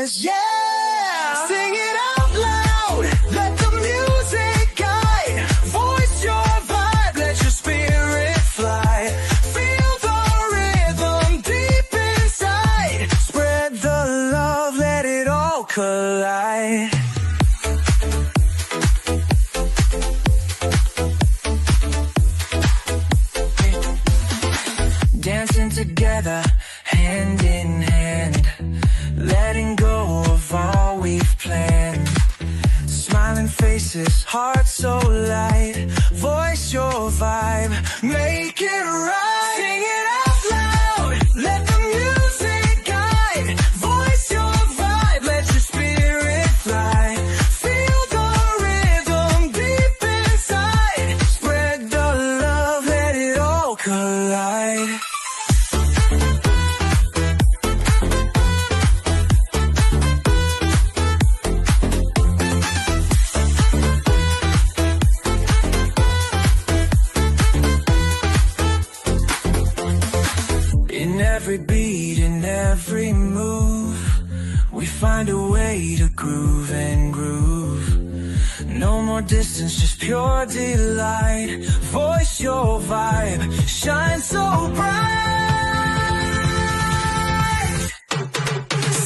funness. Yeah, sing it out loud. Let the music guide. Voice your vibe. Let your spirit fly. Feel the rhythm deep inside. Spread the love. Let it all collide. Dancing together, hand in hand, letting go of all we've planned. Smiling faces, hearts so light. Voice your vibe, make it right. Sing it out loud, let the music guide. Voice your vibe, let your spirit fly. Feel the rhythm deep inside. Spread the love, let it all collide. In every beat, in every move, we find a way to groove and groove. No more distance, just pure delight. Voice your vibe, shine so bright.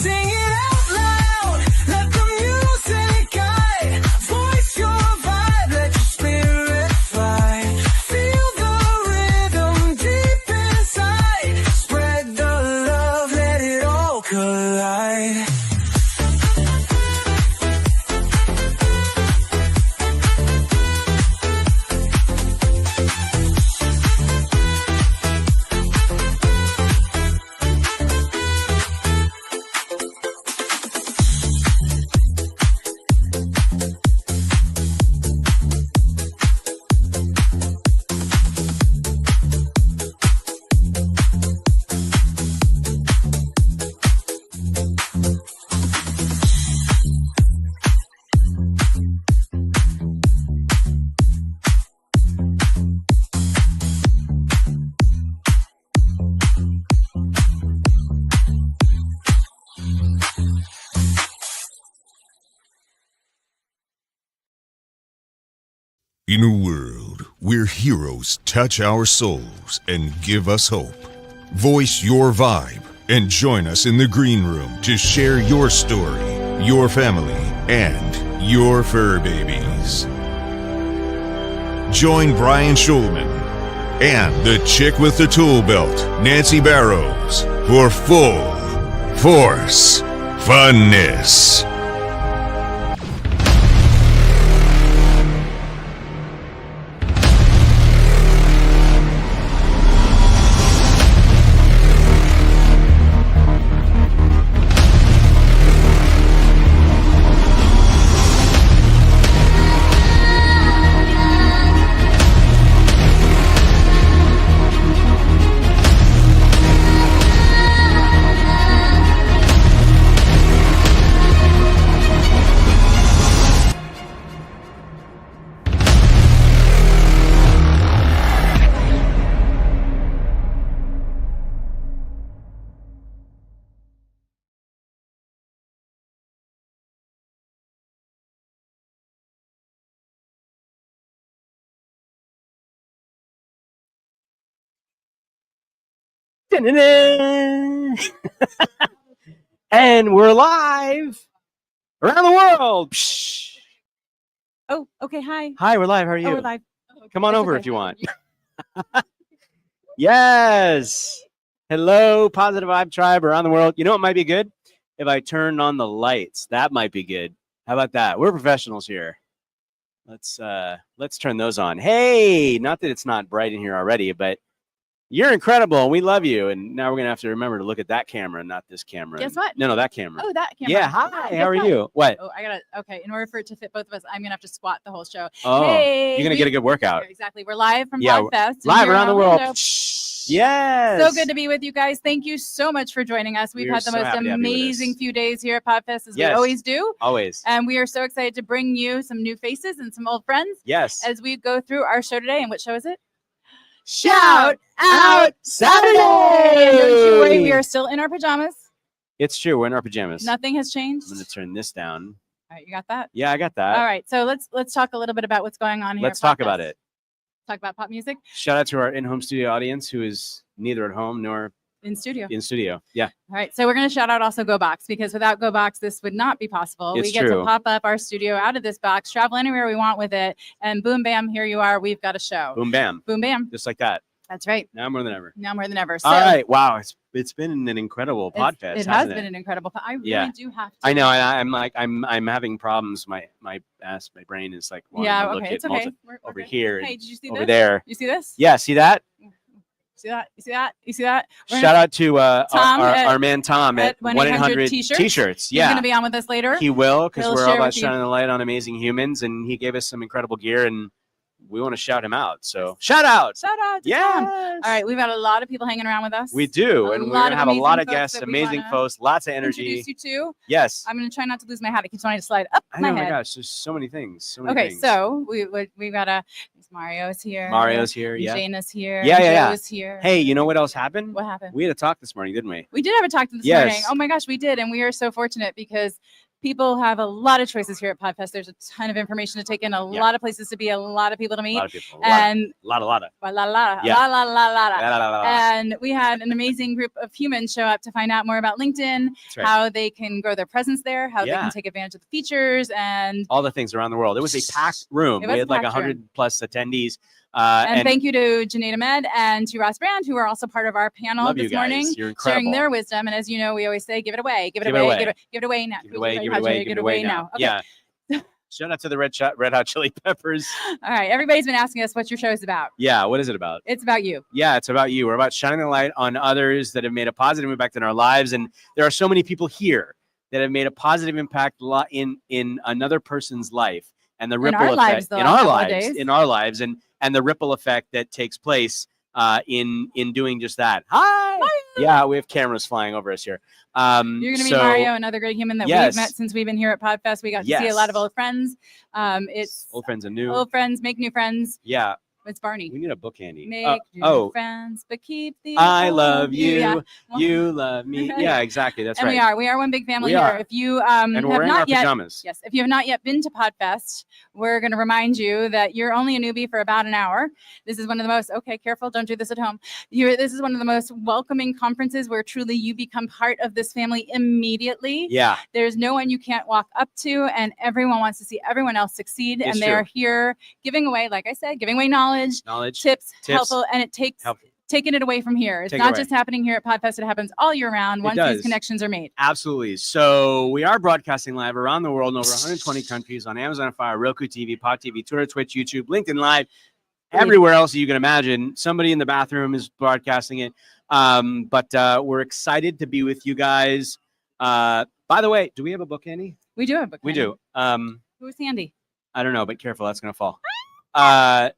Sing it out loud, let the music guide. Voice your vibe, let your spirit fly. Feel the rhythm deep inside. Spread the love, let it all collide. In a world where heroes touch our souls and give us hope, voice your vibe and join us in the green room to share your story, your family, and your fur babies. Join Brian Schulman and the chick with the tool belt, Nancy Barrows, for full force funness. And we're live around the world. Psh. Oh, okay. Hi. Hi, we're live. How are you? Oh, we're live. Come on That's over okay. if you want. Yes. Hello, Positive Vibe Tribe around the world. You know what might be good? If I turned on the lights, that might be good. How about that? We're professionals here. Let's turn those on. Hey, not that it's not bright in here already, but you're incredible and we love you. And now we're gonna have to remember to look at that camera, not this camera. Guess what? No, that camera. Oh, that camera. Yeah. Hi. Guess How are what? you? What? Oh, I gotta. Okay, in order for it to fit both of us, I'm gonna have to squat the whole show. Oh, hey, you're gonna get a good workout. Exactly. We're live from Yeah, Podfest. Live here around the in world. Orlando. Yes. So good to be with you guys. Thank you so much for joining us. We've We are had the so most happy to have you with amazing us. few days here at Podfest, as Yes. we always do. Always. And we are so excited to bring you some new faces and some old friends Yes. as we go through our show today. And what show is it? Shout Out Saturday. And don't you worry, we are still in our pajamas. It's true. We're in our pajamas. Nothing has changed. I'm going to turn this down. All right, you got that? Yeah, I got that. All right, so let's talk a little bit about what's going on here. Let's at talk about Podfest. it. Talk about pop music Shout out to our in-home studio audience who is neither at home nor in studio. in studio. Yeah. All right, so we're going to shout out also GoBox, because without GoBox, this would not be possible. It's we get true. to pop up our studio out of this box, travel anywhere we want with it, and boom, bam, here you are. We've got a show. Boom, bam. Boom, bam. Just like that. That's right. Now more than ever. Now more than ever. So All right. Wow. It's been an incredible Podfest. It has hasn't been an incredible. I really Yeah. do have to. I know. I'm having problems. My brain is like wanting Yeah. to look Okay. at It's okay. We're over good. here Hey, and did you see over this? there. You see this? Yeah. See that? See that? You see that? You see that? We're Shout out to Tom our man Tom at 1-800 1-800 T-shirts. He's Yeah. going to be on with us later. He will, because He'll we're all share about with you. shining the light on amazing humans, and he gave us some incredible gear, and we want to shout him out. So shout out. Shout out to Yeah. Tom. All right, we've got a lot of people hanging around with us. We do, A and we're lot gonna of have a lot amazing of folks guests, that we amazing wanna folks, lots of energy. Introduce you to. Yes. I'm going to try not to lose my hat. It keeps wanting to slide up I my know. Oh my head. gosh, there's so many things. So many Okay, things. so we've got Mario's here. Mario's here. Yeah. Jana's here. Yeah, yeah, yeah. Joe's here. Hey, you know what else happened? What happened? We had a talk this morning, didn't we? We did have a talk this Yes. morning. Oh my gosh, we did. And we are so fortunate because people have a lot of choices here at Podfest. There's a ton of information to take in, a Yeah. lot of places to be, a lot of people to A meet. lot of people. And a lot of. la la la Yeah. la la la la. La, la, la, la. And we had an amazing group of humans show up to find out more about LinkedIn, That's right. how they can grow their presence there, how they Yeah. can take advantage of the features, and All the things around the world. It was a packed room. It We was had a like packed 100 plus attendees. and thank you to Janae Ahmed and to Ross Brand, who are also part of our panel love you this guys. morning, You're incredible. sharing their wisdom. And as you know, we always say, give it away, give it Give it away, away. give it away now. Give it away, give it away, give it away now. Okay. Yeah. Shout out to the Red Hot Chili Peppers. All right. Everybody's been asking us what your show is about. Yeah, what is it about? It's about you. Yeah, it's about you. We're about shining the light on others that have made a positive impact in our lives. And there are so many people here that have made a positive impact in another person's life. And the ripple our effect lives, the in last our couple of lives, days. in our lives, and the ripple effect that takes place in doing just that. Hi. Yeah, we have cameras flying over us here. You're going to meet Mario, another great human that Yes. we've met since we've been here at Podfest. We got to see a Yes. lot of old friends. It's Old friends and new. old friends, make new friends. Yeah, It's Barney. we need a book handy. Make new oh, friends, but keep the I old love you. Yeah. You love me. Yeah, exactly. That's And right. we are one big family We here. are. If you And have we're wearing our not yet, pajamas. yes, if you have not yet been to Podfest, we're going to remind you that you're only a newbie for about an hour. This is one of the most, okay, careful, don't do this at home. This is one of the most welcoming conferences where truly you become part of this family immediately. Yeah, There's no one you can't walk up to, and everyone wants to see everyone else succeed. It's And they are here giving away, like I said, giving away knowledge, knowledge. tips, Tips. helpful, and it takes Help. taking it away from here. It's Take it not away. just happening here at Podfest. It happens all year round once does. these connections are made. Absolutely. So we are broadcasting live around the world in over 120 countries on Amazon Fire, Roku TV, Pod TV, Twitter, Twitch, YouTube, LinkedIn Live, everywhere else you can imagine. Somebody in the bathroom is broadcasting it. But we're excited to be with you guys. By the way, do we have a book, Andy? We do have a book. We handy. do. Who's handy? I don't know, but careful, that's gonna fall.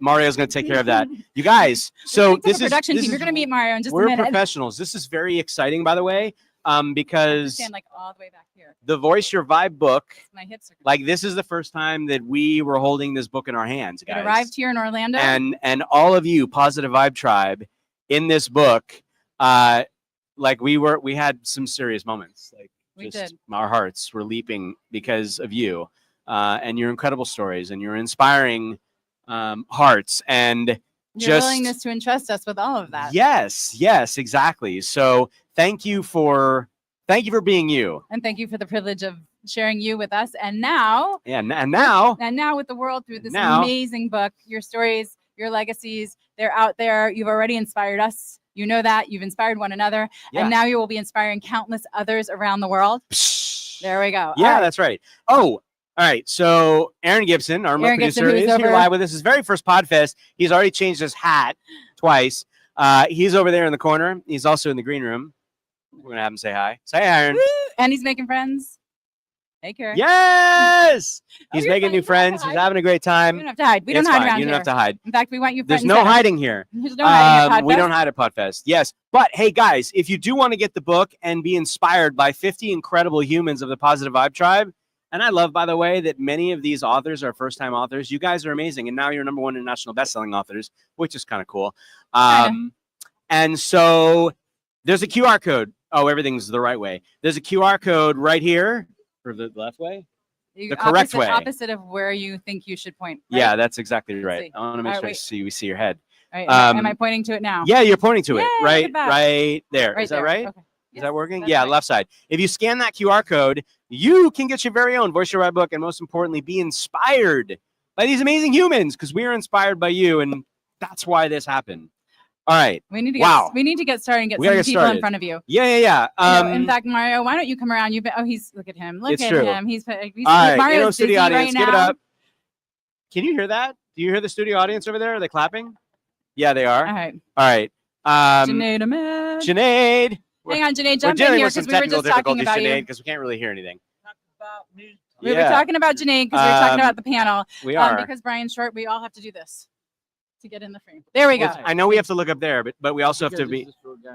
Mario's gonna take care of that. You guys, so Thanks to this the is production this team. is- You're going to meet Mario in just a we're minute. professionals. This is very exciting, by the way, because Stand like all the way back here. the Voice Your Vibe book, My hips are. like this is the first time that we were holding this book in our hands, It guys. arrived here in Orlando. And all of you, Positive Vibe Tribe, in this book, like we had some serious moments. Like We just did. our hearts were leaping because of you and your incredible stories and your inspiring hearts and Your just willingness to entrust us with all of that. yes, exactly. So thank you for being you. And thank you for the privilege of sharing you with us. And now, Yeah, and now with the world through this Now- amazing book, your stories, your legacies, they're out there. You've already inspired us. You know that. You've inspired one another. Yeah. And now you will be inspiring countless others around the world. There we go. Yeah, All right. that's right. Oh, all right. So Aaron Gibson, our remote Aaron Gibson, producer, who's is here over- live with us. His very first Podfest. He's already changed his hat twice. He's over there in the corner. He's also in the green room. We're gonna have him say hi. Say hi, Aaron. Woo! And he's making friends. Take care. Yes, he's you're making fine. new You don't have to friends. He's hide. having a great You time. don't have to hide. We don't It's hide fine. around You here. don't have to hide. In fact, we want you. There's front no and center. hiding here. There's no hiding at We Podfest. don't hide at Podfest. Yes, but hey, guys, if you do want to get the book and be inspired by 50 incredible humans of the Positive Vibe Tribe, and I love, by the way, that many of these authors are first-time authors. You guys are amazing, and now you're #1 international best-selling authors, which is kind of cool. And so there's a QR code Oh, everything's the right way. There's a QR code right here for the left way. The correct opposite, way. Opposite of where you think you should point. Right? Yeah, that's exactly right. see. I want to make All sure right, we see your head. All right, am I pointing to it now? Yeah, you're pointing to it. Yay, look Right, at that. right there. Right Is that there. right? Okay. Is Yes, that working? that's Yeah, right. left side. If you scan that QR code, you can get your very own Voice Your Ride book, and most importantly, be inspired by these amazing humans, because we are inspired by you, and that's why this happened. All right. We need to Wow. get started and get We gotta some get people in started. front of you. Yeah. In fact, Mario, why don't you come around? You've been, look at him. Look It's at true. him. He's all right, Mario's in-home studio busy audience, right now. give it up. Can you hear that? Do you hear the studio audience over there? Are they clapping? Yeah, they are. All right. All right. Junaid Ahmed. Junaid. Hang on, Junaid, We're jump in dealing here with some because we were technical just talking difficulties, about Junaid, you. because we can't really hear anything. We were talking about Junaid because we were talking about the panel. We are. Because Brian's short, we all have to do this to get in the frame. There we go. I know we have to look up there, but we also have to be.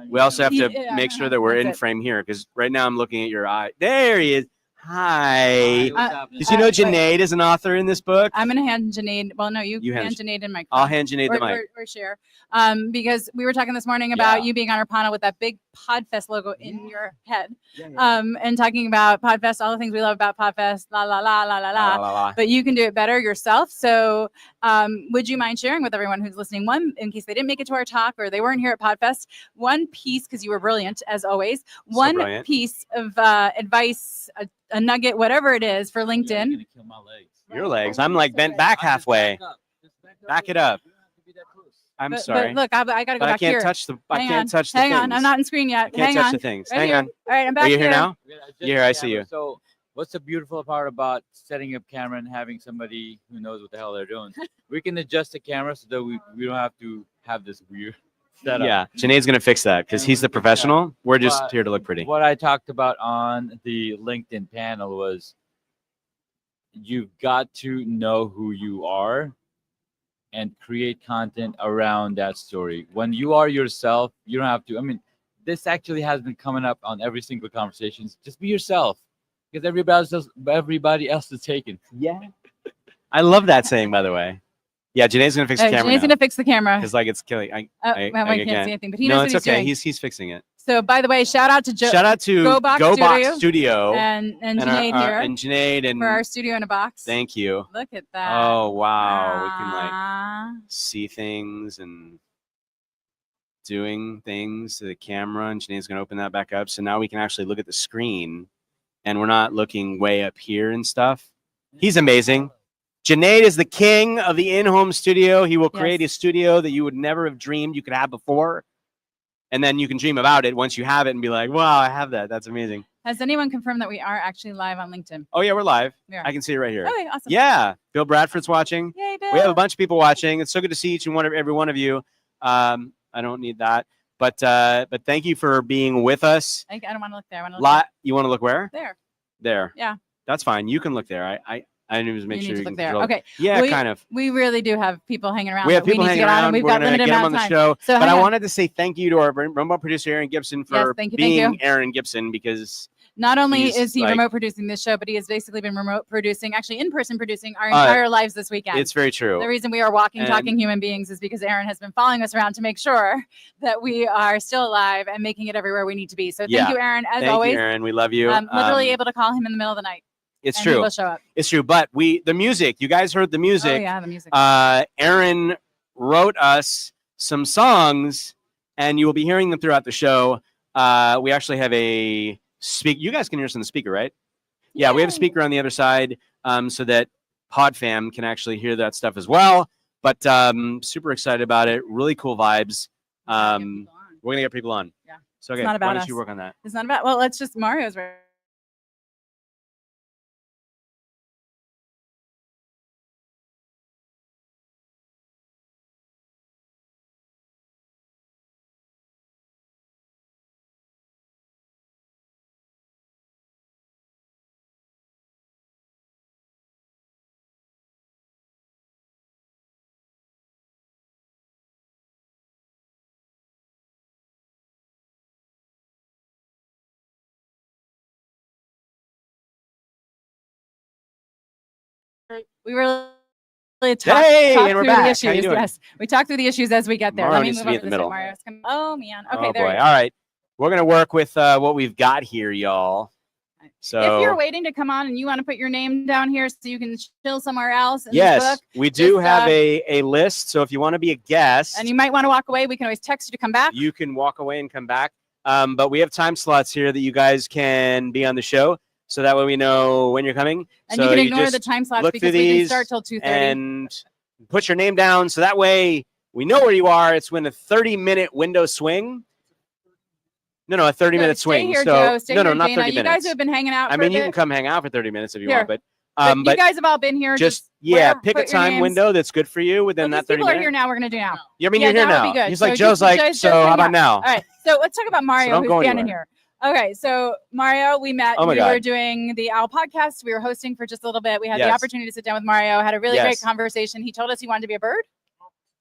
We also have to Yeah, make sure that we're that's in it. frame here, because right now I'm looking at your eye. There he is. Hi. Did you know wait. Junaid is an author in this book? I'm going to hand Junaid. Well, no, you hand hand Junaid in my I'll hand Junaid the mic. or share. Because we were talking this morning about you being on our panel with that big Podfest logo in your head. And talking about Podfest, all the things we love about Podfest, la la la la la la. But you can do it better yourself. So would you mind sharing with everyone who's listening, one, in case they didn't make it to our talk or they weren't here at Podfest, one piece, because you were brilliant as always, one brilliant. piece of advice, a nugget, whatever it is for LinkedIn. You're gonna kill my legs. Your legs. I'm like bent back halfway. Back it up. I'm sorry. But look, I got to go But I back can't here. touch the. I Hang can't on. touch the Hang things. on, I'm not on screen yet. I can't Hang touch on. the things. Right Hang here. on. All right, I'm back Are you here now? Yeah, Yeah, I see you. So, what's the beautiful part about setting up camera and having somebody who knows what the hell they're doing? We can adjust the camera so that we don't have to have this weird setup. Yeah, Junaid's gonna fix that because he's the professional. We're just But here to look pretty. What I talked about on the LinkedIn panel was you've got to know who you are and create content around that story. When you are yourself, you don't have to. I mean, this actually has been coming up on every single conversation. Just be yourself, because everybody else is taken. Yeah. I love that saying, by the way. Yeah, Junaid's gonna fix the camera Junaid's going to fix the camera. because like it's killing. I can't see anything, but he knows No, what it's he's okay. doing. He's fixing it. So, by the way, shout out to Shout out to Go Box Studio and Junaid here and Junaid and for our studio in a box. thank you. Look at that. Oh wow, we can like Ah. see things and doing things to the camera, and Junaid's gonna open that back up. So now we can actually look at the screen, and we're not looking way up here and stuff. He's amazing. Junaid is the king of the in-home studio. He will create a studio that you would never have dreamed you could have before. And then you can dream about it once you have it and be like, wow, I have that. That's amazing. Has anyone confirmed that we are actually live on LinkedIn? Oh, yeah, we're live. We are. I can see it right here. Okay, awesome. Yeah. Bill Bradford's watching. Yay, Bill. We have a bunch of people watching. It's so good to see each and every one of you. I don't need that. But thank you for being with us. I don't want to look there. I want to look You want to look where? there. There. Yeah. That's fine. You can look there. I need to make You sure need to you look can there. control- Okay. Yeah, We- kind of. We really do have people hanging around. We have that people need to hanging get on, around. and we've We're got gonna limited get them amount on of the time. show. So But I hang on. wanted to say thank you to our remote producer, Aaron Gibson, for thank you. being Aaron Gibson, because Not only he's is he like- remote producing this show, but he has basically been remote producing, actually in-person producing our entire lives this weekend. it's very true. The reason we are walking, And- talking human beings is because Aaron has been following us around to make sure that we are still alive and making it everywhere we need to be. So thank Yeah. you, Aaron, as Thank always. you, Aaron. We love you. Literally able to call him in the middle of the night. It's and he true. will show up. It's true. But the music, you guys heard the Oh, music. yeah, the music. Aaron wrote us some songs, and you will be hearing them throughout the show. We actually have a speak. You guys can hear us on the speaker, right? Yeah, we have a Yay. speaker on the other side, so that PodFam can actually hear that stuff as well. But super excited about it. Really cool vibes. We're gonna get people on. Yeah. So okay, not about why don't us. you work on that? It's not about, well, it's just Mario's right. We were really talk Hey, through and we're the back. How issues. you doing? Yes, we talk through the issues as we get there. Mario Let me needs to move be over in the this way, middle. Mario. Oh man. Okay, Oh there boy. you All right. we're gonna work with what we've got here, y'all. So if you're waiting to come on and you want to put your name down here so you can chill somewhere else in yes, this book, we do just, have a list. So if you want to be a guest, and you might want to walk away, we can always text you to come back. you can walk away and come back. But we have time slots here that you guys can be on the show, so that way we know when you're coming. And so you can ignore just the time slots look because through we can these start till 2:30. and put your name down, so that way we know where you are. It's when a 30-minute window swing. No, a 30-minute Stay swing. here, so Joe. Stay no, here, not Dana. 30 You minutes. guys who have been hanging out I for mean, a you bit, can come hang out for 30 minutes if you Here. want, but you guys have all been here. just wherever, pick a put your time names. window that's good for you within Well, that these 30 people are minutes. here now. We're going to do now. I mean, Yeah, you're here that would now. be good. He's like, So Joe's just- like, just so hang how about out. now? All right. So let's talk about Mario, don't who's go standing anywhere. here. Okay. So Mario, we met. Oh my we God. were doing the OWL podcast. We were hosting for just a little bit. We had the Yes. opportunity to sit down with Mario. Had a really great Yes. conversation. He told us he wanted to be a bird.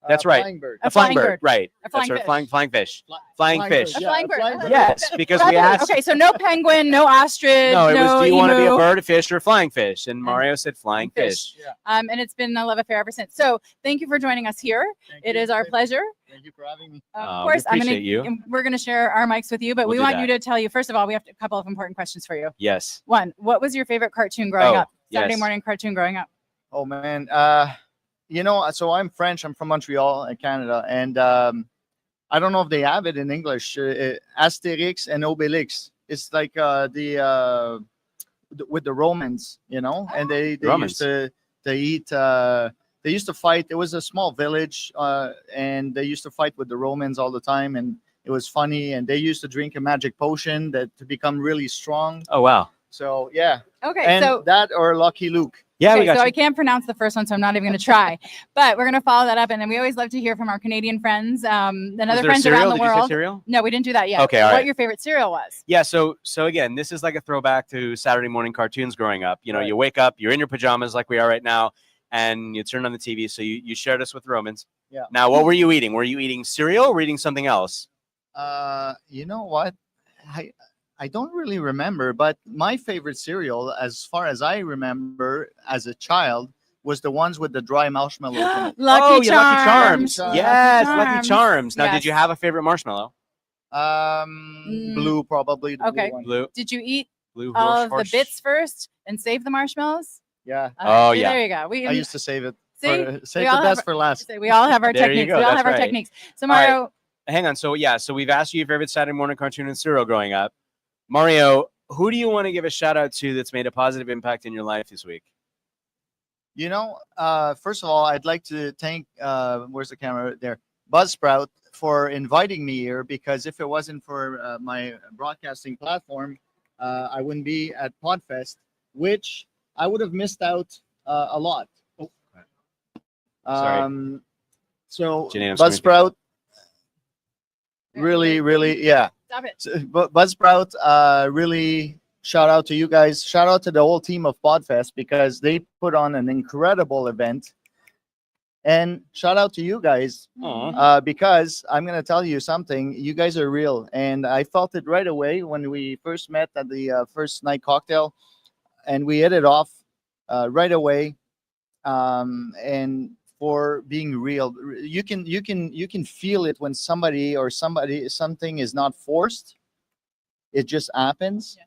That's right. Flying bird. A A flying flying bird, bird. right? A flying That's fish. right. Flying fish. Flying fish. A Yeah, flying a bird. flying bird. Yes, because we asked. Okay, so no penguin, no ostrich, No, it was. Do you want to be a emu. bird, a fish, or a flying fish? And Mario said flying fish. Yeah. And it's been a love affair ever since. So thank you for joining us here. Thank It you. is our pleasure. Thank you for having me. Of We course, appreciate you. we're gonna share our mics with you, but We'll we do want that. you to tell you first of all. We have a couple of important questions for you. Yes. One, what was your favorite cartoon growing Oh, up? Saturday yes. morning cartoon growing up. Oh man, you know, so I'm French. I'm from Montreal, Canada, and I don't know if they have it in English. Asterix and Obelix. It's like with the Romans, you know, and they Romans. used to eat. They used to fight. It was a small village, and they used to fight with the Romans all the time, and it was funny. And they used to drink a magic potion that to become really strong. Oh wow. So yeah, Okay, and so that or Lucky Luke. Yeah, we okay, got so you. I can't pronounce the first one, so I'm not even going to try. But we're going to follow that up, and then we always love to hear from our Canadian friends, and Was other there friends cereal? around the Did you say world. cereal? No, we didn't do that yet. Okay, all What right. your favorite cereal was? Yeah, so again, this is like a throwback to Saturday morning cartoons growing up. You know, Right. you wake up, you're in your pajamas like we are right now, and you turn on the TV. So you shared us with Romans. Yeah. Now, what were you eating? Were you eating cereal or eating something else? You know what? I don't really remember, but my favorite cereal, as far as I remember as a child, was the ones with the dry marshmallows in it. Lucky oh, Charms. yeah, Lucky Charms. Lucky Yes, Charms. Lucky Charms. Now, did you Yes. have a favorite marshmallow? Blue, probably. The Okay. Blue one. Blue, Did you eat blue all of horse. the bits first and save the marshmallows? Yeah, Oh, See, yeah. There you go. We I used to save it. see. Save We all the have best for last. We all have our There you techniques. go, We all that's have our right. techniques. So All right. Mario, Hang on. So yeah, so we've asked you your favorite Saturday morning cartoon and cereal growing up. Mario, who do you want to give a shout out to that's made a positive impact in your life this week? You know, first of all, I'd like to thank, where's the camera there? Buzzsprout for inviting me here, because if it wasn't for my broadcasting platform, I wouldn't be at Podfest, which I would have missed out a lot. Sorry. So Jenny, I'm screaming. Buzzsprout, really, yeah. stop it. So, Buzzsprout, really shout out to you guys. Shout out to the whole team of Podfest, because they put on an incredible event. And shout out to you guys, Aw. because I'm going to tell you something. You guys are real. And I felt it right away when we first met at the first night cocktail. And we hit it off right away. And for being real, you can feel it when something is not forced. It just happens. Yeah.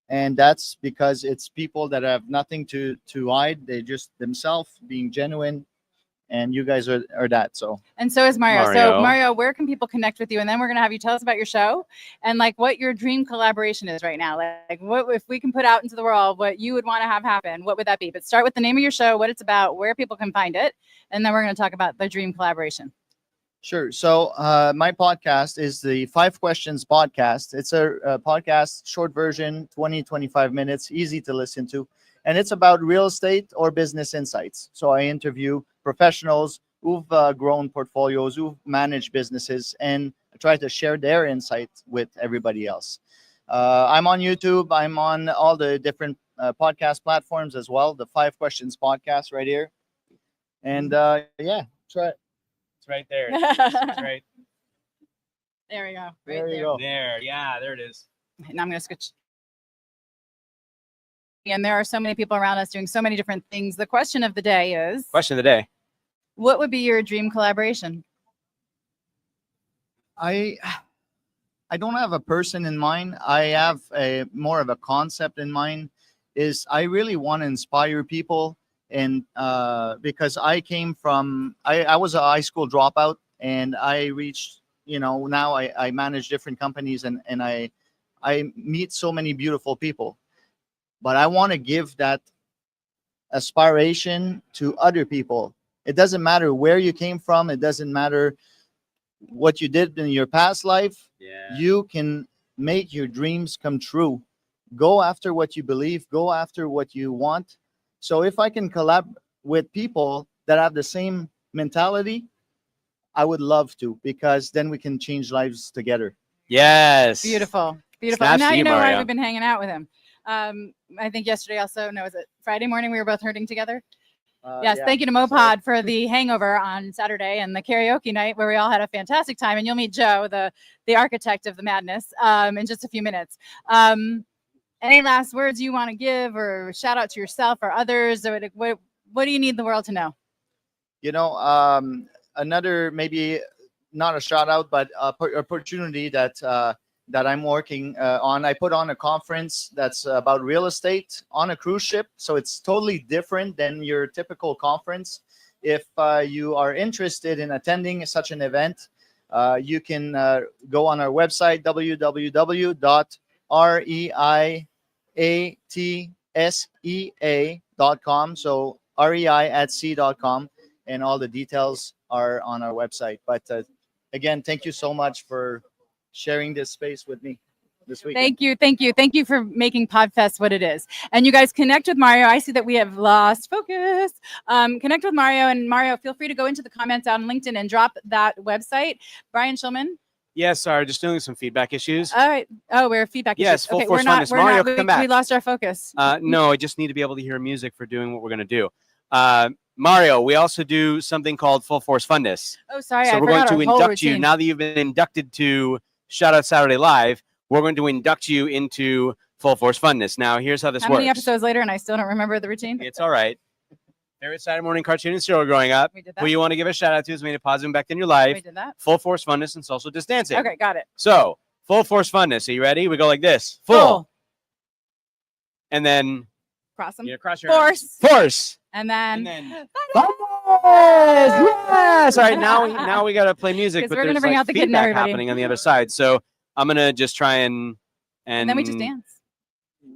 And that's because it's people that have nothing to hide. They just themselves being genuine. And you guys are that. So And so is Mario. Mario. So Mario, where can people connect with you? And then we're gonna have you tell us about your show and like what your dream collaboration is right now. Like what if we can put out into the world what you would want to have happen? What would that be? But start with the name of your show, what it's about, where people can find it, and then we're gonna talk about the dream collaboration. sure. So my podcast is the 5 Questions podcast. It's a podcast, short version, 20-25 minutes, easy to listen to. And it's about real estate or business insights. So I interview professionals who've grown portfolios, who've managed businesses, and I try to share their insights with everybody else. I'm on YouTube. I'm on all the different podcast platforms as well. The 5 Questions podcast right here. And yeah, try it. It's right there. It's right There we go. Right There you go. there. Yeah, there it is. And I'm gonna switch. And there are so many people around us doing so many different things. The question of the day is, Question of the day. what would be your dream collaboration? I I don't have a person in mind. I have a more of a concept in mind. Is I really want to inspire people, and because I came from, I was a high school dropout, and I reached, now I manage different companies, and I meet so many beautiful people, but I want to give that aspiration to other people. It doesn't matter where you came from. It doesn't matter what you did in your past life. Yeah. You can make your dreams come true. Go after what you believe. Go after what you want. So if I can collab with people that have the same mentality, I would love to, because then we can change lives together. Yes. Beautiful. Beautiful. Snaps And now to you you, know why Mario. we've been hanging out with him. I think yesterday also, no, was it Friday morning we were both hurting together? Yes, Yeah. thank you to Mopod for the hangover on Saturday and the karaoke night where we all had a fantastic time. And you'll meet Joe, the architect of the madness, in just a few minutes. Any last words you want to give, or shout out to yourself or others? Or what do you need the world to know? Another, maybe not a shout out, but opportunity that I'm working on. I put on a conference that's about real estate on a cruise ship. So it's totally different than your typical conference. If you are interested in attending such an event, you can go on our website, www.reiatsea.com. So reiatsea.com, and all the details are on our website. But again, thank you so much for sharing this space with me this week. Thank you for making Podfest what it is. And you guys connect with Mario. I see that we have lost focus. Connect with Mario, and Mario, feel free to go into the comments on LinkedIn and drop that website. Brian Shulman. Yes, sorry, just doing some feedback issues. All right. Oh, we're feedback. Yes, issues. full Okay, force we're not. funness. We're Mario, not. come back. We lost our focus. No, I just need to be able to hear music for doing what we're going to do. Mario, we also do something called Full Force Funness. Oh, sorry. So I we're going forgot to our whole induct you, routine. now that you've been inducted to Shout Out Saturday Live, we're going to induct you into Full Force Funness. Now, here's how this How works. many episodes later, and I still don't remember the routine? It's all right. Favorite Saturday morning cartoon and serial growing up. We did that. Who you want to give a shout out to has made a positive impact in your We life. did that. Full Force Funness and social distancing. Okay, got it. So, Full Force Funness. Are you ready? We go like this. Full. And then Cross them. you cross your Force. arms. Force. And then. Funness. Yes. All right. Now we got to play music, 'Cause but we're gonna there's bring like out the kid in feedback everybody. happening on the other side. So I'm gonna just try and And then we just dance.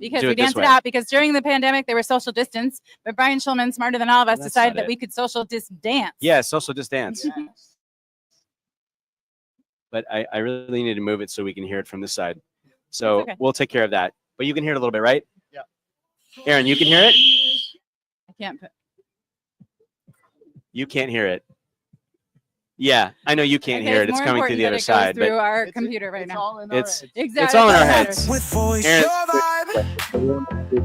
Because do we it this danced it way. out, because during the pandemic they were social distance, but Brian Shulman, smarter than all of us, That's decided not that it. we could social dance. Yeah, social distance. But I really need to move it so we can hear it from this side. So okay. we'll take care of that. But you can hear it a little bit, right? Yeah. Aaron, you can hear it? I can't put. You can't hear it. Yeah, I know you can't Okay, hear it. It's more coming through important the that other it goes side. through But our It's- computer right it's now. all in our It's- heads. Exactly. it's all in our Doesn't heads. matter. With voice Aaron- your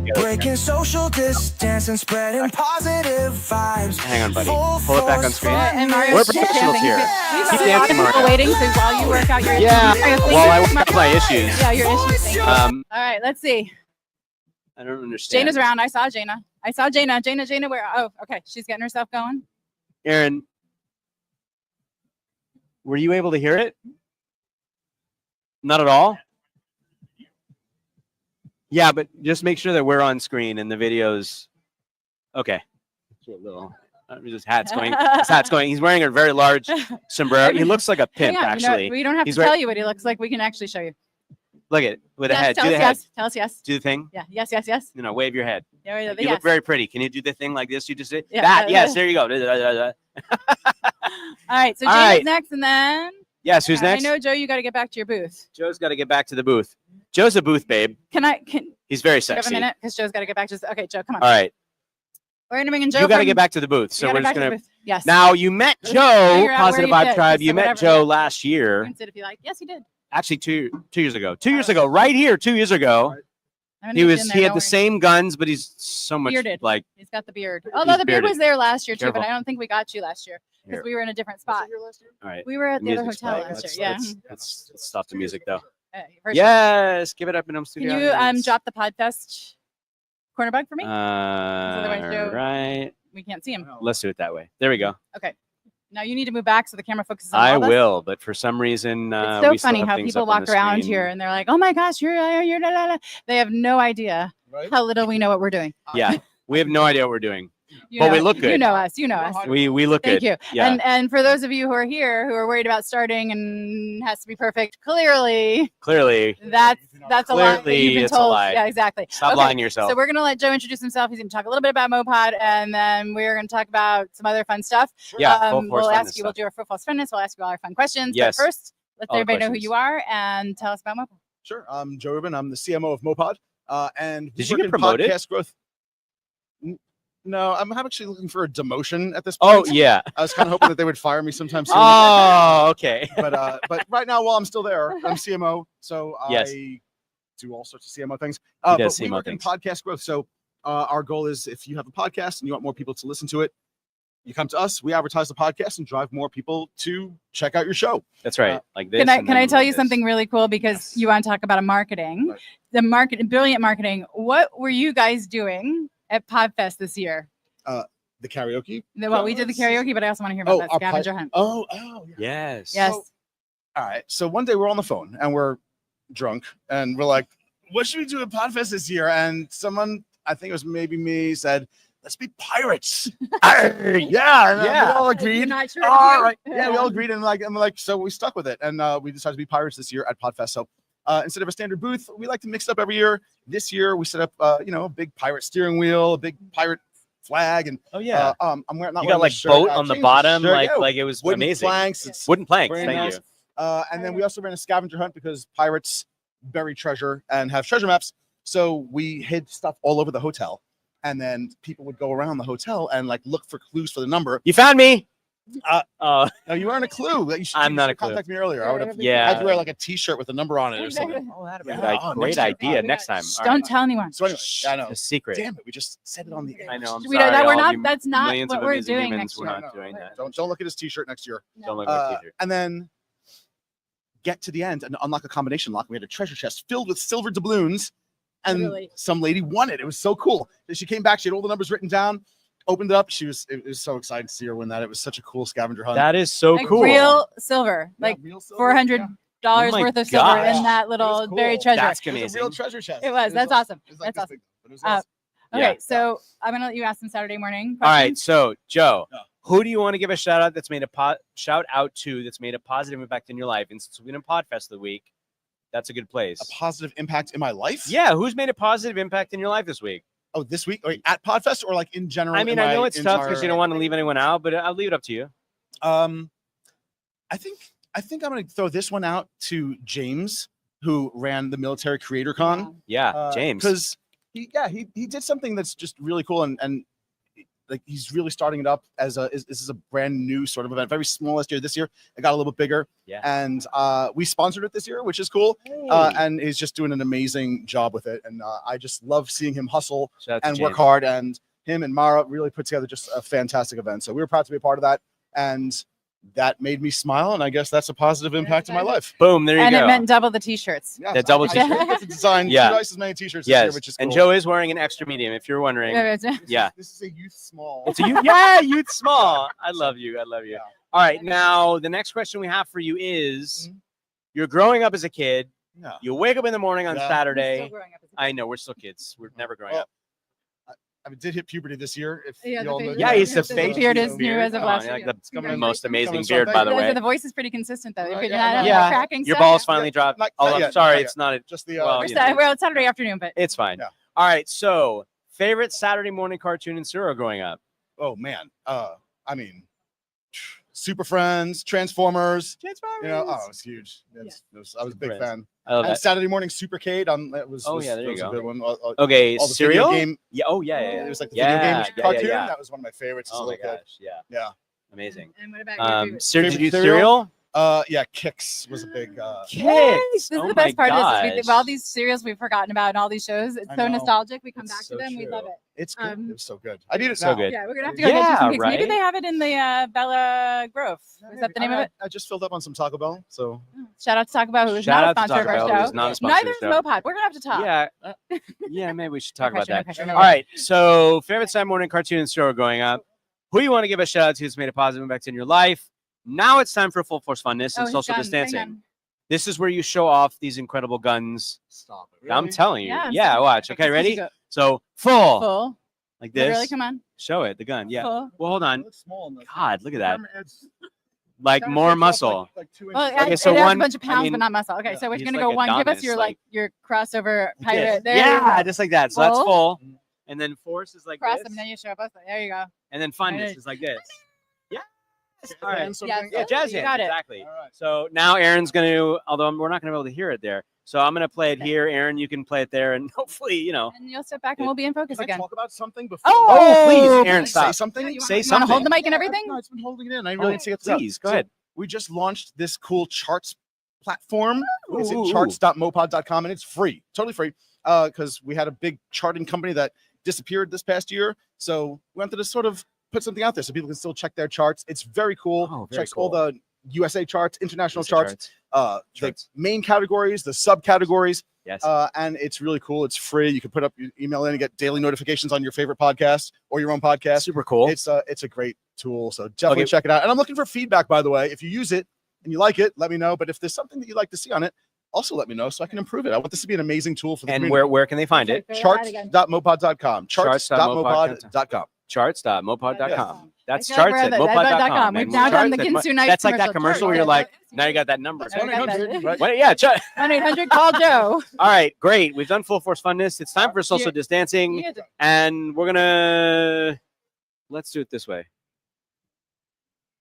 vibe, breaking social distance and spreading positive vibes. Hang on, buddy. Full Pull it back on force screen. And Mario, We're keep professionals dancing. here. We Keep have a lot dancing, of people Mario. waiting, so while you work out your Yeah, issues. Mario, thank while you. I work out my issues. Yeah, your issues. Thank you. All right, let's see. I don't understand. Jana's around. I saw Jana. Jana, where? Oh, okay. She's getting herself going. Aaron, were you able to hear it? Not at all? Yeah, but just make sure that we're on screen and the videos. Okay. His hat's going. His hat's going. He's wearing a very large sombrero. He looks like a Hang pimp, on, actually. we don't have He's to right- tell you what he looks like. We can actually show you. Look at it with a Yes, head. tell Do us the head. yes. Tell us yes. Do the thing. Yeah. Yes. No, wave your head. There we go. You Yes. look very pretty. Can you do the thing like this? You just did Yeah, that. yeah, Yes, yeah. there you go. All right. So All Jana's right. next, and then Yes, who's next? I know, Joe. You got to get back to your booth. Joe's got to get back to the booth. Joe's a booth babe. Can He's very you have a sexy. minute? Because Joe's got to get back to. Okay, Joe, come on. All right, We're gonna bring in Joe. you got to from- get back to the booth. you So gotta we're get just back to the gonna. booth. Yes. Now you met Joe, Figure out where Positive you Vibe fit, Tribe. just You so met whatever, Joe yeah. last year. Rinse it if you like. Yes, he did. Actually, two years ago. 2 years ago, right here. 2 years ago, I'm gonna he get you was. in there, He had don't the worry. same guns, but he's so much Bearded. like. He's got the beard. Although the beard bearded. was there last year too, Careful. but I don't think we got you last year because Here. we were in a different spot. All right. We were at the other music's hotel playing. last year. Yeah. Let's stop the music though. For sure. Yes, give it up in home Can studio. you audience. drop the Podfest corner bug for me? otherwise Joe- Right. We can't see him. Let's do it that way. There we go. Okay. Now you need to move back so the camera focuses on I all of us. will, but for some reason, It's so we still funny have how things people up on walk the around screen. here and they're like, "Oh my gosh, you're la, la, la." They have no idea Right? how little we know what we're doing. Yeah, we have no idea what we're doing. You But know we us. look You good. know us. You know us. We look Thank good. you. Yeah. And for those of you who are here who are worried about starting and has to be perfect, clearly Clearly, that's a lie that Clearly you've been it's a told. lie. Yeah, exactly. stop lying to yourself. So we're gonna let Joe introduce himself. He's gonna talk a little bit about Mopod, and then we're gonna talk about some other fun stuff. Yeah, full force we'll funness ask you. We'll stuff. do our full force funness. We'll ask you all our fun questions. Yes. But first, let's All the everybody know who questions. you are and tell us about Mopod. Sure. I'm Joe Rubin. I'm the CMO of Mopod. And we Did you work get in promoted? Podcast growth. No, I'm actually looking for a demotion at this Oh point. yeah. I was kind of hoping that they would fire me sometime soon. Oh, okay. But right now, while I'm still there, I'm CMO, so Yes. I do all sorts of CMO things. He But does we CMO work in things. podcast growth. So our goal is, if you have a podcast and you want more people to listen to it, you come to us. We advertise the podcast and drive more people to check out your show. That's right. Like this. Can I and can I then tell you this. something really cool because Yes. you want to talk about a marketing, Right. brilliant marketing. What were you guys doing at Podfest this year? The karaoke. Well, we did the karaoke, but I also want to hear about that our scavenger hunt. yeah. Yes. Yes. So- All right. So one day we're on the phone and we're drunk and we're like, what should we do at Podfest this year? And someone, I think it was maybe me, said, let's be pirates. Yeah. And we all You're agreed. not sure. All right. Yeah, we all agreed. And so we stuck with it. And we decided to be pirates this year at Podfest. So instead of a standard booth, we like to mix it up every year. This year we set up, a big pirate steering wheel, a big pirate flag. And Oh yeah. I'm wearing, not You wearing got my like shirt. boat I on the changed bottom, shirt. like Yeah, like it was wooden amazing. planks. It's Wooden planks. very Thank nice. you. And then we also ran a scavenger hunt because pirates bury treasure and have treasure maps. So we hid stuff all over the hotel. And then people would go around the hotel and like look for clues for the number. You found me. No, you weren't a clue. You should, I'm you not should a clue. contact me earlier. I would have Yeah. had to wear like a T-shirt with a number on it or something. Oh, that'd be be Yeah. a Oh, great next year. idea Oh, next time. Shh, All don't right. tell anyone. So anyway, I know. It's a secret. Damn it, we just said it on the air. I know. I'm We don't- sorry, that we're all not- you that's not millions what of we're amazing doing humans, next We're year. not doing that. Don't look at his T-shirt next year. Don't look at the teacher. And then get to the end and unlock a combination lock. We had a treasure chest filled with silver doubloons, and Literally. some lady won it. It was so cool. And she came back. She had all the numbers written down. Opened it up. It was so exciting to see her win that. It was such a cool scavenger hunt. That is so Like cool. real silver, Yeah, like real silver. $400 Oh my worth of silver gosh. in that It little was buried cool. treasure. That's It was a amazing. real treasure chest. It was. That's awesome. It was like That's this big, but it was Uh, awesome. Okay, Yeah. so I'm gonna let you ask some Saturday morning All right. questions. So Joe, Yeah. who do you want to give a shout out that's made a shout out to that's made a positive impact in your life? And since we've been in Podfest of the week, that's a good place. A positive impact in my life. Yeah. Who's made a positive impact in your life this week? Oh, this week, like at Podfest or like in general? I mean, in I know my it's tough because entire- you don't want to leave anyone out, but I'll leave it up to you. I think I'm gonna throw this one out to James, who ran the Military Creator Con. Yeah, James. Because he did something that's just really cool and like he's really starting it up as this is a brand new sort of event, very small last year. This year it got a little bit bigger. Yeah. And we sponsored it this year, which is cool. And he's just doing an amazing job with it. And I just love seeing him hustle Shout out to and work James. hard. And him and Mara really put together just a fantastic event. So we were proud to be a part of that. And that made me smile. And I guess that's a positive impact in my life. Boom. There you And go. it meant double the t-shirts. Yeah, That double I get to design Yeah. twice as many t-shirts this year, Yes. which is cool. And Joe is wearing an extra medium, if you're wondering. Yeah. This is a youth small. It's a youth. Yeah, youth small. I love you. I love you. Yeah. All right. Now, the next question we have for you is you're growing up as a kid. Yeah. You wake up in the morning on Yeah. Saturday. I know we're still kids. We're never growing Well, up. I did hit puberty this year. If Yeah, you the all know facial that. Yeah, he's the The face. beard is new as of last Like year. the coming in. most It's amazing coming beard, strong. by the Thank way. The voice is pretty consistent though. Right, You're yeah, not yeah. cracking Your stuff. balls finally dropped. Not Oh, I'm yet, sorry. not It's not. Just the Well, you know. Well, it's Saturday afternoon, but It's fine. Yeah. All right. So, favorite Saturday morning cartoon in Suro growing up? oh man. I mean, Super Friends, Transformers. You know, oh, it's huge. I was a big Friends. fan. I love And that. Saturday morning Supercade. That was. Oh, was- yeah, there that you was go. a good one. Okay, all the cereal. video game. Yeah. Oh, yeah. Yeah. It was like the Yeah, video yeah, game yeah, cartoon. yeah. That was one of my favorites. as a Oh my little kid. gosh. Yeah. Yeah. Amazing. And what about your favorite? Did Favorite you do cereal? cereal? Yeah, Kicks was a big. Kicks. This is Oh the my best part of this. gosh. All these cereals we've forgotten about and all these shows, it's I so know. nostalgic. We come It's back so to them. We true. love it. It's good. Um, It was so good. I need it so now. good. Yeah, we're gonna have to go get you Yeah, some Kicks. Maybe right? they have it in the Bella Grove. Yeah, Is that the maybe. name of it? I just filled up on some Taco Bell, so Shout out to Taco Bell, who is Shout not a out to sponsor of Taco our Bell, who show. is not a sponsor Neither of is the show. Mopod. We're gonna have to talk. Yeah. Yeah. Maybe we should talk about question, that. question. All right. So, favorite Saturday morning cartoon in Suro growing up? who you want to give a shout out to who's made a positive impact in your life. Now it's time for full force funness and his social gun, distancing. hang on. This is where you show off these incredible guns. Stop it. I'm telling you. Yeah, Yeah, so watch. perfect. Okay, Let's ready? go. So full, Full. like this. Literally, come on. Show it, the gun. Yeah. Full. Well, hold on. It looks small in the- God, look at that. It's Like kinda more shaped up muscle. like 2 Well, inches. Okay, it so has one- a bunch of I pounds, mean, but not muscle. Okay, so we're he's gonna like go one. Give us Adonis, your like- your crossover Like pirate. this. There you Yeah, go. just like that. So that's Full. full. And then force is like Cross this. them, then you show up. There you go. And then funness Right. is like this. Yeah. Jazz All right. hands, something? Yeah, jazz You hands. got it. Exactly. All right. So now Aaron's going to, although we're not going to be able to hear it there. So I'm going to play it here. Aaron, you can play it there. And hopefully, you know. And you'll step back and we'll be in focus Can I again. talk about something before? Oh, please, Can Aaron, I stop. say something? You Say wanna something. hold the mic and everything? No, it's been holding it in. I Oh, really need to get this out. please, go So, ahead. We just launched this cool charts platform. It's at Ooh. charts.mopod.com and it's free, totally free. Because we had a big charting company that disappeared this past year. So we wanted to sort of put something out there so people can still check their charts. It's very cool. Oh, very Checks all cool. the USA charts, international USA charts, the Charts. main categories, the subcategories. Yes. And it's really cool. It's free. You can put up your email in and get daily notifications on your favorite podcast or your own podcast. Super cool. It's a great tool. So definitely Okay. check it out. And I'm looking for feedback, by the way. If you use it and you like it, let me know. But if there's something that you'd like to see on it, also let me know so I can improve it. I want this to be an amazing tool for the And community. where can they find it? Charts.mopod.com. Charts.mopod.com. Charts.mopod.com. Yes. That's I feel like charts we're at at mopod.com. We've And now done the charts at mo- Kinsu Nice That's like that commercial where you're like, Charts. now you got that number. That's Now we got 1-800, that. right? Well, yeah, 1-800 call Joe. all right, great. We've done full force funness. It's time for social You distancing, get to- and let's do it this way.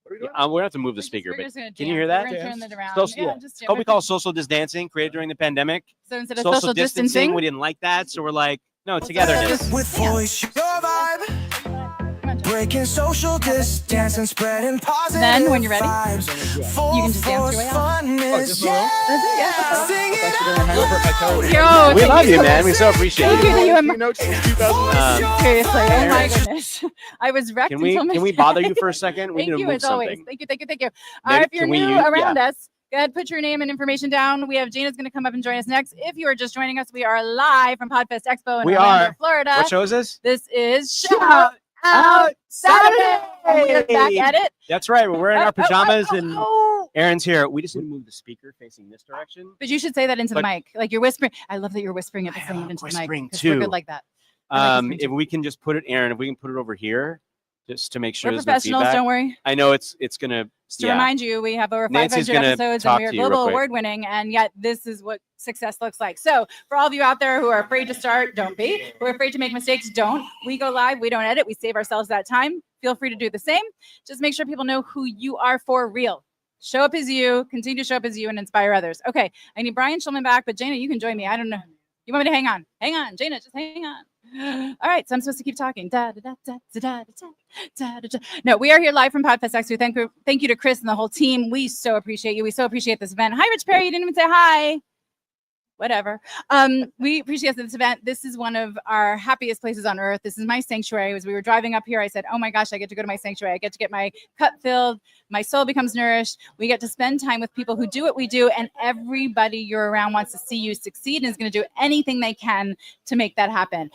What are we doing? We're gonna have to move the we're speaker, we're but just gonna can you jam. hear that? We're gonna turn Dance. it around. Social- Yeah, yeah. just it's what we call social distancing, created during the pandemic. So instead of Social social distancing, distancing, we didn't like that, so we're like, no, togetherness. With voice, your vibe. come on, Joe. Breaking social distance and spreading positive Then, when you're ready, vibes. you can just dance your way out. Funness, just a little? yeah. Sing it Yo, We thank love you, so man. We much. so appreciate Thank you. you. Keynotes since 2000. Seriously, oh my goodness. I was wrecked Can we until my bother you for a second? We Thank need to you move as always. something. Thank you. All Maybe- right, if you're can we new use- around us, go ahead, put your name and information down. We have Jana's going to come up and join us next. If you are just joining us, we are live from Podfest Expo in We Orlando, are. Florida. What show is this? This is Shout Out Saturday. We are back at it. That's right. We're wearing our pajamas and oh. Aaron's here. We just need to move the speaker facing this direction. But you should say that into the But- mic. Like you're whispering. I love that you're whispering it, but I saying it am into the whispering mic. 'Cause We're too. good like that. I like whispering If too. we can just put it, Aaron, if we can put it over here, just to make sure We're there's no professionals, feedback. don't worry. I know it's gonna. Just to Yeah. remind you, we have over Nancy's 500 gonna episodes talk and we are to you real global quick. award winning. And yet this is what success looks like. So for all of you out there who are afraid to start, don't be. Who are afraid to make mistakes, don't. We go live, we don't edit, we save ourselves that time. Feel free to do the same. Just make sure people know who you are for real. Show up as you, continue to show up as you and inspire others. Okay, I need Brian Schulman back, but Jana, you can join me. I don't know. You want me to hang on? Hang on, Jana, just hang on. All right, so I'm supposed to keep talking. Da, da, da, da, da, da, da, da, da. No, we are here live from Podfest Expo. Thank you to Chris and the whole team. We so appreciate you. We so appreciate this event. Hi, Rich Perry. You didn't even say hi. Whatever. We appreciate this event. This is one of our happiest places on earth. This is my sanctuary. As we were driving up here, I said, oh my gosh, I get to go to my sanctuary. I get to get my cup filled. My soul becomes nourished. We get to spend time with people who do what we do, and everybody you're around wants to see you succeed and is going to do anything they can to make that happen.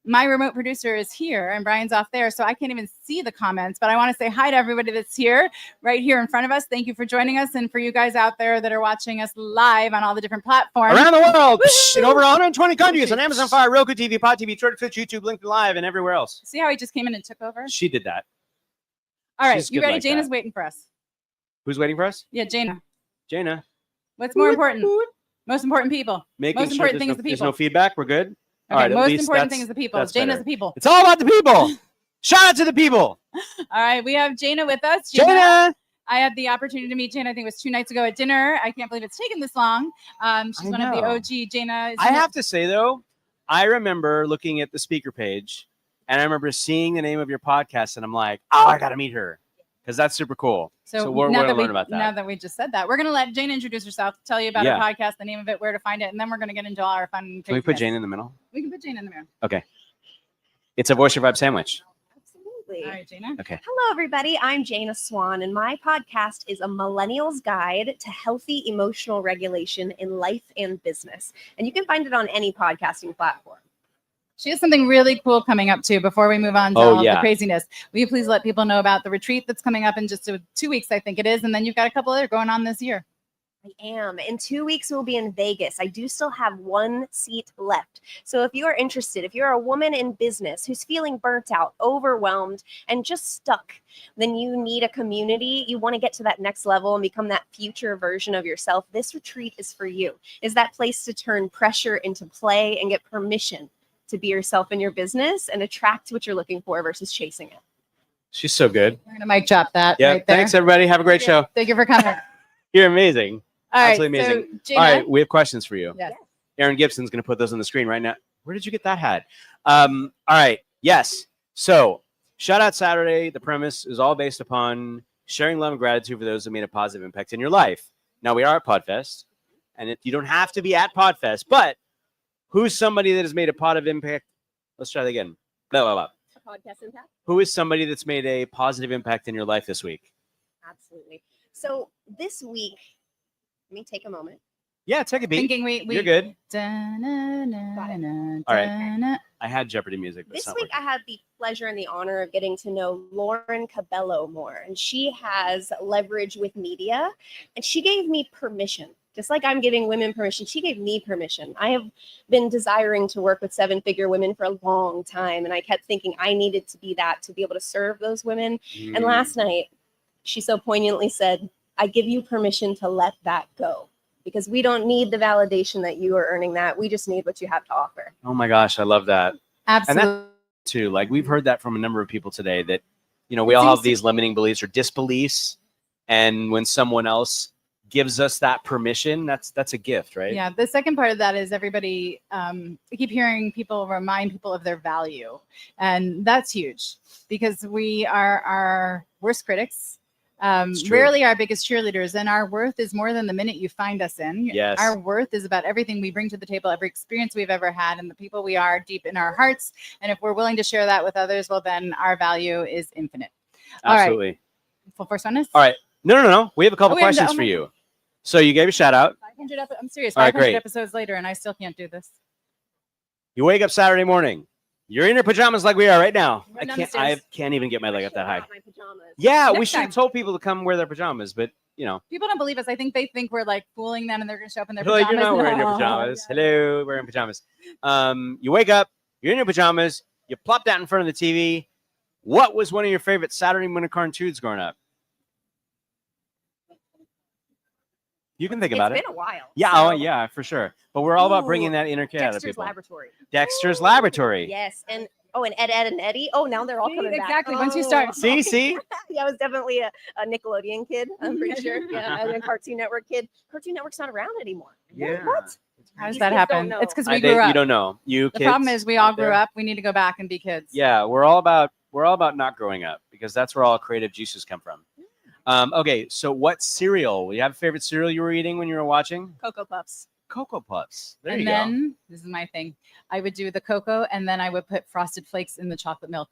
My remote producer is here and Brian's off there, so I can't even see the comments, but I want to say hi to everybody that's here, right here in front of us. Thank you for joining us. And for you guys out there that are watching us live on all the different platforms. Around the world, in over 120 countries, on Amazon Fire, Roku TV, Pod TV, Twitch, YouTube, LinkedIn Live, and everywhere else. See how he just came in and took over? She did that. All right, she's you good ready? like Jana's that. waiting for us. Who's waiting for us? Yeah, Jana. Jana. What's more important? Most important people. Making Most sure important thing there's is the no, there's no people. feedback. We're good. Okay, All right, at most least important that's- thing is the people. that's Jana's better. the people. It's all about the people. Shout out to the people. All right, we have Jana with us. Jana. I had the opportunity to meet Jana, I think it was 2 nights ago at dinner. I can't believe it's taken this long. She's I one of the know. OG. Jana is I have to say though, I remember looking at the speaker page, and I remember seeing the name of your podcast, and I'm like, oh, I got to meet her because that's super cool. So we're now going to that we learn about that. Now that we just said that, we're going to let Jana introduce herself, tell you about Yeah. her podcast, the name of it, where to find it, and then we're going to get into all our fun. Can we put craziness. Jane in the middle? We can put Jana in the mirror. Okay. It's a voice your vibe sandwich. Absolutely. All right, Jana. Okay. Hello, everybody. I'm Jana Swan, and my podcast is a millennial's guide to healthy emotional regulation in life and business. And you can find it on any podcasting platform. She has something really cool coming up too. Before we move on to all the craziness, will you please let people know about the retreat that's coming up in just 2 weeks, I think it is, and then you've got a couple other going on this year. I am. In 2 weeks, we'll be in Vegas. I do still have 1 seat left. So if you are interested, if you're a woman in business who's feeling burnt out, overwhelmed, and just stuck, then you need a community. You want to get to that next level and become that future version of yourself. This retreat is for you. Is that place to turn pressure into play and get permission to be yourself in your business and attract what you're looking for versus chasing it. She's so good. We're going to mic drop that Yeah. right there. Thanks, everybody. Have a great show. Thank you for coming. You're amazing. All right, Absolutely amazing. so Gina, All right, we have questions for you. Yes. Aaron Gibson's going to put those on the screen right now. Where did you get that hat? All right. Yes. So, Shout Out Saturday, the premise is all based upon sharing love and gratitude for those that made a positive impact in your life. Now, we are at Podfest, and you don't have to be at Podfest, but who's somebody that has made a positive impact? Let's try that again. Blah, blah, blah. A podcast impact? Who is somebody that's made a positive impact in your life this week? Absolutely. So this week, let me take a moment. Yeah, take a beat. Thinking we You're good. All All right. I had Jeopardy music. But This it's week, not I had the pleasure and the honor of getting to know Lauren Cabello more, and she has leverage with media, and she gave me permission. Just like I'm giving women permission, she gave me permission. I have been desiring to work with 7-figure women for a long time, and I kept thinking I needed to be that to be able to serve those women. working. And last night, she so poignantly said, I give you permission to let that go, because we don't need the validation that you are earning that. We just need what you have to offer. Oh my gosh, I love that. Absolutely. Too. Like we've heard that from a number of people today that, you know, we all have these limiting beliefs or disbeliefs. And when someone else gives us that permission, that's a gift, right? Yeah. The second part of that is everybody, we keep hearing people remind people of their value. And that's huge because we are our worst critics. Rarely our biggest cheerleaders, and our worth is more than the minute you find us in. Yes. Our worth is about everything we bring to the table, every experience we've ever had, and the people we are deep in our hearts. And if we're willing to share that with others, well, then our value is infinite. Absolutely. All right. Full force on this? All right. No. We have a couple we have questions the- for you. So you gave a shout out. 500 I'm serious. All right, 500 great. episodes later, and I still can't do this. You wake up Saturday morning. You're in your pajamas like we are right now. Run down I the stairs. can't even get my leg up that high. My pajamas. Yeah, we Next should have time. told people to come wear their pajamas, but you know, People don't believe us. I think they think we're like fooling them, and they're going to show up in their they're pajamas. like, you're not wearing your No. pajamas. Yeah. Hello, wearing pajamas. You wake up, you're in your pajamas, you plop down in front of the TV. What was one of your favorite Saturday morning cartoons growing up? You can think about It's it. been a while. Yeah, so- oh, yeah, for sure. But we're all about bringing Ooh, that inner kid out of Dexter's people. Laboratory. Dexter's Laboratory. Yes, and and Ed and Eddie. Oh, now they're all See, coming back. exactly, once you Oh. start. See? Yeah, I was definitely a Nickelodeon kid. I'm pretty sure. Yeah, and a Cartoon Network kid. Cartoon Network's not around anymore. Yeah. What? How does These that kids don't happen? know. It's because we grew up. You don't know. You The kids problem is we all out grew there? up. We need to go back and be kids. Yeah, we're all about not growing up because that's where all creative juices come from. Okay, so what cereal? You have a favorite cereal you were eating when you were watching? Cocoa Puffs. Cocoa Puffs. There And you then this is my thing. I would do the cocoa, and then I would put Frosted Flakes in the chocolate milk.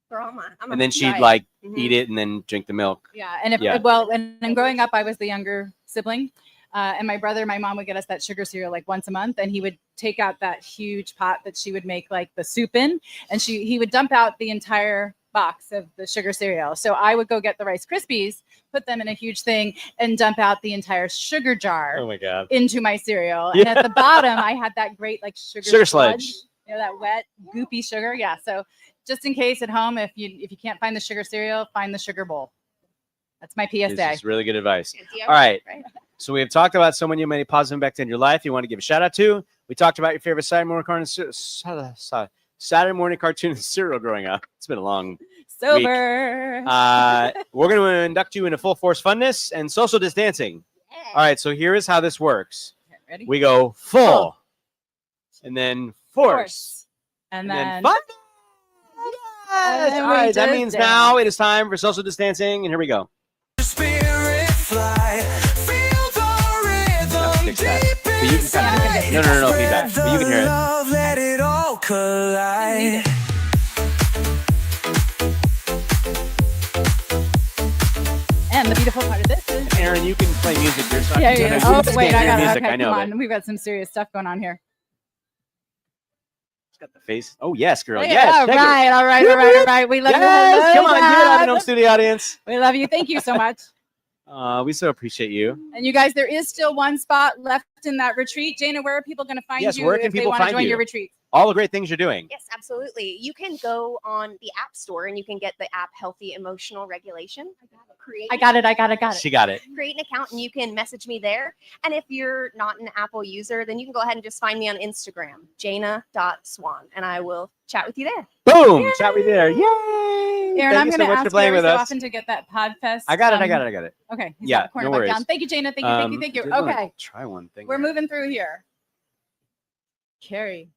They're all mine. go. And then she'd like eat Mhm. it and then drink the milk. Yeah, and if Yeah. well, and growing up, I was the younger sibling, and my mom would get us that sugar cereal like once a month, and he would take out that huge pot that she would make like the soup in, and he would dump out the entire box of the sugar cereal. So I would go get the Rice Krispies, put them in a huge thing, and dump out the entire sugar jar Oh my god. into my cereal. And at the bottom, I had that great like Sugar sludge. sludge. You know, that wet, goopy sugar. Yeah. So just in case at home, if you can't find the sugar cereal, find the sugar bowl. That's my This PSA. is really good advice. Yeah, All right. right. So we have talked about someone you made a positive impact in your life. You want to give a shout out to. We talked about your favorite Saturday morning cartoon and cereal growing up. It's been a long. Sober. We're going to induct you into full force funness and social distancing. All right. So here is how this works. Okay, ready? We go full, and then force, And and then then fun. And Yes. then All we right. That just means dance. now it is time for social distancing, and here we go. Spirit fly, feel the rhythm Fix that. deep But you can inside. kind of no feedback. But you can hear it. Love, let it all collide. and the beautiful part of this is Aaron, you can play music. You're sorry. yeah. Oh wait, I got music. okay. I know. Come but- on, we've got some serious stuff going on here. She's got the face. Oh, yes, girl. Yeah, Yes. all take it. right, all right, all right, all right. We love you. Yes. Hello, Come on, give it up and Dad. home studio audience. We love you. Thank you so much. We so appreciate you. And you guys, there is still one spot left in that retreat. Jana, where are people going to find Yes, you where can if they people want to find join you? your retreat? All the great things you're doing. Yes, absolutely. You can go on the App Store and you can get the app Healthy Emotional Regulation. Create I got it. She got it. create an account and you can message me there. And if you're not an Apple user, then you can go ahead and just find me on Instagram, jana.swan, and I will chat with you there. Boom. Yay. Chat with you there. Yay. Aaron, Thank I'm you so going to much ask for playing Gary with so us. often to get that Podfest. I got it. Okay. He's Yeah, got the corner no back worries. down. Thank you, Jana. Thank you. did wanna Okay. Try one thing. We're here. moving through here. Carrie.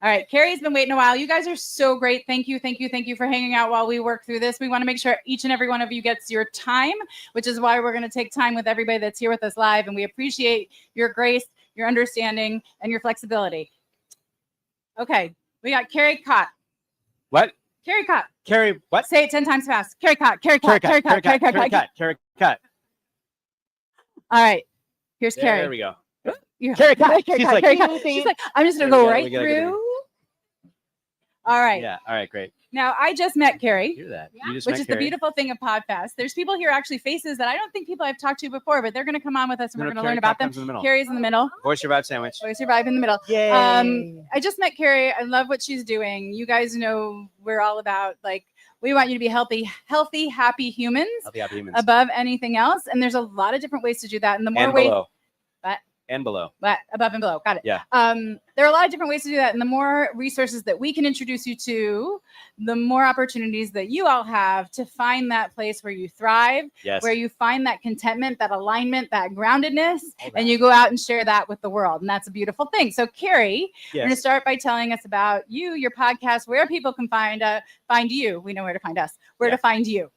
All right, Carrie's been waiting a while. You guys are so great. Thank you for hanging out while we work through this. We want to make sure each and every one of you gets your time, which is why we're going to take time with everybody that's here with us live. And we appreciate your grace, your understanding, and your flexibility. Okay, we got Carrie Cott. What? Carrie Cott. Carrie, what? Say it 10 times fast. Carrie Cott. Carrie Cott. Carrie Cott. Carrie Cott. Carrie cut. All right, here's Carrie. There we go. You're- Carrie Cott. Carrie She's Cott, like, Carrie Cott. ding, ding. She's like, I'm just gonna There we go go, right we gotta get through. All right. Yeah. All right. Great. Now I just met Carrie, Hear that? Yeah. You just which met is the Carrie. beautiful thing of Podfest. There's people here, actually faces that I don't think people I've talked to before, but they're going to come on with us and No, we're going to Carrie learn about Cott them. comes in the middle. Carrie's in the middle. Voice your vibe sandwich. We survive in the middle. Yay. I just met Carrie. I love what she's doing. You guys know we're all about, like, we want you to be healthy, happy humans Healthy, happy humans. above anything else. And there's a lot of different ways to do that. And the more and ways, below. What? And below. But above and below. Got it. Yeah. There are a lot of different ways to do that. And the more resources that we can introduce you to, the more opportunities that you all have to find that place where you thrive, Yes. where you find that contentment, that alignment, that groundedness, All that. and you go out and share that with the world. And that's a beautiful thing. So, Carrie, we're going to Yes. start by telling us about you, your podcast, where people can find you. We know where to find us, where Yeah. to find you.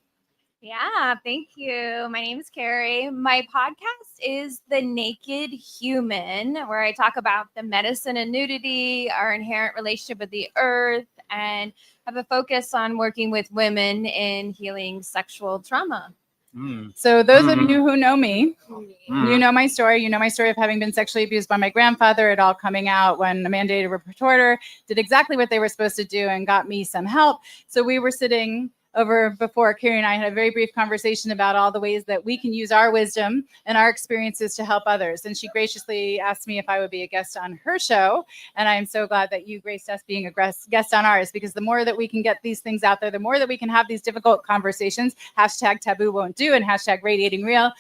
Yeah, thank you. My name is Carrie. My podcast is The Naked Human, where I talk about the medicine and nudity, our inherent relationship with the earth, and have a focus on working with women in healing sexual trauma. Mm. So, those of Mhm. you who know me, Mm. you know my story. You know my story of having been sexually abused by my grandfather. It all coming out when a mandated reporter did exactly what they were supposed to do and got me some help. So we were sitting over before Carrie and I had a very brief conversation about all the ways that we can use our wisdom and our experiences to help others. And she graciously asked me if I would be a guest on her show. And I'm so glad that you graced us being a guest on ours, because the more that we can get these things out there, the more that we can have these difficult conversations, hashtag taboo won't do and hashtag radiating real,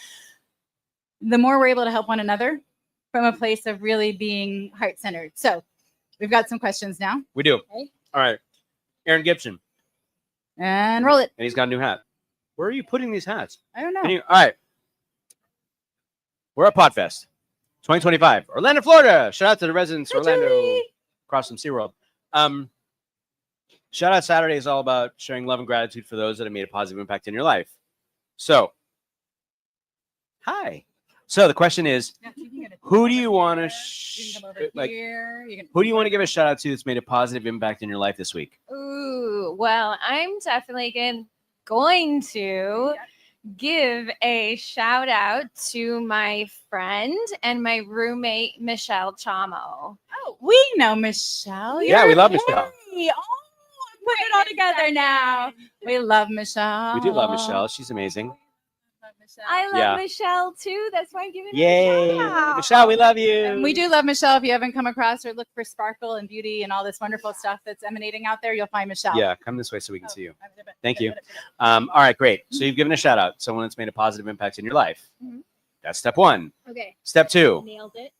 the more we're able to help one another from a place of really being heart-centered. So we've got some questions now. We do. Okay. All right. Aaron Gibson. And roll it. And he's got a new hat. Where are you putting these hats? I don't know. All right. We're at Podfest 2025, Orlando, Florida. Shout out to the residents, Hi, Orlando, Julie. across from SeaWorld. Shout out Saturday is all about sharing love and gratitude for those that have made a positive impact in your life. So, hi. So the question is, Yeah, you can get it who do you over want to here. You can come over like? here. You can- Who do you want to give a shout out to that's made a positive impact in your life this week? Ooh, well, I'm definitely going to give a shout out to my friend and my roommate, Michelle Chamo. Oh, we know Michelle. Yeah, You're we love Carrie. Michelle. Oh, I'm putting it all together now. We love Michelle. We do love Michelle. She's amazing. Love Michelle. I love Yeah. Michelle too. That's why I'm giving her a Yay. shout out. Michelle, we love you. And we do love Michelle. If you haven't come across her, look for sparkle and beauty and all this wonderful stuff that's emanating out there. You'll find Michelle. Yeah, come this way so we can see you. Oh, Thank you. All right, great. So you've given a shout out, someone that's made a positive impact in your life. Mhm. That's step one. Okay, Step two, nailed it.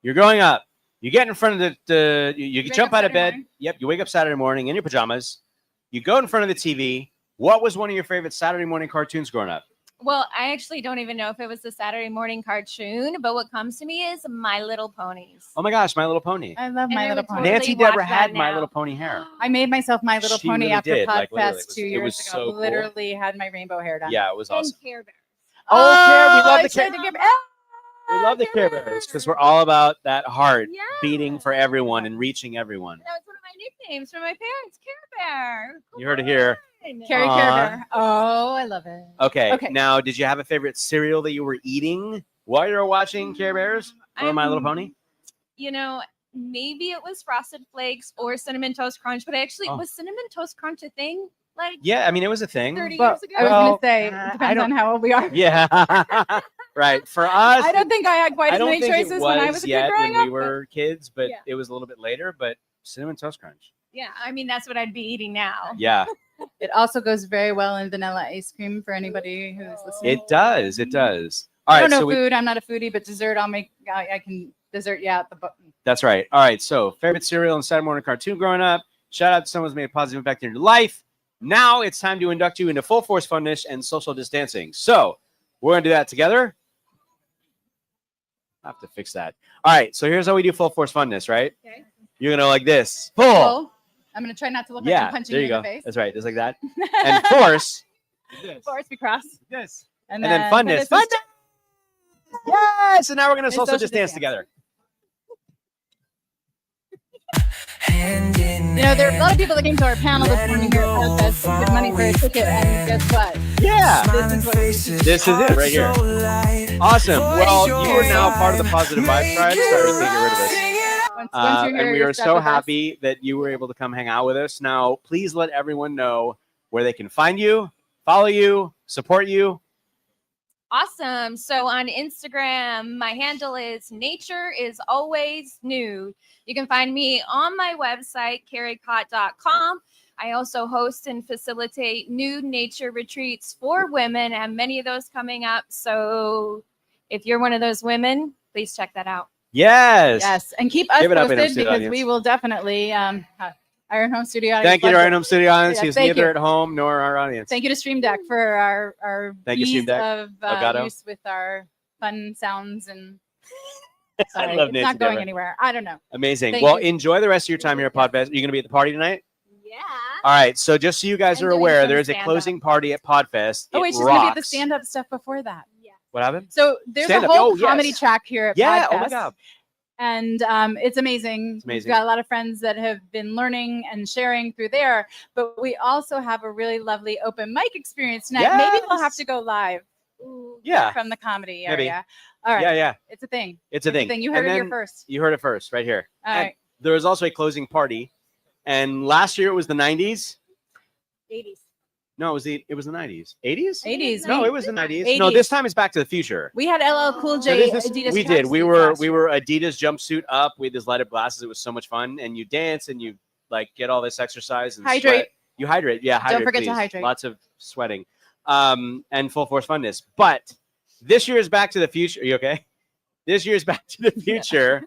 you're growing up. You get in front of you wake jump up out of Saturday bed. morning? Yep, you wake up Saturday morning in your pajamas. You go in front of the TV. What was one of your favorite Saturday morning cartoons growing up? Well, I actually don't even know if it was the Saturday morning cartoon, but what comes to me is My Little Ponies. Oh my gosh, My Little Pony. I love And My I Little would Pony. totally Nancy watch Deborah had that My now. Little Pony hair. I made myself My Little She Pony really after did, like, literally. Podfest It was- 2 it years was ago. so cool. Literally had my rainbow hair done. Yeah, it was And awesome. Care Bears. Oh, Care, we love I the shared Care. the We love the Care Bears because we're all about that heart Yeah. beating for everyone and reaching everyone. That was one of my nicknames from my parents, Care Bear. You heard it here. Carrie Aw. Care Bear. Oh, I love it. Okay. Okay. Now, did you have a favorite cereal that you were eating while you were watching Care Bears or My Little Pony? You know, maybe it was Frosted Flakes or Cinnamon Toast Crunch, but actually, Oh. was Cinnamon Toast Crunch a thing? Like Yeah, I mean, it was a thing. 30 Well, years ago? I was Well, going to say, I it depends don't- on how old we are. Yeah. Right. For us, I don't think I had quite I as don't many think it choices when I was a kid yet growing when up. we were kids, but Yeah. it was a little bit later. But Cinnamon Toast Crunch. Yeah, I mean, that's what I'd be eating now. Yeah, It also goes very well in vanilla ice cream for anybody who's listening. it does. It does. All I right. don't know So food. I'm not a foodie, but dessert, I can dessert you out the button. that's right. All right. So favorite cereal and Saturday morning cartoon growing up. Shout out to someone who's made a positive impact in your life. Now it's time to induct you into full force funness and social distancing. So we're going to do that together. I have to fix that. All right. So here's how we do full force funness, right? Okay. You're going to like this. Full. Well, I'm going to try not to look like Yeah. I'm punching There you you in go. the face. That's right. Just like that. And force. Force we cross. This. And And then funness. is Funness. Yes. And now we're going to And social social distance distance. together. Hand in You know, there are a lot of people that came to our panel this morning here at Podfest and paid money for a ticket, and guess what? Yeah. This is what we do. This is it right here. Awesome. Well, you are now part of the Positive Vibe Tribe. Sorry to get rid of us. Once you're here, And we you're are stuck so with us. happy that you were able to come hang out with us. Now, please let everyone know where they can find you, follow you, support you. Awesome. So on Instagram, my handle is Nature is Always Nude. You can find me on my website, carriecott.com. I also host and facilitate nude nature retreats for women, and many of those coming up. So if you're one of those women, please check that out. Yes. Yes, and keep us Give it up, Iron Home posted Studio because audience. we will definitely Iron Home Studio. audience Thank you to loves our it. Home Studio audience Yeah, who's thank neither you. at home nor our audience. Thank you to Stream Deck for our Thank you, Stream ease Deck. of Elgato. use with our fun sounds and. I Sorry, love it's Nancy not going Dever. anywhere. I don't know. Amazing. Thank Well, you. enjoy the rest of your time here at Podfest. Are you going to be at the party tonight? Yeah. All right. So just so you guys I'm are doing aware, some there's a stand-up. closing party at Podfest. Oh It wait, she's gonna be at the rocks. stand-up stuff before that. Yeah. What happened? So there's Stand-up. a whole Oh, yes. comedy track here at Yeah. Podfest. Oh my God. And it's amazing. It's amazing. We've got a lot of friends that have been learning and sharing through there, but we also have a really lovely open mic experience tonight. Maybe we'll have Yes. to go live Yeah. from the comedy Maybe. area. All right. Yeah. Yeah. It's a thing. It's a thing. You heard And it here then first. You heard it first, right here. All And right. there was also a closing party, and last year it was the 90s. 80s. No, it was the 90s. 80s? 80s. No, we, it was the 90s. No, 80s. this time it's Back to the Future. we had LL Cool So J this- Adidas. we did. We tracksuits were last we year. were Adidas jumpsuit up. We had these light up glasses. It was so much fun, and you dance and you like get all this exercise and Hydrate. sweat. You hydrate. Yeah, hydrate. forget to please. hydrate. Lots of sweating, and full force funness. But this year's Back to the Future. Are you okay? This year's Back to the Future,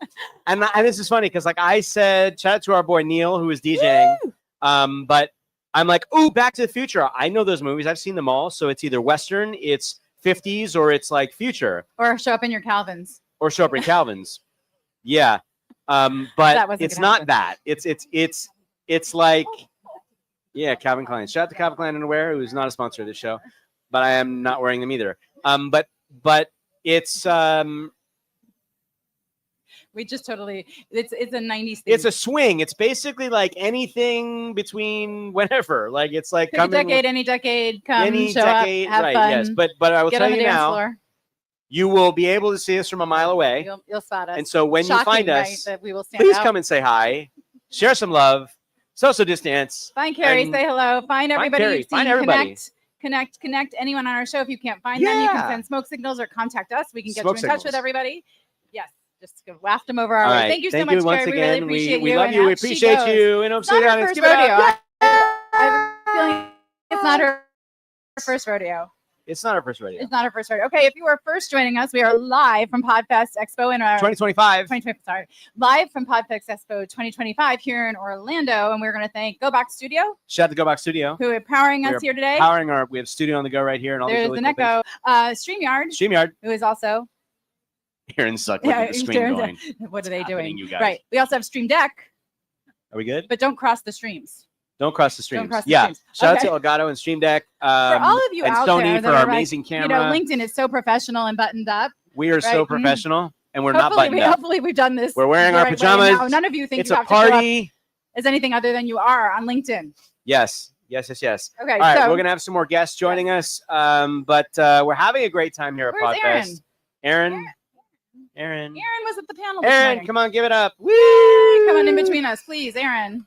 and this is funny because like I said, shout out to our boy Neil who was DJing. But I'm like, ooh, Back to the Future. I know those movies. I've seen them all. So it's either Western, it's 50s, or it's like future, Or show up in your Calvins. or show up in Calvin's. Yeah. That But wasn't it's gonna not happen. that. It's like, yeah, Calvin Klein. Shout out to Calvin Klein Underwear, who is not a sponsor of this show, but I am not wearing them either. But it's We just totally. It's a 90s thing. it's a swing. It's basically like anything between whenever. Like it's like Pick a coming decade, any decade. Come, any show decade, up, have right? fun. Yes, but I will get tell on the you dance now, floor. you will be able to see us from a mile away. You'll spot us. And so when Shocking, you find right, us, that we will stand please out. come and say hi, share some love, social distance. Find Carrie, and- say hello. Find everybody Carrie, you've find seen. everybody. Connect anyone on our show. If you can't find them, you can Yeah. send smoke signals or contact us. We can get Smoke you in touch with signals. everybody. Yes, just go waft them over our All way. right. Thank you so much, once Carrie. We again. really appreciate we you. love and you. We out she appreciate goes. you. And It's not her audience, first give it up. rodeo. Yeah. I have a feeling it's not her first rodeo. It's not our first radio. It's not her first rodeo. Okay, if you are first joining us, we are live from Podfest Expo in our 2025. 2020, sorry, live from Podfest Expo 2025 here in Orlando, and we're going to thank Go Back Studio, Shout out to Go Back Studio. who are powering We us are here today. We have studio on the go right here and all There's these the really cool Necco, StreamYard, things. StreamYard. who is also Aaron's stuck looking at the screen Darren's- going. what are they happening, doing? you guys? Right. We also have Stream Deck, Are we good? but don't cross the streams. Don't cross the streams. cross the yeah. streams. Shout Okay. out to Elgato and Stream Deck. For all of you and out Sony there for that our are like, amazing camera. you know, LinkedIn is so professional and buttoned up. We are right? so Mhm. professional and we're not Hopefully, buttoned up. hopefully we've done this. We're wearing the our right way. pajamas. Now, none of you think It's you a have to show up party. as anything other than you are on LinkedIn. Yes. Yes. Okay, All right, so we're gonna have some more guests joining us, but we're having a great time here at where's Podfest. Aaron, Aaron. Aaron was at the panel this Aaron, morning. come on, give it up. Woo! Come on in between us, please, Aaron.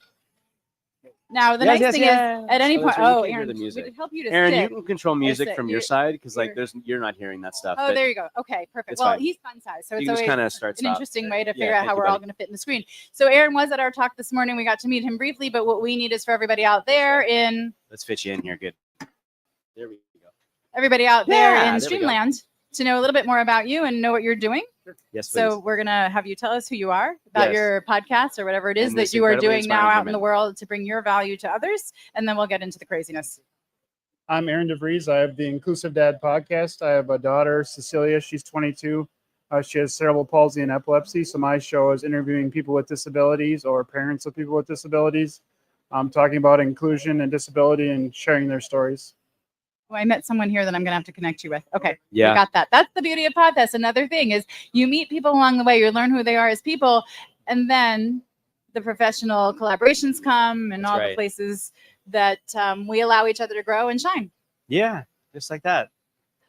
Now, the Yes, nice yes, thing yes. is, at any Oh, point, that's right, you oh, can't hear Aaron, the we music. could help you to Aaron, sit. you can control music sit. from your You're- side because like you're- you're not hearing that stuff. Oh, but there you go. Okay, perfect. it's Well, fine. he's fun size, so you it's can just always kind of start an stop. interesting way to Yeah, figure out thank how you, we're all buddy. going to fit in the screen. So Aaron was at our talk this morning. We got to meet him briefly, but what we need is for everybody out there in Let's fit you in here. Good. There we go. everybody out there Yeah, in there we go. Streamland to know a little bit more about you and know what you're doing. Yes, please. So we're gonna have you tell us who you are, about Yes. your podcast or whatever it is And that this you are incredibly doing now inspiring out in the human. world to bring your value to others, and then we'll get into the craziness. I'm Aaron DeVries. I have the Inclusive Dad podcast. I have a daughter, Cecilia. She's 22. She has cerebral palsy and epilepsy. So my show is interviewing people with disabilities or parents of people with disabilities, talking about inclusion and disability and sharing their stories. Oh, I met someone here that I'm gonna have to connect you with. Okay, Yeah. we got that. That's the beauty of podcasts. Another thing is you meet people along the way, you learn who they are as people, and then the professional collaborations come and That's all the right. places that we allow each other to grow and shine. Yeah, just like that.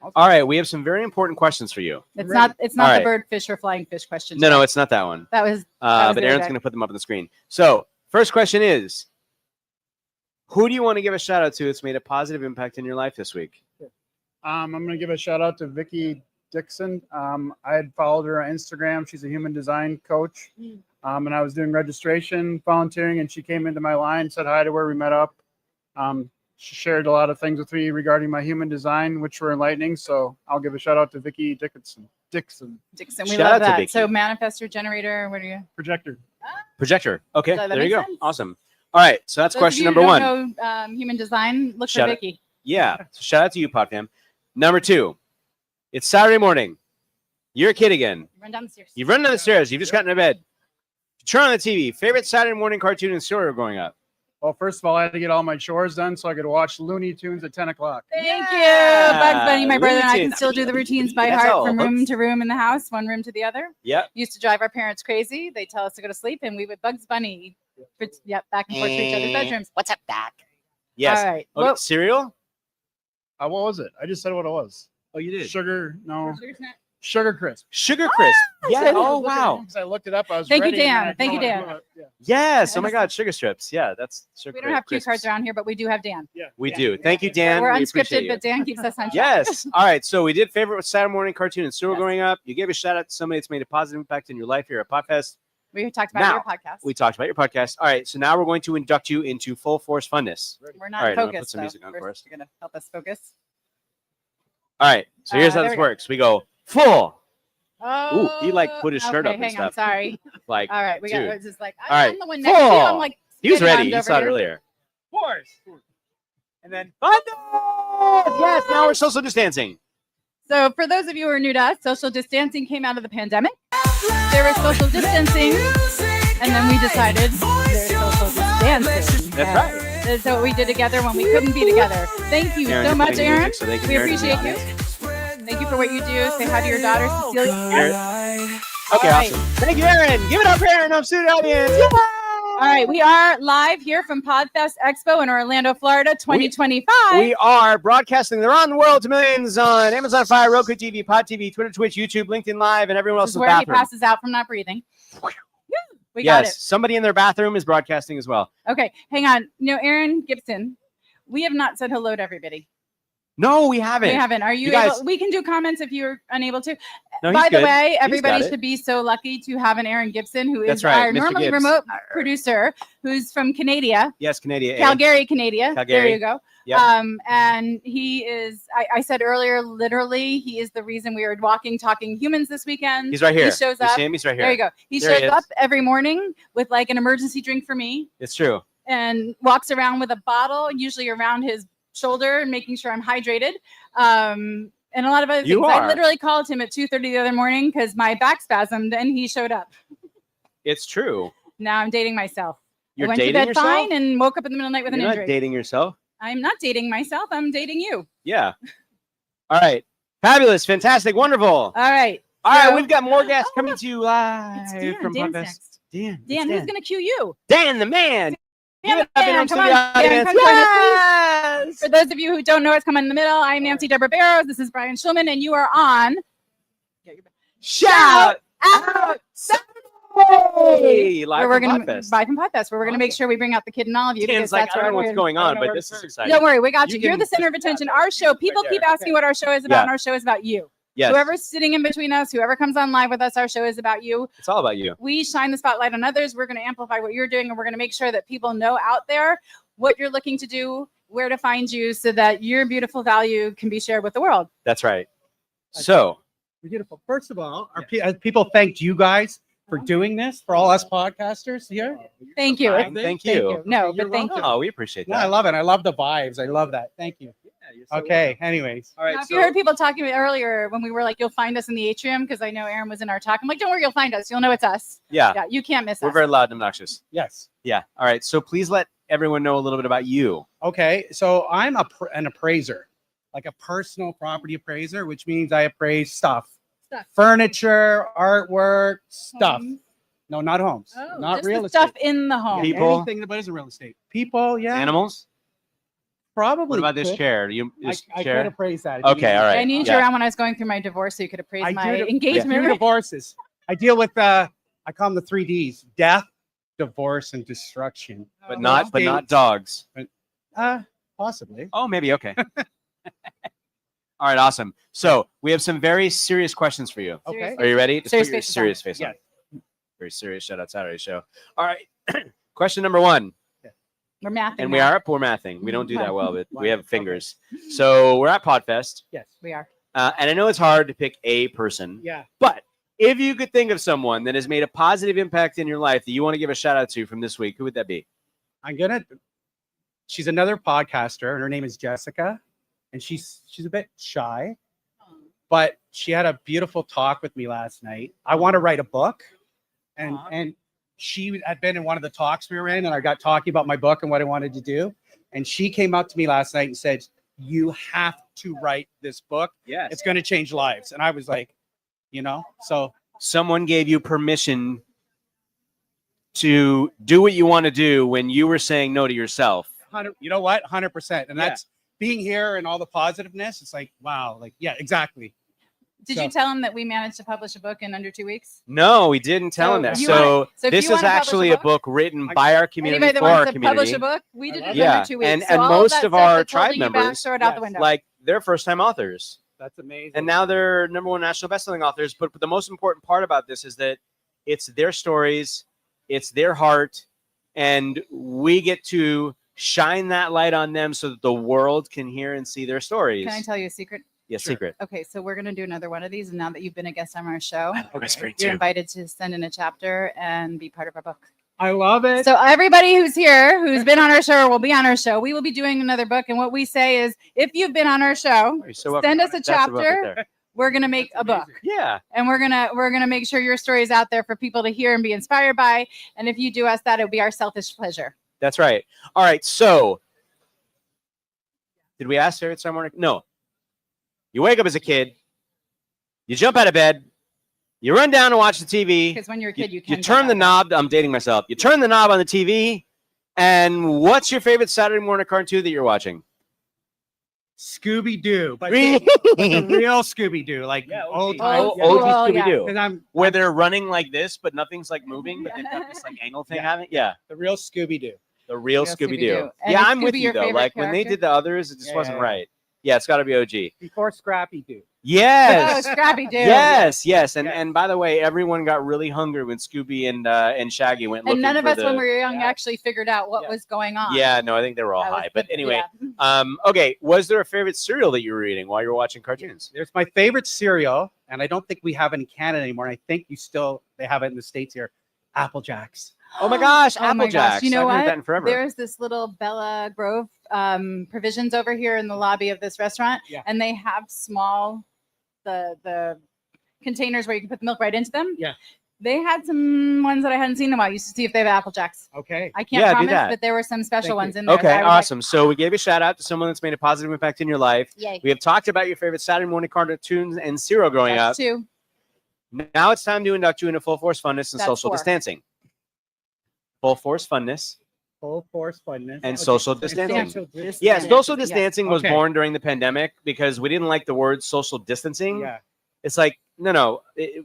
All right, we have some very important questions for you. It's not All the right. bird, fish, or flying fish question. No, no, it's not that one. That was But the other Aaron's day. going to put them up on the screen. So, first question is, who do you want to give a shout out to that's made a positive impact in your life this week? I'm going to give a shout out to Vicki Dixon. I had followed her on Instagram. She's a human design coach. And I was doing registration, volunteering, and she came into my line, said hi to her. We met up. She shared a lot of things with me regarding my human design, which were enlightening. So I'll give a shout out to Vicki Dixon. Dixon. We Shout love out to that. Vicky. So manifestor, generator, what are you? Projector. Projector. Okay, Does that there you make go. sense? Awesome. All right, so that's Those of question you number who one. don't know, human design, look Shout for out- Vicky. Yeah, so shout out to you, PodFam. Number two, it's Saturday morning. You're a kid again. Run down the stairs. You've run down the stairs. You've just gotten to bed. Turn on the TV. Favorite Saturday morning cartoon and story growing up? Well, first of all, I had to get all my chores done so I could watch Looney Tunes at 10 o'clock. Thank Yeah. you, Bugs Bunny. My brother and I Looney can Tunes. still do the routines by That's heart all, from room folks. to room in the house, one room to the other. Yep. Used to drive our parents crazy. They tell us to go to sleep, and we would Bugs Bunny. Yep, back and forth to each other's bedrooms. What's up, Doc? Yes. All right. Okay, Well, cereal? What was it? I just said what it was. Oh, you Sugar, no. Sugar Crisp. Sugar Crisp. Yeah. Sugar- Oh, wow. Because I looked it up. I was Thank you, ready, and then Dan. I Thank you, totally Dan. blew it. Yeah. Yes. Oh, my God. Sugar strips. Yeah, that's sugar we don't have cue crisps. cards around here, but we do have Dan. We do. Thank you, Dan. We're We appreciate unscripted, you. but Dan keeps us on track. Yes. All right. So we did favorite Saturday morning cartoon and story Yes. growing up. You gave a shout out to somebody that's made a positive impact in your life here at Podfest. We talked about Now, your podcast. We talked about your podcast. All right. So now we're going to induct you into full force funness. We're not All right, I'm gonna put focused. some music on though. for us. You're going to help us focus. All right. So here's how there this we go. works. We go full. Oh, he, like, put his shirt up and hang on. stuff. Right. Like, All right, we got dude. it's just like All right. I'm the one next to you. I'm like He was spinning ready. around You over saw it here. earlier. Force. And then bundles. Yes. Now we're social distancing. So for those of you who are new to us, social distancing came out of the pandemic. There was social distancing, and then we decided there's social distancing. That's right. That's what we did together when we couldn't be together. Thank you Aaron, so you're much, playing Aaron. music so they can We hear it in the appreciate you. audience. Thank you for what you do. Say hi to your daughter, Cecilia. Okay, All right. awesome. Thank you, Aaron. Give it up, Aaron. I'm student audience. Yeah. All right, we are live here from Podfest Expo in Orlando, Florida, 2025. We are broadcasting around the world to millions on Amazon Fire, Roku TV, Pod TV, Twitter, Twitch, YouTube, LinkedIn Live, and everyone This else's is where he bathroom. passes out from not breathing. We Yes, got it. somebody in their bathroom is broadcasting as well. Okay, hang on. Aaron Gibson, we have not said hello to everybody. No, we haven't. We haven't. Are you, You guys- able? We can do comments if you're unable to. No, he's By the good. way, He's everybody got it. should be so lucky to have an Aaron Gibson, who That's is right, our Mr. normally Gibbs. remote producer, who's from Canada, Yes, Canadian. Calgary, Canada. There Calgary. you go. Yep. And he is, I said earlier, literally, he is the reason we are walking, talking humans this weekend. He's right here. He shows You up. see him? He's right here. There you go. He There he shows is. up every morning with like an emergency drink for me It's true. and walks around with a bottle, usually around his shoulder, and making sure I'm hydrated. And a lot of other You things. I are. literally called him at 2:30 the other morning because my back spasmed, and he showed up. It's true. Now I'm dating myself. You're I went dating to bed yourself? fine and woke up in the middle of the night with You're an not injury. dating yourself. I'm not dating myself. I'm dating you. Yeah. All right. Fabulous. Fantastic. Wonderful. All right. All right. so- We've got more guests coming to you live It's Dan. from Dan's Podfest. next. Dan. it's Dan, who's going to cue you? Dan the man. Give it up in Dan, our come studio on. Dan, audience. come join us, please. Yes. For those of you who don't know us, come in the middle. I'm Nancy Deborah Barrows. This is Brian Schulman, and you are on Shout out. Hey, live Where we're from gonna Podfest. buy from Podfest, where we're gonna make sure we bring out the kid in all of you. Dan's because like, that's I don't know where what's we're- going I don't on, know but where this to is turn. exciting. Don't worry, we got you. You You're can the center of just- attention. yeah, Our show, people there. keep asking what our show is about, Yeah. and our show is about you. Yes, Whoever's sitting in between us, whoever comes on live with us, our show is about you. it's all about you. We shine the spotlight on others. We're going to amplify what you're doing, and we're going to make sure that people know out there what you're looking to do, where to find you, so that your beautiful value can be shared with the world. That's right. So, Beautiful. First of all, people thanked you guys for doing this, for all us podcasters here. Thank you. Fine, thank you. No, You're but thank you. Oh, we appreciate No, I that. love it. I love the vibes. I love that. Thank you. Okay. Anyways, All right. Now, if you heard people talking about earlier when we were like, "You'll find us in the atrium," because I know Aaron was in our talk. I'm like, "Don't worry, you'll find us. You'll know it's us." Yeah, Yeah, you can't miss we're us. very loud and obnoxious. yes. Yeah. All right. So please let everyone know a little bit about you. Okay. So I'm an appraiser, like a personal property appraiser, which means I appraise stuff, furniture, artwork, stuff. Homes. No, not homes. Oh, not just real the estate. stuff in the home. People. Anything that isn't real estate. People. Yeah. Animals. Probably. What about this could. chair? You I this could chair? appraise that. if you Okay. need All me. right. I need yeah. you around when I was going through my divorce, so you could appraise I my do engagement. do divorces. I deal with I call them the 3Ds: death, divorce, and destruction. But not dogs. Possibly. Oh, maybe. Okay. All right. Awesome. So we have some very serious questions for you. Okay. Are you ready? Just Serious put your face on. serious face on. Yes. Very serious. Shout out Saturday show. All right. Question number 1. We're mathing. And we now. are up. We're mathing. We don't do that well, but we have Okay. fingers. So we're at Podfest. Yes. We are. And I know it's hard to pick a person, Yeah. but if you could think of someone that has made a positive impact in your life that you want to give a shout out to from this week, who would that be? She's another podcaster, and her name is Jessica, and she's a bit shy, but she had a beautiful talk with me last night. I want to write a book, and she had been in one of the talks we were in, and I got talking about my book and what I wanted to do, and she came up to me last night and said, "You have to write this book. Yes. It's going to change lives." And I was like, so Someone gave you permission to do what you want to do when you were saying no to yourself. 100%. And Yeah. that's being here and all the positiveness. It's like, wow, like, yeah, exactly. Did So- you tell him that we managed to publish a book in under 2 weeks? No, we didn't tell So him that. you So, wanna- so if this you is wanna publish actually a a book written by our community Anybody that for our wants to publish community. a book, we did it in Yeah, under 2 weeks. and So all most that of stuff our that's tribe holding you back, members, throw it out the yes, window. Like they're first-time authors. That's amazing. And now they're #1 national bestselling authors. But the most important part about this is that it's their stories, it's their heart, and we get to shine that light on them so that the world can hear and see their stories. Can I tell you a secret? Yes, Sure. secret. Okay, so we're going to do another one of these. And now that you've been a guest on our show, Whispering you're too. invited to send in a chapter and be part of our book. I love it. So everybody who's here, who's been on our show or will be on our show, we will be doing another book. And what we say is, if you've been on our show, You're so welcome. send us a That's the book right chapter. there. We're going to make a book. Yeah. And we're gonna make sure your story is out there for people to hear and be inspired by. And if you do us that, it'll be our selfish pleasure. That's right. All right. So, did we ask Sarah this morning? No. You wake up as a kid, you jump out of bed, you run down to watch the TV. Because when you're a kid, you You can turn the knob. I'm dating myself. You turn the knob on the TV, and what's your favorite Saturday morning cartoon that you're watching? Scooby Doo, but Really? the real Scooby Doo, like old time. Oh, OG well, yeah. Scooby-Doo. Because I'm Where they're running like this, but nothing's like moving, but they've got this like angle thing Yeah. having. Yeah, the real Scooby Doo. the real Real Scooby Doo. Scooby-Doo. And Yeah, is I'm with Scooby you your though. favorite Like when they character? did the others, it just Yeah, wasn't yeah. right. Yeah, it's got to be OG. Before Scrappy Doo. Yes. Oh, Scrappy Doo. Yes, yes, and Yeah. and by the way, everyone got really hungry when Scooby and Shaggy went looking And none of for us, the. when we were young, Yeah. actually figured out what Yeah. was going on. Yeah, no, I think they were all That was high. But the- anyway, yeah. okay. Was there a favorite cereal that you were eating while you were watching cartoons? There's my favorite cereal, and I don't think we have it in Canada anymore. I think they have it in the States here. Apple Jacks. Oh my gosh, Oh my Apple gosh, Jacks! you know I haven't heard what? that in forever. There's this little Bella Grove provisions over here in the lobby of this restaurant, Yeah. and they have small the containers where you can put the milk right into them. Yeah. They had some ones that I hadn't seen in a while. You should see if they have Apple Jacks. Okay. I can't Yeah, do promise, that. but there were some special Thank ones you. in there. that Okay, I was like, awesome. So we gave a shout out to someone that's made a positive impact in your life. Yay. We have talked about your favorite Saturday morning cartoons and cereal growing That's up. two. Now it's time to induct you into full force funness and That's social 4. distancing. Full force funness Full force funness. and Okay. social And distancing. social dis- Yes, Yeah. social Yeah. distancing was Okay. born during the pandemic because we didn't like the word social distancing. Yeah. It's like, no,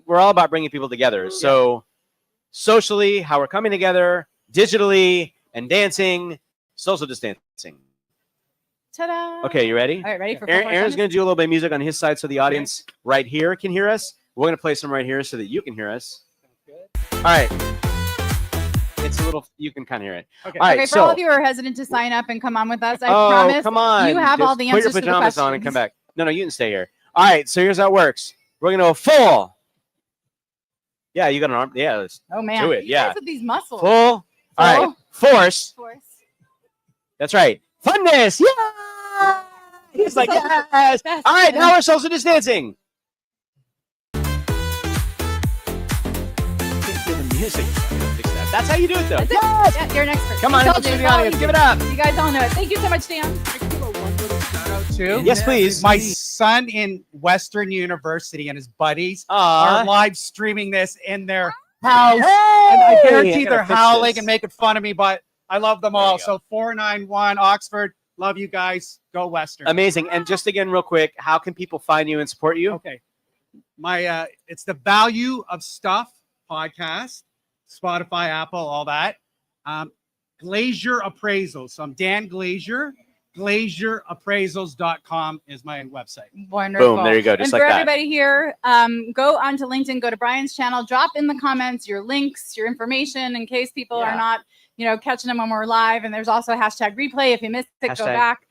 we're all about bringing people together. So socially, how we're coming together, digitally, and dancing, social distancing. Ta-da! Okay, you ready? All right, ready for Aaron's going to do a little bit of music on his side so the audience right here can hear us. We're going to play some right here so that you can hear us. All right. It's a little, you can kind of hear it. Okay. All right, Okay, for all of you who are hesitant to sign up and come on with us, I oh, promise come on. you have Just all the put answers your to the pajamas questions. on and come back. No, you can stay here. All right, so here's how it works. We're going to go full. Yeah, you got an arm. Yeah, let's Oh man, do it. you Yeah. guys with these muscles. full. All right, force. That's right. Funness. Yeah. He's like, yes. All right, now we're social distancing. Music. That's how you do it, though. That's it. Yeah, you're an expert. Come on, I told everyone you, to the it's all audience. you. Give it up. You guys all know it. Thank you so much, Dan. Too. Yes, please. My son in Western University and his buddies Aw. are live streaming this in their house. And I guarantee I gotta they're fix howling this. and making fun of me, but I love them There all. you go. So 491 Oxford, love you guys. Go Western. Amazing. And just again, real quick, how can people find you and support you? Okay. My it's the Value of Stuff podcast, Spotify, Apple, all that. Glazier Appraisals. So I'm Dan Glazier. GlazierAppraisals.com is my website. Wonderful. Boom, there you go, just and like for that. everybody here, go onto LinkedIn, go to Brian's channel, drop in the comments your links, your information in case people are not, catching them when we're live. And there's also a hashtag replay. If you missed it, go Hashtag. back.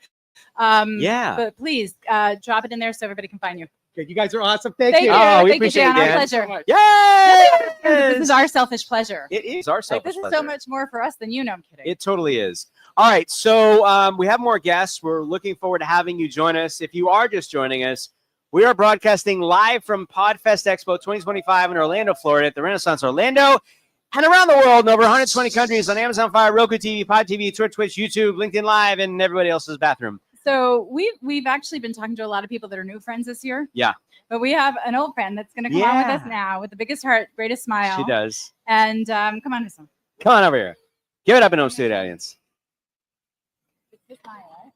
Yeah. But please drop it in there so everybody can find you. Okay, you guys are awesome. Thank Thank you. you. Oh, we Thank you, appreciate Dan. it, Our Dan. pleasure. Yay! This is our selfish pleasure. It is our Like, selfish this is pleasure. so much more for us than you. No, I'm kidding. It totally is. All right, so we have more guests. We're looking forward to having you join us. If you are just joining us, we are broadcasting live from Podfest Expo 2025 in Orlando, Florida at the Renaissance Orlando and around the world in over 120 countries on Amazon Fire, Roku TV, Pod TV, Twitch, YouTube, LinkedIn Live, and everybody else's bathroom. So we've actually been talking to a lot of people that are new friends this year. Yeah. But we have an old friend that's going to come on with us now with the biggest heart, greatest smile. She does. And come on, Miss. Come on over here. Give it up in home studio audience.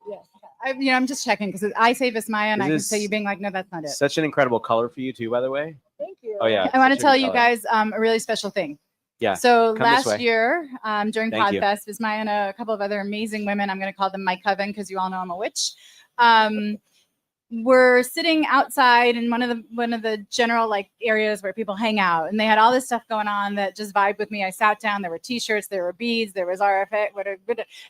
Yes. I'm just checking because I say Vismaya and This I can is say you being like, no, that's not it. Such an incredible color for you too, by the way. Thank you. Oh, yeah. I want to such a tell good you color. guys a really special thing. Yeah. So come this last way. year during Thank you. Podfest, Vismaya and a couple of other amazing women, I'm going to call them my coven because you all know I'm a witch. We're sitting outside in one of the general like areas where people hang out, and they had all this stuff going on that just vibed with me. I sat down. There were T-shirts, there were beads, there was RFA,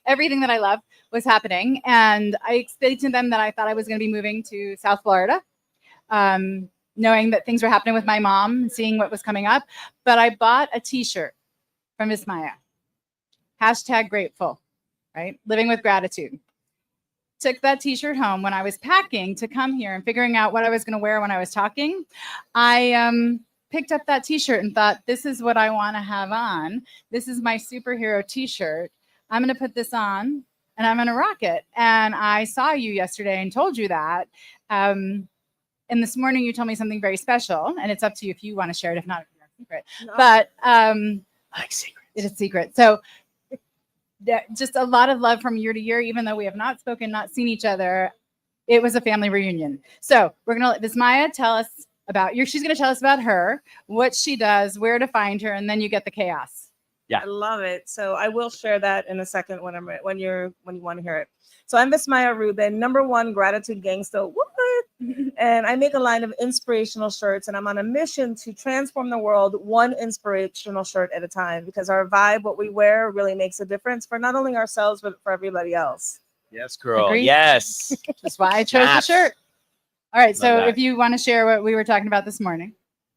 everything that I love was happening. And I explained to them that I thought I was going to be moving to South Florida, knowing that things were happening with my mom, and seeing what was coming up. But I bought a T-shirt from Miss Maya. #grateful, right? Living with gratitude. Took that T-shirt home. When I was packing to come here and figuring out what I was going to wear when I was talking, I picked up that T-shirt and thought, this is what I want to have on. This is my superhero T-shirt. I'm going to put this on and I'm going to rock it. And I saw you yesterday and told you that. And this morning you told me something very special, and it's up to you if you want to share it. If not, it's a secret. No. But I like secrets. it is secret. So just a lot of love from year to year, even though we have not spoken, not seen each other. It was a family reunion. So we're going to let Vismaya tell us about she's going to tell us about her, what she does, where to find her, and then you get the chaos. Yeah. I love it. So I will share that in a second when you want to hear it. So I'm Vismaya Rubin, #1 gratitude gangsta. What? And I make a line of inspirational shirts, and I'm on a mission to transform the world one inspirational shirt at a time, because our vibe, what we wear, really makes a difference for not only ourselves, but for everybody else. Yes, girl. Agreed. Yes. That's why I chose Yes. the shirt. All right. So that. if you want to share what we were talking about this morning.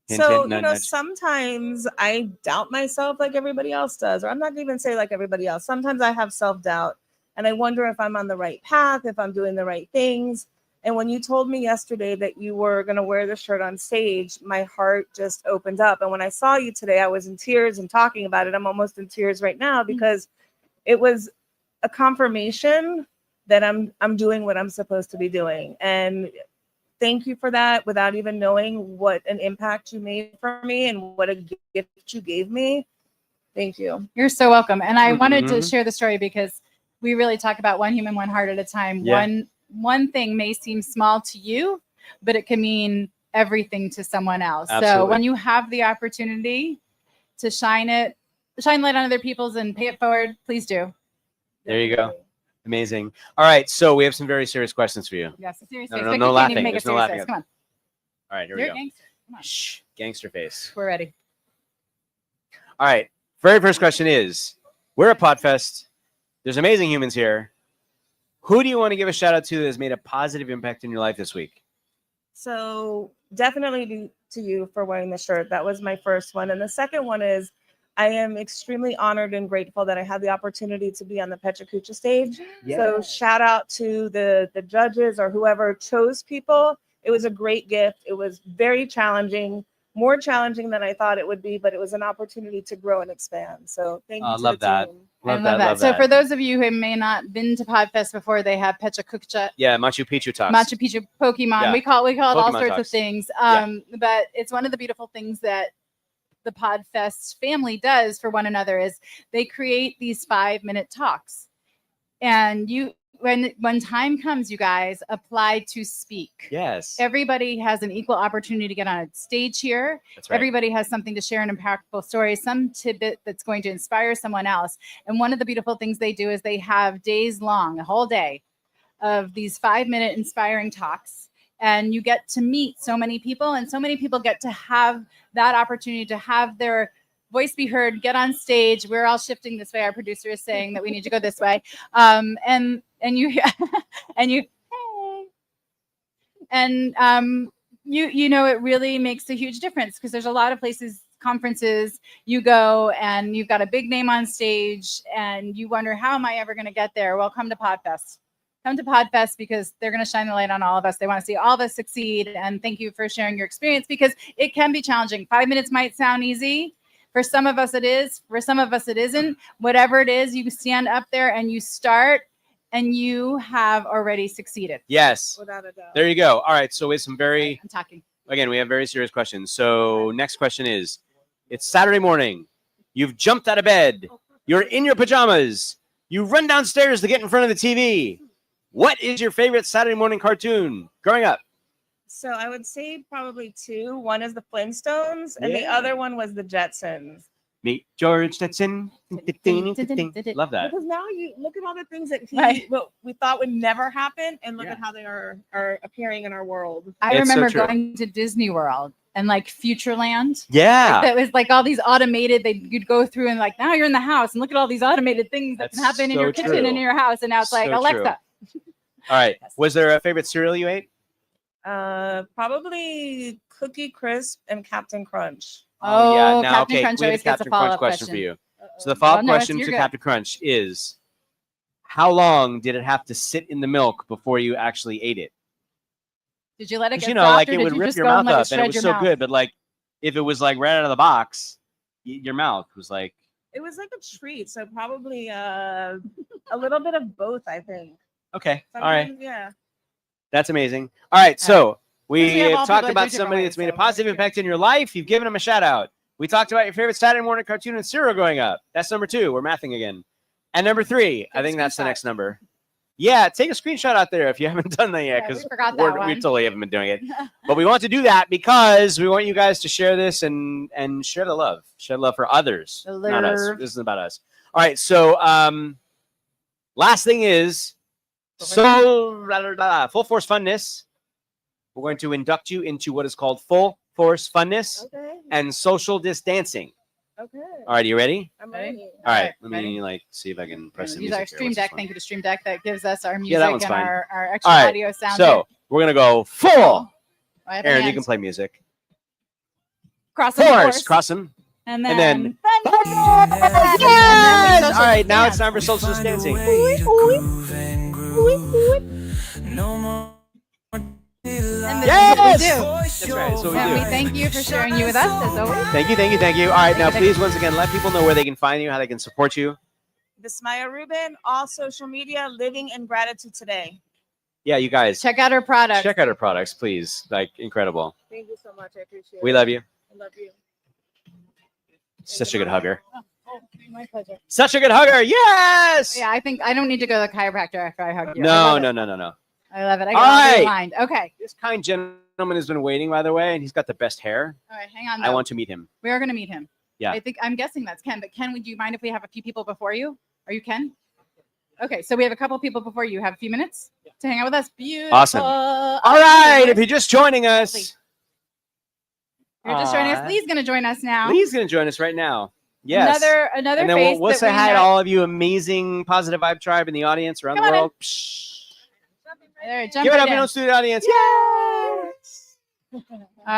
Hint, So, hint, nudge, nudge. sometimes I doubt myself like everybody else does, or I'm not even say like everybody else. Sometimes I have self-doubt and I wonder if I'm on the right path, if I'm doing the right things. And when you told me yesterday that you were going to wear the shirt on stage, my heart just opened up. And when I saw you today, I was in tears and talking about it. I'm almost in tears right now because it was a confirmation that I'm doing what I'm supposed to be doing. And thank you for that, without even knowing what an impact you made for me and what a gift you gave me. Thank you. You're so welcome. And I wanted to Mhm. share the story because we really talk about one human, one heart at a time. Yeah. One thing may seem small to you, but it can mean everything to someone else. So Absolutely. when you have the opportunity to shine light on other people's and pay it forward, please do. There you go. Amazing. All right, so we have some very serious questions for you. Yes, serious No, face. no, Vicky no can't laughing. even make a There's no serious laughing. face. Come on. All right, here You're we a go. gangster. Come on. Shh, gangster face. We're ready. All right, very first question is, we're at Podfest. There's amazing humans here. Who do you want to give a shout out to that has made a positive impact in your life this week? So definitely to you for wearing the shirt. That was my first one. And the second one is I am extremely honored and grateful that I had the opportunity to be on the Pecha Kucha stage. So shout out to the judges or whoever chose people. It was a great gift. It was very challenging, more challenging than I thought it would be, but it was an opportunity to grow and expand. So thank you to Love the that. team. I love that. So for those of you who may not been to Podfest before, they have Pecha Kucha, Yeah, Machu Picchu talks. Machu Picchu, Pokemon. Yeah. We call it all Pokemon sorts talks. of things. Yeah. But it's one of the beautiful things that the Podfest family does for one another is they create these 5-minute talks. And when time comes, you guys apply to speak. Yes. Everybody has an equal opportunity to get on a stage here. That's right. Everybody has something to share, an impactful story, some tidbit that's going to inspire someone else. And one of the beautiful things they do is they have days long, a whole day of these 5-minute inspiring talks. And you get to meet so many people, and so many people get to have that opportunity to have their voice be heard, get on stage. We're all shifting this way. Our producer is saying that we need to go this way. And you and you hey. And you know, it really makes a huge difference because there's a lot of places, conferences you go and you've got a big name on stage and you wonder, how am I ever going to get there? Well, come to Podfest. Come to Podfest because they're going to shine the light on all of us. They want to see all of us succeed. And thank you for sharing your experience because it can be challenging. 5 minutes might sound easy. For some of us it is. For some of us it isn't. Whatever it is, you stand up there and you start and you have already succeeded. Yes. Without a doubt. There you go. All right, so we have some very, I'm talking. again, we have very serious questions. So next question is, it's Saturday morning. You've jumped out of bed. You're in your pajamas. You run downstairs to get in front of the TV. What is your favorite Saturday morning cartoon growing up? So I would say probably two. One is the Flintstones, and the Yeah. other one was the Jetsons. Meet George Jetson. Love that. Because now you look at all the things that Right. what we thought would never happen, and look Yeah. at how they are appearing in our world. I It's so remember true. going to Disney World and like Futureland. Yeah. That was like all these automated, you'd go through and like, now you're in the house and look at all these automated things that can That's happen in so your kitchen true. and in your house. And now it's like, So Alexa. true. All right. Was there a favorite cereal you ate? Probably Cookie Crisp and Captain Crunch. Oh, yeah. Now, Captain okay, Crunch we have a always gets a Captain Crunch follow-up question for question. you. So the follow-up Oh, no, it's- question you're to good. Captain Crunch is, how long did it have to sit in the milk before you actually ate it? Did you let it Because get you know, soft, like or it did would you rip just your go mouth and let up, it and it shred was your so mouth? good. But like, if it was like right out of the box, your mouth was like, It was like a treat, so probably a little bit of both, I think. okay, all right, Sometimes, yeah. that's amazing. All right, so we Because we have all have people talked that do about different somebody ways, that's made a so positive we're impact in your life. You've given them a shout out. We talked about your favorite Saturday morning cartoon and cereal growing up. That's number 2. We're mathing again. And number 3, I a think that's the screenshot. next number. Yeah, take a screenshot out there if you haven't done that yet, Yeah, because we forgot that we one. totally haven't been doing it. But we want to do that because we want you guys to share this and share the love. Share love for others, The not us. love. This isn't about us. All right, so last thing is, full force funness. We're going to induct you into what is called full force funness Okay. and social distancing. Okay. All right, you ready? I'm Ready? ready. All right, right, let ready? me like see if I can press the Use music. our here. Stream What's this Deck. one? Thank you to Stream Deck that gives us our music Yeah, that one's and fine. our extra All right, audio sound. so we're gonna go full. Oh, I have a Aaron, you hand. can play music. Cross the Force, force. cross them. And and then, then- thunder. Yes! And then we All right, now dance. it's time for social Find a distancing. way to groove and groove. No more And this Yes! is what we do. That's right. That's what we And we do. thank you for sharing you with us as always. Thank you, thank you, thank you. All right, now Thank you. please once again let people know where they can find you, how they can support you. This Maya Rubin, all social media, living in gratitude today. Yeah, you guys Check out our product. check out our products, please. Like incredible. Thank you so much. I appreciate We it. love you. I love you. Such a good hugger. My pleasure. Such a good hugger. Yes. Yeah, I think I don't need to go to the chiropractor after I hug you. I No, love it. no, no, no, no. I love it. I All got right. aligned. Okay. This kind gentleman gentleman has been waiting, by the way, and he's got the best hair. All right, hang on. I though. want to meet him. We are going to meet him. Yeah. I'm guessing that's Ken. But Ken, would you mind if we have a few people before you? Are you Ken? Okay, so we have a couple people before you. Have a few minutes to hang out with us. Beautiful. Awesome. All right, if you're just joining us, you're just joining us. Lee's going to join us now. Lee's going to join us right now. Yes. Another and then face we'll that say we hi to met. all of you amazing Positive Vibe Tribe in the audience around Come the on in. world. There, jump Give it right up, in. you know, student audience. All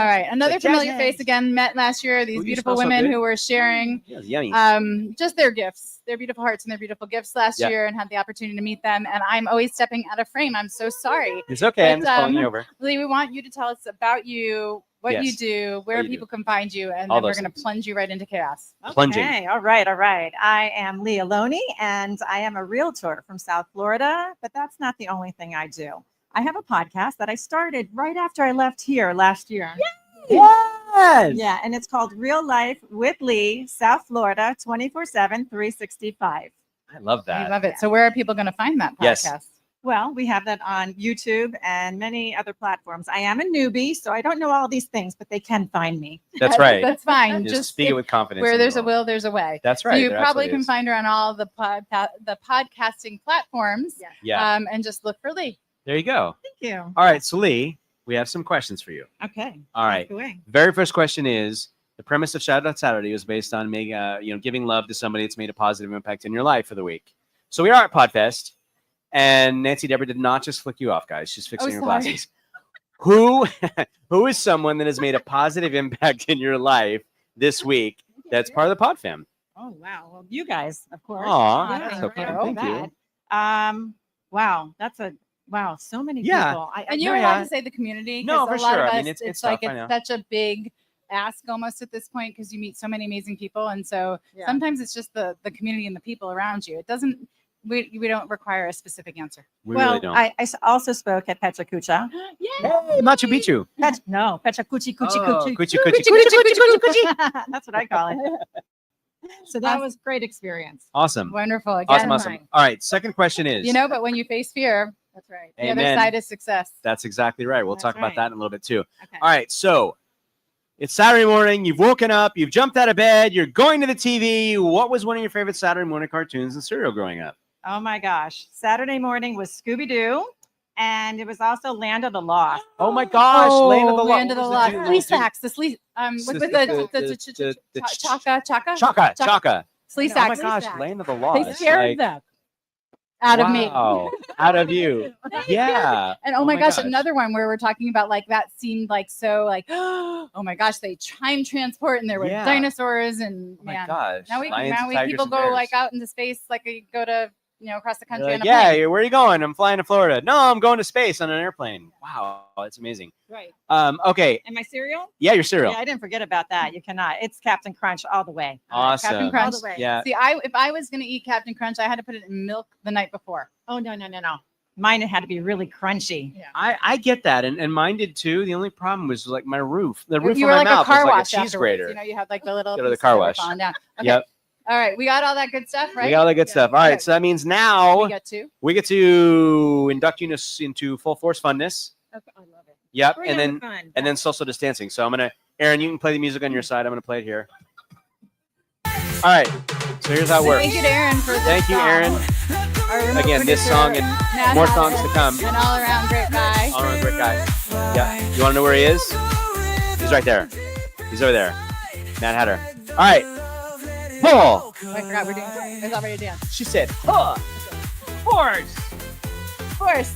right, another Like familiar jazz face again. Met last year. These Ooh, you beautiful smell so women good. who were sharing Yeah, it's yummy. just their gifts, their beautiful hearts and their beautiful gifts last Yeah. year, and had the opportunity to meet them. And I'm always stepping out of frame. I'm so sorry. It's okay. I'm But, just calling you over. Lee, we want you to tell us about you, what you Yes. do, where What you people can find you, and All then we're those going to things. plunge you right into chaos. Plunging. Okay, all right, all right. I am Leah Loney, and I am a realtor from South Florida, but that's not the only thing I do. I have a podcast that I started right after I left here last year. Yes. Yeah, and it's called Real Life with Lee, South Florida, 24/7, 365. I love I that. love it. So where are people going to find that podcast? Yes. Well, we have that on YouTube and many other platforms. I am a newbie, so I don't know all these things, but they can find me. That's right. That's fine. Just speak it with confidence. Where in there's the a world. will, there's a way. That's So right. you there probably absolutely can is. find her on all the podcasting platforms. Yeah. And just look for Lee. There you go. Thank you. All right, so Lee, we have some questions for you. Okay. All right. Go away. Very first question is: the premise of Shout Out Saturday was based on giving love to somebody that's made a positive impact in your life for the week. So we are at Podfest, and Nancy Deborah did not just flick you off, guys. She's fixing her sorry. glasses. Who is someone that has made a positive impact in your life this week that's part of the PodFam? Oh, wow. Well, you guys, of course. Aw, Yeah, that's right okay. off the Thank you. bat. Wow. Wow. So many Yeah. people. And you're allowed to say the community. No, 'cause for a lot sure. of I mean, us, it's like tough, I know. it's such a big ask almost at this point because you meet so many amazing people, and so sometimes it's just the community and the people around you. It doesn't. We don't require a specific answer. We well, really don't. I also spoke at Petra Kucha. Hey, Machu Picchu. No, Petra Kuchi Kuchi Oh, Kuchi. Kuchi, kuchi, That's what I call it. So that was great experience. Awesome. Wonderful. Again, Awesome. All right. Second question is. You know, but when you face fear, that's right. The other Amen. side is success. That's exactly right. We'll That's talk about right. that in a little bit too. Okay. All right. So it's Saturday morning. You've woken up. You've jumped out of bed. You're going to the TV. What was one of your favorite Saturday morning cartoons and cereal growing up? Oh my gosh. Saturday morning was Scooby Doo, and it was also Land of the Lost. Oh my gosh. Land of the Lost. Land of the What Lost. was Sleece sacks. The sleece. With the chaka. Chaka. Sleece Oh my sacks. gosh. Land of the Lost. They scared the out of me. Wow. Out of you. Yeah. And oh my gosh, gosh. another one where we're talking about like that seemed like so like oh my gosh, they time transport and there were Yeah. dinosaurs and Oh my man. gosh. Now Lions, tigers, people and go bears. like out into space like we go to across the You're country like, on a yeah, plane. where are you going? I'm flying to Florida. No, I'm going to space on an airplane. Wow, that's amazing. Right. Okay. And my cereal? Yeah, your cereal. Yeah, I didn't forget about that. You cannot. It's Captain Crunch all the way. Awesome. Captain Crunch. All the way. Yeah. See, if I was gonna eat Captain Crunch, I had to put it in milk the night before. Oh, no. Mine had to be really crunchy. Yeah. I get that, and mine did too. The only problem was like my roof. The roof You of were my like a mouth car was like a wash cheese afterwards. grater. You know, you had like the little Go to the pieces car that were wash. falling down. Okay. Yep. All right, we got all that good stuff, right? We got all the good stuff. All right, Good. so that means now We get to induct you into full force funness. Okay, I love it. Yep, We're and having then fun. and then social distancing. So I'm gonna, Aaron, you can play the music on your side. I'm gonna play it here. All right, so here's how it works. Thank you to Aaron for this Thank you, song. Aaron. Our remote Again, this producer, song and Matt more Hatter, songs to come. An all-around great guy. All around great guy. Yeah, you want to know where he is? He's right there. He's over there. Matt Hatter. All right, Paul. Oh, I forgot we're doing. It's already dance. She said, "Huh, force." Of course.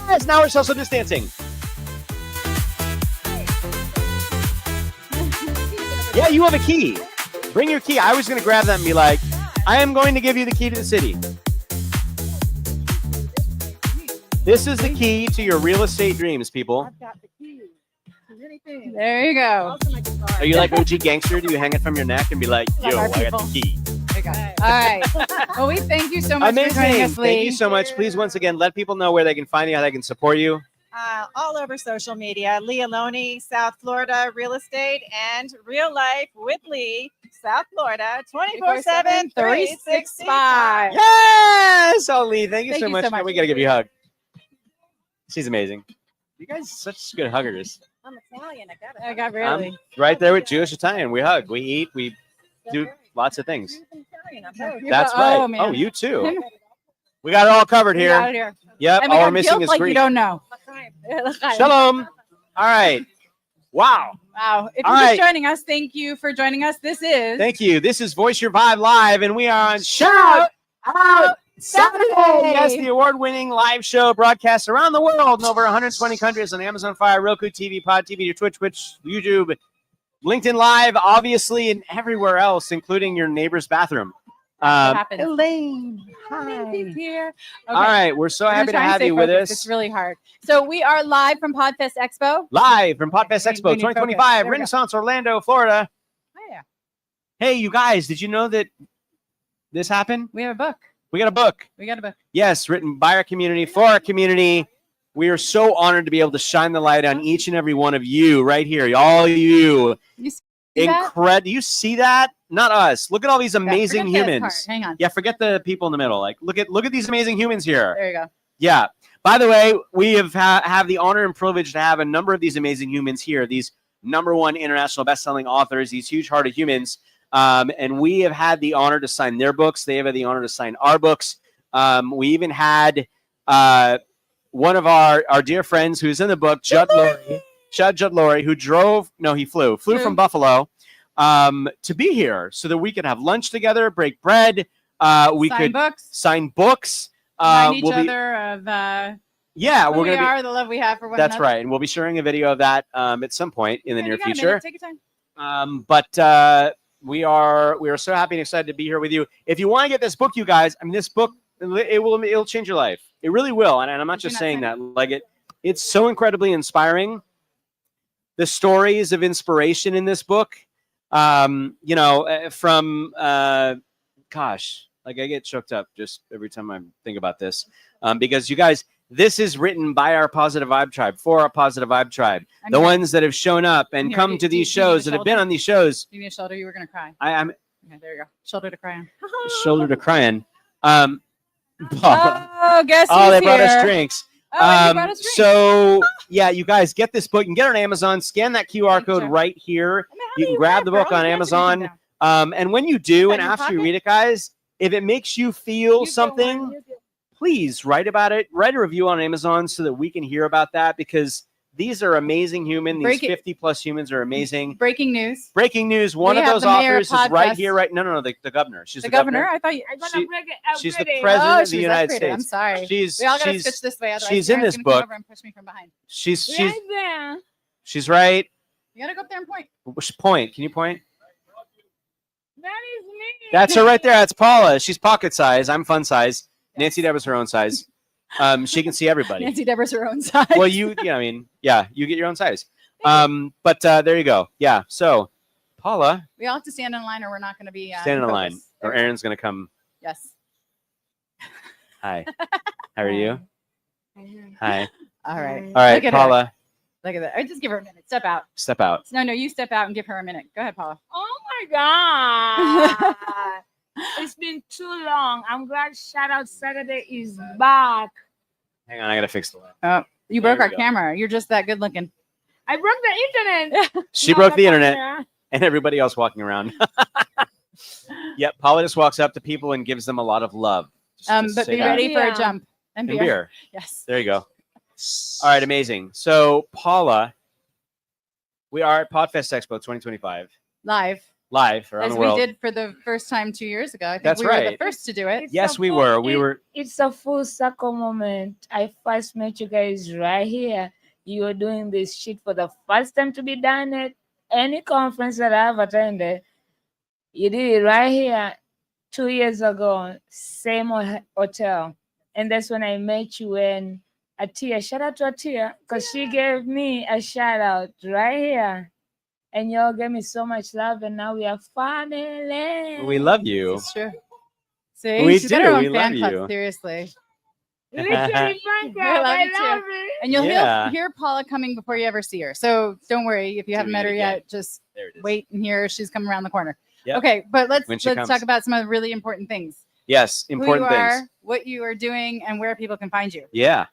Yes, now we're social distancing. Yeah, you have a key. Bring your key. I was going to grab that and be like, I am going to give you the key to the city. This is the key to your real estate dreams, people. There you go. Are you like OG gangster? Do you hang it from your neck and be like, yo, our I got the key? There you go. All right. Well, we thank you so much for joining Amazing. us, Lee. Thank you so much. Please, once again, let people know where they can find you, how they can support you. All over social media. Leah Loney, South Florida Real Estate, and Real Life with Lee, South Florida, 24/7, 365. Yes! Oh, Lee, thank you Thank so you much. so much. We got to give you a hug. She's amazing. You guys are such good huggers. I'm Italian. I got really. Right there with Jewish Italian. We hug, we eat, we do lots of things. That's right. Oh, man. Oh, you too. We got it all covered We got here. it here. Yep. And we All we're got missing guilt is like Greek. you don't know. Shalom. All right. Wow. Wow. If All you're right. just joining us, thank you for joining us. This is Thank you. This is Voice Your Vibe Live, and we are on Shout Out Saturday. Yes, the award-winning live show broadcasts around the world in over 120 countries on Amazon Fire, Roku TV, Pod TV, Twitch, YouTube, LinkedIn Live, obviously, and everywhere else, including your neighbor's bathroom. Elaine, hi. Here. Okay. All right, we're so We're gonna happy to try and have stay you with focused. us. It's really hard. So we are live from Podfest Expo. Live from Podfest we Expo need focus. 2025, There we go. Renaissance, Orlando, Florida. Oh, yeah. Hey, you guys, did you know that this happened? We have a book. We got a book. We got a book. Yes, written by our community, for our community. We are so honored to be able to shine the light on each and every one of you right here. All you. You see that? Do you see that? Not us. Look at all these amazing forget this humans. part. Hang on. Yeah, forget the people in the middle. Like, look at these amazing humans here. There you go. Yeah. By the way, we have the honor and privilege to have a number of these amazing humans here. These #1 international best-selling authors. These huge-hearted humans. And we have had the honor to sign their books. They have had the honor to sign our books. We even had one of our dear friends who's in the book, Judd Laurie, who flew from Buffalo to be here so that we could have lunch together, break bread. We could sign books. Remind each other of yeah, who we're we gonna are, the love we have for one That's another. right, and we'll be sharing a video of that at some point in the near You got a minute. future. Take your time. We are so happy and excited to be here with you. If you want to get this book, you guys, I mean, this book it'll change your life. It really will, and I'm not just saying that. Like it's so incredibly inspiring. The stories of inspiration in this book, from gosh, like I get choked up just every time I think about this, because you guys. This is written by our Positive Vibe Tribe, for our Positive Vibe Tribe. The ones that have shown up and come to these shows, that have been on these shows. Give me a shoulder. You were going to cry. I'm Okay, there you go. Shoulder to cry on. shoulder to crying. Oh, guess Oh, they who's brought us here? drinks. Oh, you brought us drinks. So, yeah, you guys get this book. You can get it on Amazon. Scan that QR code right here. You can grab the book on Amazon. And when you do, and after you read it, guys, if it makes you feel something, please write about it. Write a review on Amazon so that we can hear about that, because these are amazing humans. These 50+ humans are amazing. Breaking news. Breaking news. One We of have those the mayor authors of is right Podfest. here, right? No, the governor. She's The governor? I thought you. She's the president of the United upgraded. States. I'm sorry. She's we all got to switch this way. Otherwise she's in Karen's this gonna come book. over and push me from behind. She's there. she's right. You got to go up there and point. Which point? Can you point? That is me. That's her right there. That's Paula. She's pocket size. I'm fun size. Nancy Deborah's her own size. She can see everybody. Nancy Deborah's her own size. Well, you get your own size. But there you go. Yeah. So, Paula, We all have to stand in line, or we're not going to be stand in focus. line, or Aaron's gonna come. Yes. Hi. How are you? Hi. All right. All right, Look at Paula. Her. Look at that. Or just give her a minute. Step out. Step out. No, you step out and give her a minute. Go ahead, Paula. Oh my God. It's been too long. I'm glad Shout Out Saturday is back. Hang on, I gotta fix the light. Oh, you There broke we our go. camera. You're just that good looking. I broke the internet. She No, broke the that's internet, not and everybody else walking around. Yep. Paula just walks up to people and gives them a lot of love. Just But say be that. ready for Yeah. a jump and And beer. beer. Yes. There you go. All right, amazing. So, Paula, we are at Podfest Expo 2025 Live, around as the world. we did for the first time 2 years ago. I think That's we were the right. first to do it. It's Yes, a we full- were. We it- were. It's a full circle moment. I first met you guys right here. You were doing this shit for the first time to be done at any conference that I've attended. You did it right here 2 years ago, same hotel. And that's when I met you and Atia. Shout out to Atia, because she gave me a shout out right here. And y'all gave me so much love, and now we are family. We love you. It's true. See, We she's got her do. own We fan love club. you. Seriously. Literally, fan I club. love I you too. love it. And you'll Yeah. hear Paula coming before you ever see her. So don't worry if you haven't we met her meet yet. Just There it is. wait and hear her. She's coming around the corner. Yep. Okay, but let's When she talk comes. about some of the really important things. Yes, important Who you things. are, what you are doing, and where people can find you. Yeah.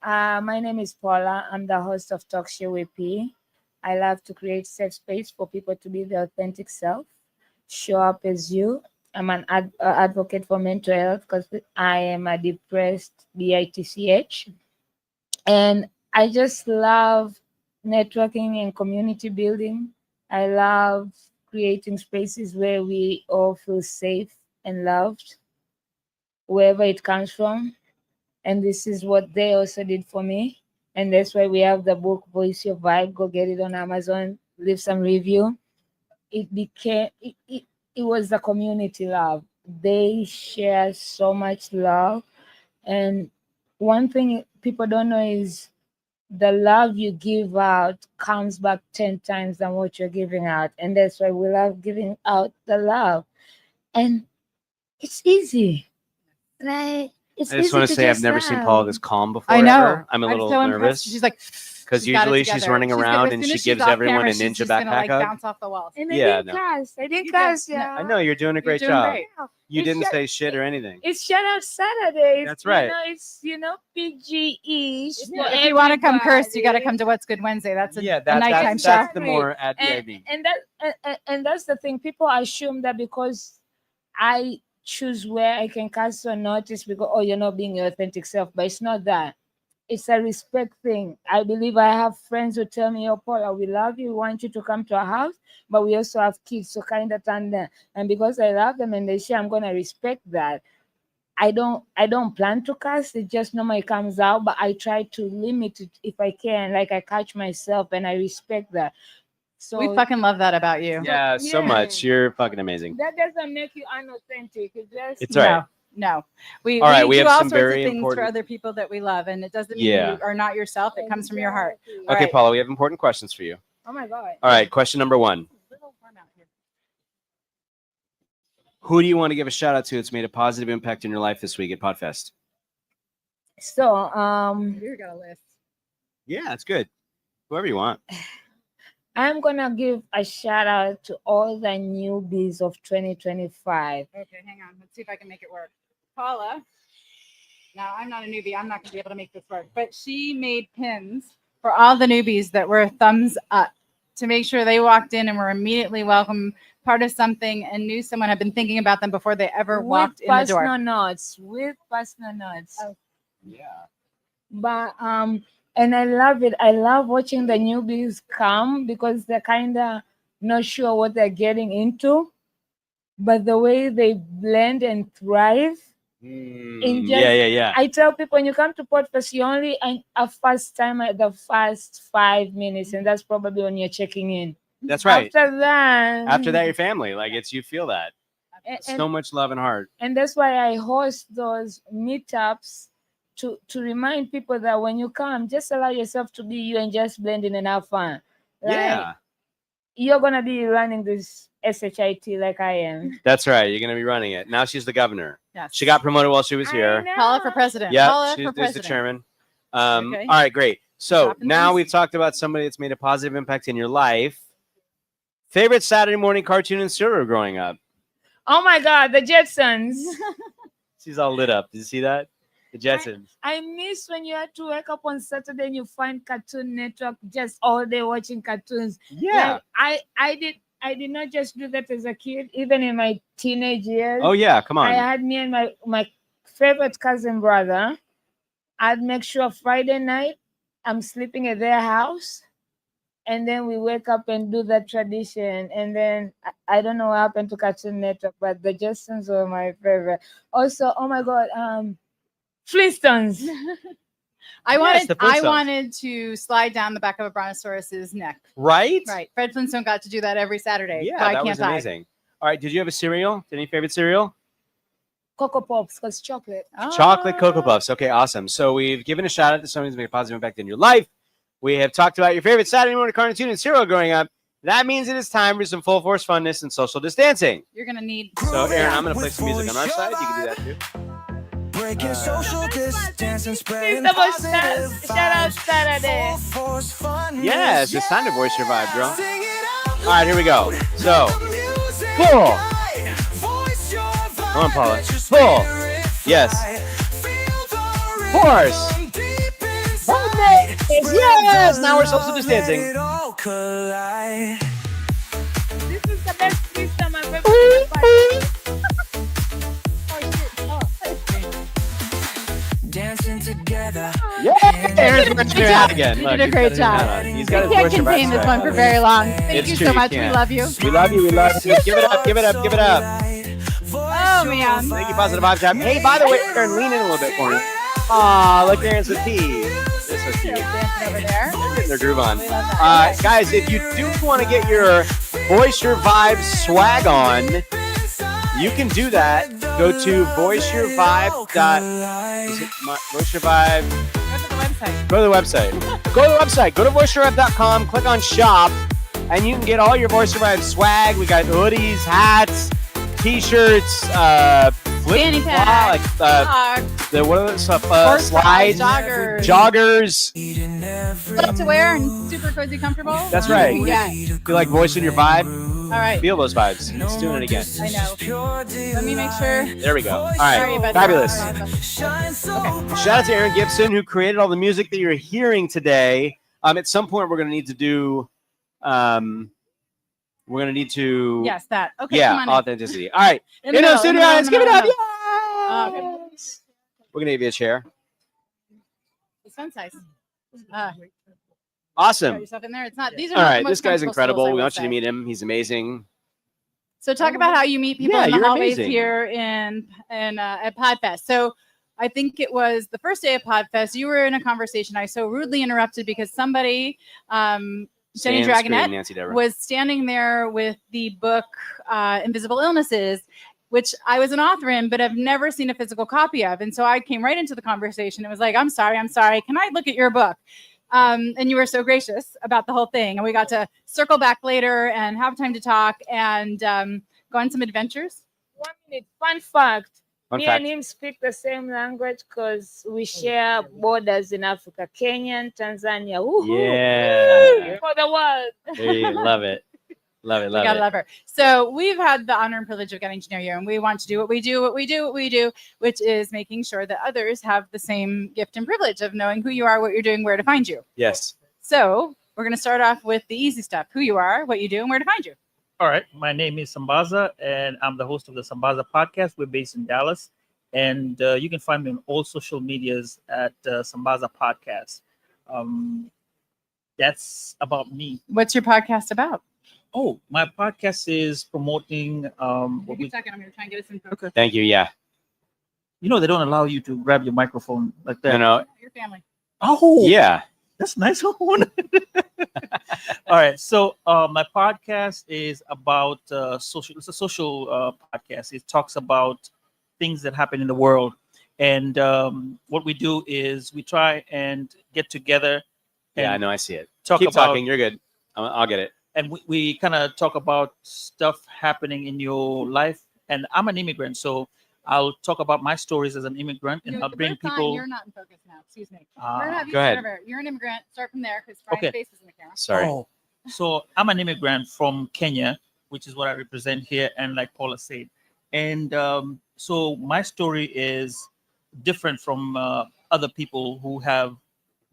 My name is Paula. I'm the host of Talk Show with P. I love to create safe space for people to be their authentic self, show up as you. I'm an advocate for mental health because I am a depressed BITCH. And I just love networking and community building. I love creating spaces where we all feel safe and loved, wherever it comes from. And this is what they also did for me. And that's why we have the book Voice Your Vibe. Go get it on Amazon, leave some review. It became it was the community love. They share so much love. And one thing people don't know is the love you give out comes back 10 times than what you're giving out. And that's why we love giving out the love. And it's easy. Right? It's I just want to say I've never seen Paula this calm before. I know. Ever. I'm a little so nervous. She's like, because she's got it usually she's together. running around and as soon she as she's gives off everyone camera, a she's ninja just gonna, backpack like, hug. bounce off the walls. And I Yeah, didn't no. cuss. I didn't You cuss, did. yeah. I know you're doing a great doing job. great. You It's didn't shut- say shit or anything. It's Shout Out Saturday. That's right. It's PGE. If you want to come curse, you got to come to What's Good Wednesday. That's a, Yeah, a that's nighttime that's, show. that's the more at and, VIP. and that's the thing. People assume that because I choose where I can cast or notice because you're not being your authentic self, but it's not that. It's a respect thing. I believe I have friends who tell me, Paula, we love you, we want you to come to our house, but we also have kids, so kind of turn them. And because I love them and they say I'm gonna respect that. I don't plan to cast, it just normally comes out, but I try to limit it if I can. Like I catch myself and I respect that. So We fucking love that about you. Yeah, so much. You're fucking amazing. that doesn't make you unauthentic. It just It's all right. No. We, All right, we do have all some sorts very of things important- for other people that we love, and it doesn't mean Yeah. you are not yourself. It comes from your heart. All Okay, right. Paula, we have important questions for you. Oh my God. All right, question number 1. Who do you want to give a shout out to that's made a positive impact in your life this week at Podfest? So You got a list. Yeah, that's good. Whoever you want. I'm gonna give a shout out to all the newbies of 2025. Okay, hang on. Let's see if I can make it work. Paula. Now, I'm not a newbie. I'm not going to be able to make this work. But she made pins for all the newbies that were thumbs up to make sure they walked in and were immediately welcome, part of something, and knew someone had been thinking about them before they ever walked in the door. With personal notes. Yeah. But and I love it. I love watching the newbies come because they're kind of not sure what they're getting into, but the way they blend and thrive. Yeah. I tell people when you come to Podfest, you only a first time at the first 5 minutes, and that's probably when you're checking in. That's right. After that, your family. Like you feel that. and, So much love and heart. and that's why I host those meetups to remind people that when you come, just allow yourself to be you and just blend in and have fun. Like, Yeah. You're gonna be running this SHIT like I am. That's right. You're going to be running it. Now she's the governor. Yes. She got promoted while she was here. Paula for president. Yeah, Paula she's for the president. chairman. Okay. All right, great. So Dropping now things. we've talked about somebody that's made a positive impact in your life. Favorite Saturday morning cartoon and serial growing up? Oh my God, the Jetsons. She's all lit up. Did you see that? The Jetsons. I miss when you had to wake up on Saturday and you find Cartoon Network just all day watching cartoons. Yeah. Like, I did not just do that as a kid, even in my teenage years. Oh, yeah. Come on. I had me and my favorite cousin brother. I'd make sure Friday night I'm sleeping at their house. And then we wake up and do that tradition. And then I don't know what happened to Cartoon Network, but the Jetsons were my favorite. Also, oh my God, Flintstones. I Yes, the Flintstones. wanted to slide down the back of a brontosaurus's neck. Right? Right. Fred Flintstone got to do that every Saturday. Yeah, but I that can't was die. amazing. All right. Did you have a cereal? Any favorite cereal? Cocoa Pops, because chocolate. Chocolate Cocoa Puffs. Okay, awesome. So we've given a shout out to somebody who's made a positive impact in your life. We have talked about your favorite Saturday morning cartoon and cereal growing up. That means it is time for some full force funness and social distancing. You're going to need. So, Aaron, I'm going to play some music on our side. You can do that too. Breaking social distance and spreading It's the positive Shout Out vibes. Saturday. Full force fun. Yes, it's time to voice your vibe, girl. Sing it out All right, here we go. So, loud, music full. high. Voice your vibe, Come on, Paula. let your Full. spirit Yes. fly. Feel the Force. rhythm deep Yes! Now we're social distancing. Let it all collide. This is the best system I've ever seen. Dancing together. Yeah! Aaron's wearing your hat again. You Look, did a he's great got his hat job. on. He's We got his can't voice your contain this back. one for very long. Thank It's you true, so you much. We can't. love you. We love you. We love you. Give it up. Give it up. Give it up. Oh, man. Thank you, Positive Vibe Tribe. Hey, by the way, Aaron, lean in a little bit for me. Aw, look, Aaron's with P. They're so cute. Dancing over there. They're getting their groove on. We love that. Guys, if you do want to get your Voice Your Vibe swag on, you can do that. Go to voiceyourvibe. Is it Voice Your Vibe? Go to the website. Go to the website. Go to voiceyourvibe.com. Click on shop, and you can get all your Voice Your Vibe swag. We got hoodies, hats, t-shirts, Fanny pack, the what are those stuff? Horse Slides, joggers. joggers. To wear and super cozy, comfortable. That's right. Yeah. You like voicing your vibe? All right. Feel those vibes. Let's do it again. I know. Let me make sure. There we go. All Sorry right. about Fabulous. that. Okay. Shout out to Aaron Gibson, who created all the music that you're hearing today. At some point, we're going to need to do. We're going to need to. Yes, that. Okay. Yeah, Come on in. authenticity. All right. In the In the middle, studio, in the audience, give it middle, up. in the middle. Yes. We're going to give you a chair. This one's nice. Awesome. Got yourself in there. It's not. These are All not the right. most This guy's comfortable incredible. stools, I We will want you to say. meet him. He's amazing. So talk about how you meet people Yeah, in the you're hallways amazing. here at Podfest. So I think it was the first day of Podfest. You were in a conversation. I so rudely interrupted because somebody, Jenny Stand screen, Dragonette, Nancy Deborah. was standing there with the book Invisible Illnesses, which I was an author in, but I've never seen a physical copy of. And so I came right into the conversation. It was like, I'm sorry. Can I look at your book? And you were so gracious about the whole thing. And we got to circle back later and have time to talk and go on some adventures. 1 minute. Fun fact. Fun Me fact. and him speak the same language because we share borders in Africa, Kenya and Tanzania. Woohoo! Yeah. For the world. There you love it. Love it. We Love gotta it. love her. So we've had the honor and privilege of getting to know you, and we want to do what we do, which is making sure that others have the same gift and privilege of knowing who you are, what you're doing, where to find you. Yes. So we're gonna start off with the easy stuff: who you are, what you do, and where to find you. All right. My name is Sambaza, and I'm the host of the Sambaza podcast. We're based in Dallas, and you can find me on all social medias at Sambaza Podcast. That's about me. What's your podcast about? Oh, my podcast is promoting. Give me a second. I'm gonna try and get us info. Okay. Thank you. Yeah. You know they don't allow you to grab your microphone like that. Your family. Oh, Yeah. that's nice. All right. So my podcast is about social. It's a social podcast. It talks about things that happen in the world, and what we do is we try and get together. And Yeah. I know. I see it. Talk Keep about, talking. You're good. I'll get it. and we kind of talk about stuff happening in your life. And I'm an immigrant, so I'll talk about my stories as an immigrant, and I'll bring We're fine. people. You're not in focus now. Excuse me. Ah, We're gonna have you go ahead. start over. You're an immigrant. Start from there because Brian's Okay. face is in the camera. Sorry. Oh, so I'm an immigrant from Kenya, which is what I represent here, and like Paula said, and so my story is different from other people who have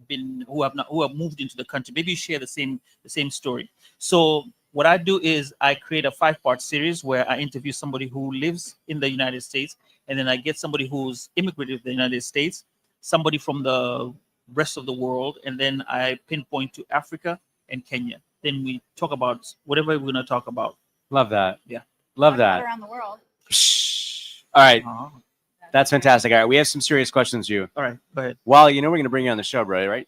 moved into the country. Maybe you share the same story. So what I do is I create a 5-part series where I interview somebody who lives in the United States, and then I get somebody who's immigrated to the United States, somebody from the rest of the world, and then I pinpoint to Africa and Kenya. Then we talk about whatever we're going to talk about. Love that. Yeah. Love that. Around the world. All right. Uh-huh. That's fantastic. All right. We have some serious questions for you. All right, go ahead. Well, you know we're going to bring you on the show, bro, right?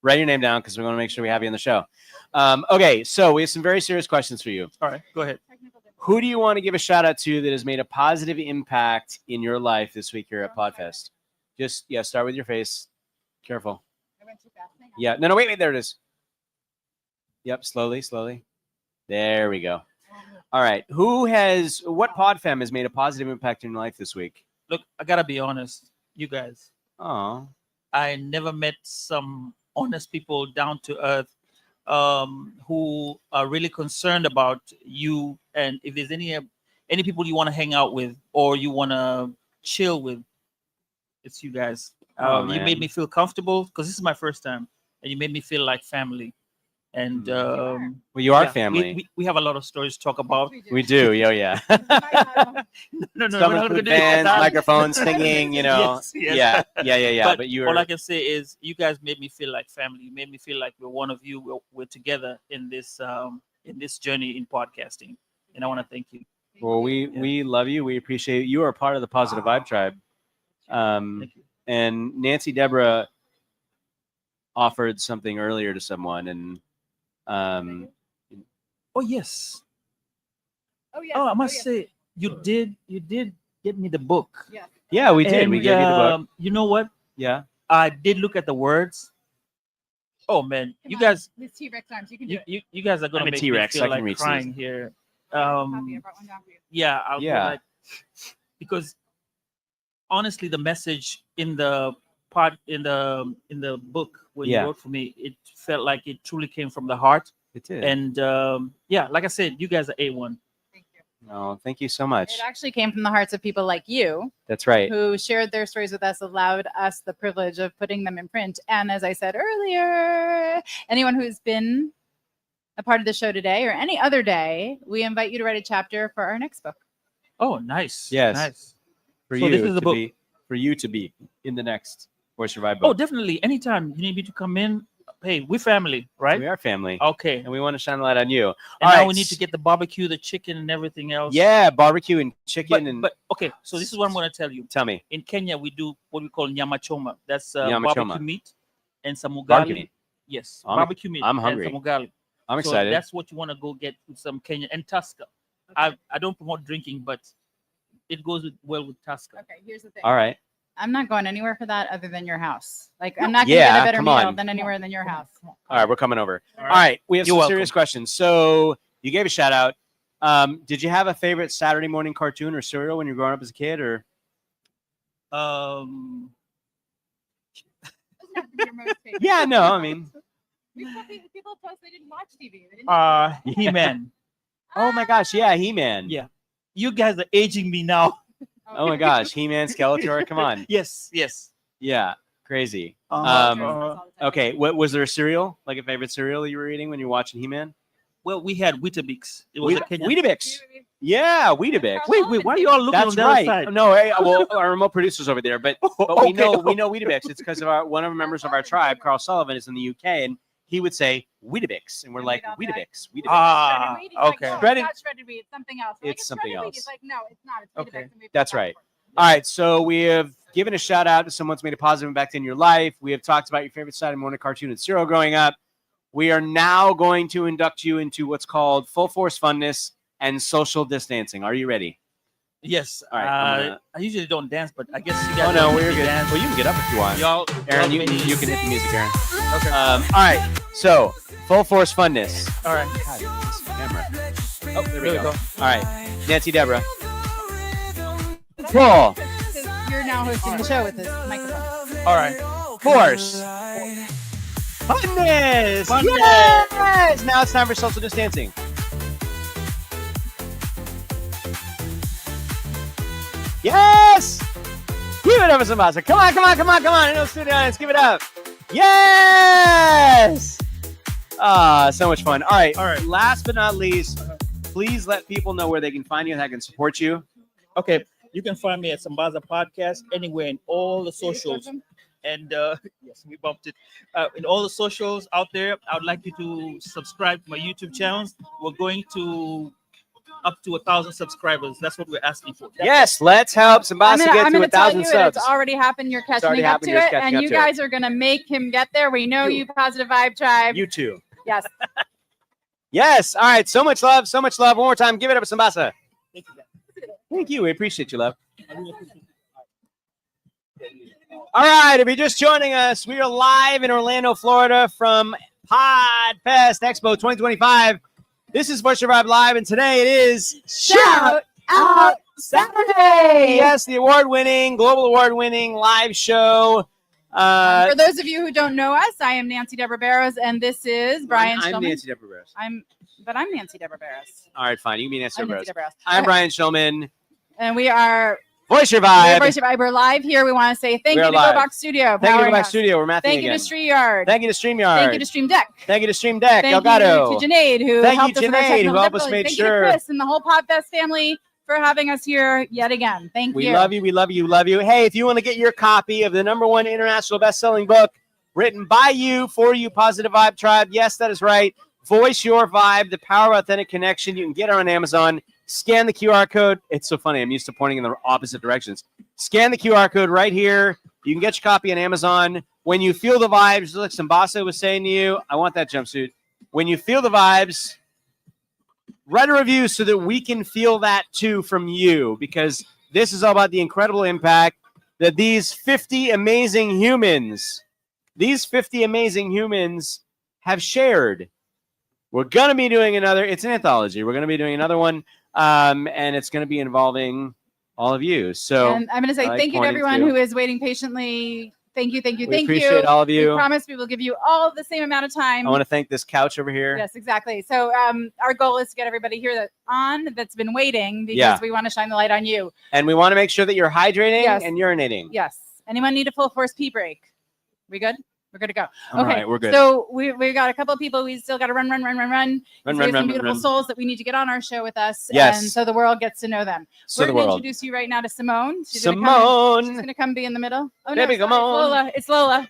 Write your name down because we want to make sure we have you on the show. Okay. So we have some very serious questions for you. All right, go ahead. Who do you want to give a shout out to that has made a positive impact in your life this week here at Podfest? Just, yeah, start with your face. Careful. I went too fast. Hang on. Yeah. No, wait. There it is. Yep. Slowly. There we go. All right. What PodFam has made a positive impact in your life this week? Look, I got to be honest, you guys. Oh, I never met some honest people, down to earth, who are really concerned about you. And if there's any people you want to hang out with or you want to chill with, it's you guys. Oh, You man. made me feel comfortable because this is my first time, and you made me feel like family. And Well, you are yeah, family. we have a lot of stories to talk about. We do. Yeah. No, Some we're not include gonna do bands, that. microphones, singing. You know. Yes. Yeah. But you all were. I can say is you guys made me feel like family. You made me feel like we're one of you. We're together in this journey in podcasting, and I want to thank you. Well, we love you. We appreciate you. You are part of the Positive Vibe Tribe. Thank you. And Nancy Deborah offered something earlier to someone, and Oh yes. Oh yes. Oh, I must say you did get me the book. yeah, we did. We And, gave you the book. You know what? Yeah. I did look at the words. Oh man, you guys, His T-Rex arms. You can do it. you guys are gonna I'm a make T-Rex, me I feel can like reach crying these. here. Copy, I brought one down for you. Yeah, I'll go Yeah. like because honestly, the message in the part in the book when Yeah. you wrote for me, it felt like it truly came from the heart. It did. And yeah, like I said, you guys are A1. Oh, thank you so much. It actually came from the hearts of people like you That's right. who shared their stories with us, allowed us the privilege of putting them in print. And as I said earlier, anyone who's been a part of the show today or any other day, we invite you to write a chapter for our next book. Oh, nice. Yes. Nice. For So you this is the to book. be for you to be in the next Voice Your Vibe book. Oh, definitely. Anytime you need me to come in, hey, we're family, right? We are family. Okay. And we want to shine a light on you. And All now right. we need to get the barbecue, the chicken, and everything else. Yeah, barbecue and chicken But okay, so this is what I'm going to tell you. Tell me. In Kenya, we do what we call nyama choma. That's Nyama choma. barbecue meat and some Barbecue ugali. meat. Yes, I'm- barbecue meat. I'm and hungry. some ugali. I'm So excited. that's what you want to go get with some Kenya and Tusker. I don't promote drinking, but it goes well with Tusker. Okay, here's the thing. All right. I'm not going anywhere for that other than your house. Like, I'm not going to Yeah, get a better come meal on. than anywhere than your house. All right, we're coming over. All All right. right, we have You're some welcome. serious questions. So you gave a shout out. Did you have a favorite Saturday morning cartoon or cereal when you were growing up as a kid, or? Yeah, no, I mean. People told us they didn't watch TV. They didn't He-Man. Oh my gosh, yeah, He-Man. Yeah. You guys are aging me now. Oh my gosh, He-Man, Skeletor, come on. Yes. Yeah, crazy. Uh, Okay, what was there a cereal, like a favorite cereal you were eating when you were watching He-Man? Well, we had Weetabix. It was a Kenyan. Weetabix. Yeah, Weetabix. Wait, why are you all looking That's on the other right. side? No, well, our remote producer's over there, but we Okay. know Weetabix. It's because of one of the members of our tribe, Carl Sullivan, is in the UK, and he would say Weetabix, and we're like Weetabix. Ah, okay. No, Shredded- it's not shredded wheat. It's something else. We're like, It's something shredded wheat. else. It's like, no, it's not. It's Okay. Weetabix, and we put That's that right. for it. All right, so we have given a shout out to someone who's made a positive impact in your life. We have talked about your favorite Saturday morning cartoon and cereal growing up. We are now going to induct you into what's called full force funness and social distancing. Are you ready? Yes. All right, I'm gonna- I usually don't dance, but I guess you guys. Oh no, don't we're make me good. Dance. Well, you can get up if you want. Y'all, Aaron, y'all you made me- can hit the music, Aaron. Okay. All right, so full force funness. All right. Camera. Oh, there we There we go. go. All right, Nancy Deborah. Full Because you're now hosting the show with this microphone. All right. force funness. Funness. Yes. Now it's time for social distancing. Yes. Give it up for Samasa. Come on. I know studio audience. Give it up. Yes. So much fun. All right. Last but not least, please let people know where they can find you and how they can support you. Okay. You can find me at Sambaza Podcast anywhere in all the socials. And yes, we bumped it. In all the socials out there, I would like you to subscribe to my YouTube channels. We're going to up to 1,000 subscribers. That's what we're asking for. Yes, let's help Samasa get I'm to gonna tell 1,000 you, subs. it's already happened. You're already catching up happened, to you're it, catching and up you to it. guys are gonna make him get there. We know you, Positive Vibe Tribe. You too. Yes. Yes. All right. So much love. So much love. One more time. Give it up for Samasa. Thank you. We appreciate you, love. All right. If you're just joining us, we are live in Orlando, Florida from Podfest Expo 2025. This is Voice Your Vibe Live, and today it is Shout Out Saturday. Yes, the award-winning, global award-winning live show. For those of you who don't know us, I am Nancy Deborah Barrows, and this is Brian I'm Shulman. Nancy Deborah Barrows. I'm Nancy Deborah Barrows. All right, fine. You can be Nancy I'm Deborah Nancy Barrows. Deborah Barrows. I'm Brian Shulman. And we are Voice your We're vibe. Voice Your Vibe. We're live here. We want to say thank We you are to live. GoBox Studio. Thank you to powering GoBox us. Studio. We're mathing Thank again. you to StreamYard. Thank you to StreamYard. Thank you to Stream Deck. Thank you to Stream Deck. Thank Elgato. you to Janaid, who Thank helped you, us with our Janaid, technical who helped us difficulties. make Thank sure. you to Chris and the whole Podfest family for having us here yet again. Thank We you. love you. We love you. Love you. Hey, if you want to get your copy of the #1 international best-selling book written by you, for you, Positive Vibe Tribe. Yes, that is right. Voice Your Vibe, The Power of Authentic Connection. You can get it on Amazon. Scan the QR code. It's so funny. I'm used to pointing in the opposite directions. Scan the QR code right here. You can get your copy on Amazon. When you feel the vibes, like Sambasa was saying to you, I want that jumpsuit. When you feel the vibes, write a review so that we can feel that too from you, because this is all about the incredible impact that these 50 amazing humans have shared. We're going to be doing another, it's an anthology. We're going to be doing another one, and it's going to be involving all of you. So And I'm going to say thank you to everyone who is waiting patiently. Thank you, thank you, We thank you. appreciate all of you. We promise we will give you all the same amount of time. I want to thank this couch over here. Yes, exactly. So our goal is to get everybody here that's been waiting, because Yeah. we want to shine the light on you. And we want to make sure that you're hydrating Yes. and urinating. Yes. Anyone need a full force pee break? We good? We're good to go. All Okay, right, we're good. So we got a couple of people. We still got to run. Run, We have run, some run, beautiful run. souls that we need to get on our show with us. Yes. And so the world gets to know them. So We're the going to world. introduce you right now to Simone. She's Simone. going to come be in the middle. Oh, Baby, no, come sorry, on. It's Lola. It's Lola.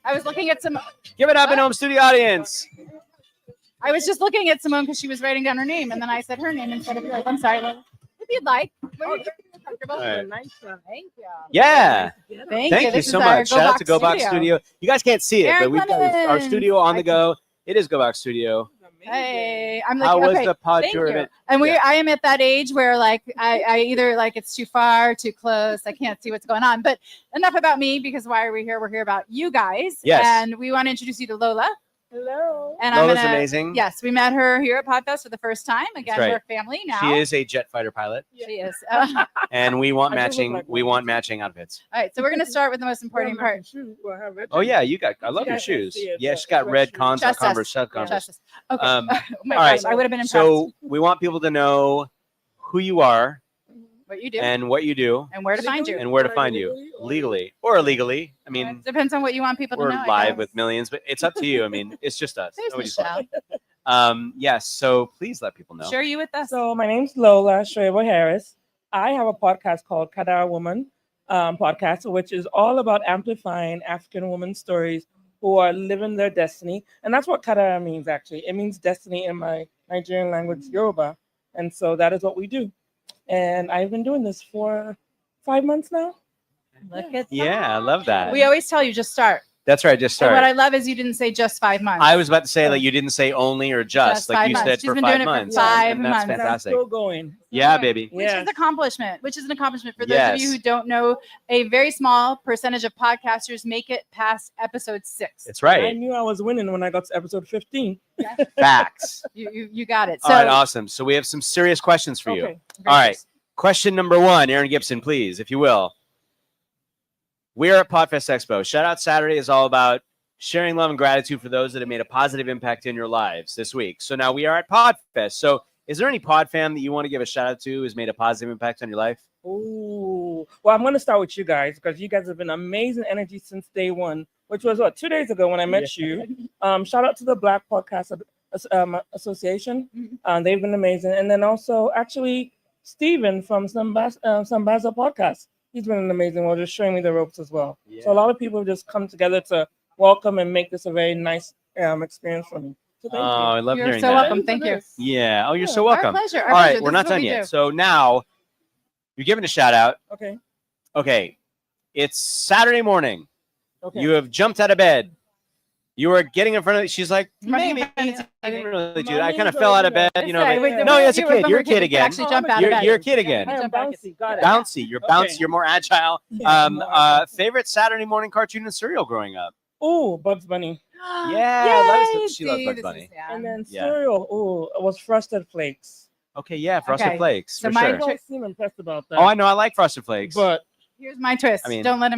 I was looking at Simone. Give it up in home studio audience. I was just looking at Simone because she was writing down her name, and then I said her name instead of yours. I'm sorry, Lola. If you'd like. Where you comfortable. All right. Nice one. Thank you. Yeah. Thank Thank you. you This so is our much. Shout out to GoBox GoBox Studio. You guys can't see it, but Aaron we've got our Clemens. studio on the go. It is GoBox Studio. Hey, I'm like, How was okay, the pod thank tour you. event? And Yeah. I am at that age where like I either like it's too far, too close, I can't see what's going on. But enough about me, because why are we here? We're here about you guys. Yes. And we want to introduce you to Lola. Hello. And Lola's I'm gonna, amazing. Yes, we met her here at Podfest for the first time. Again, right. we're family now. She is a jet fighter pilot, She is. and we want I do look matching. like We one. want matching outfits. All right, so we're gonna start with the most important part. Oh yeah, you got. I love your shoes. Yeah, she's got red Converse. Trust us. Converse. Converse. Trust us. Okay. Um, Oh my all gosh, right. I would have been impressed. So we want people to know who you are what you do and what you do and where to find you. and where to find you, legally or illegally. I mean, It depends on what you want people to we're know. I live guess. with millions, but it's up to you. I mean, it's just us. There's Nobody's Michelle. Yes. So please let people know. Share you with us. So my name's Lola Shrevo Harris. I have a podcast called Kadar Woman podcast, which is all about amplifying African women stories who are living their destiny. And that's what Kadar means, actually. It means destiny in my Nigerian language, Yoruba. And so that is what we do. And I've been doing this for 5 months now. Look at Yeah, I love that. We always tell you just start. That's right. Just And what start. I love is you didn't say just 5 months. I was about to say like you didn't say only or just like 5 you months. said She's for been 5 doing it for months. 5 and that's months. fantastic. Still going. Yeah, baby. Which is an accomplishment. Which is an accomplishment for those Yes. of you who don't know. A very small percentage of podcasters make it past episode 6. That's I right. knew I was winning when I got to episode 15. Facts. You got it. All right, awesome. So we have some serious questions for you. Okay. All right. Question number 1, Aaron Gibson, please, if you will. We're at Podfest Expo. Shout Out Saturday is all about sharing love and gratitude for those that have made a positive impact in your lives this week. So now we are at Podfest. So is there any PodFam that you want to give a shout out to who's made a positive impact on your life? Oh, well, I'm going to start with you guys because you guys have been amazing energy since day one, which was 2 days ago when I met you. Shout out to the Black Podcast Association. They've been amazing. And then also, actually, Steven from Sambaza Podcast. He's been an amazing one, just showing me the ropes as well. So a lot of people have just come together to welcome and make this a very nice experience for me. So thank you. I love You're hearing so that. welcome. Thank you. Yeah. Oh, you're so Our welcome. pleasure. Our All right, pleasure. we're This not is what done we yet. do. So now you're giving a shout out. Okay. Okay. It's Saturday morning. Okay. You have jumped out of bed. You are getting in front of. She's like, Running maybe back. I didn't really do that. I Mommy's kind of fell out of bed, you know. Say, but- wait, no, wait, it's a you kid. were You're a kid you again. actually jump out of bed. You're a kid again. I am bouncy. Got it. Bouncy. You're bouncy. Okay. You're more agile. Yeah, Favorite Saturday morning cartoon and cereal growing up? Oh, Bugs Bunny. Yeah, Yay, she loves see, Bugs this Bunny. is- yeah. And then Yeah. cereal. Oh, it was Frosted Flakes. Okay, yeah, Frosted Okay. Flakes So for my sure. I don't seem impressed about that. Oh, I know. I like Frosted Flakes. But Here's my twist. I mean- don't let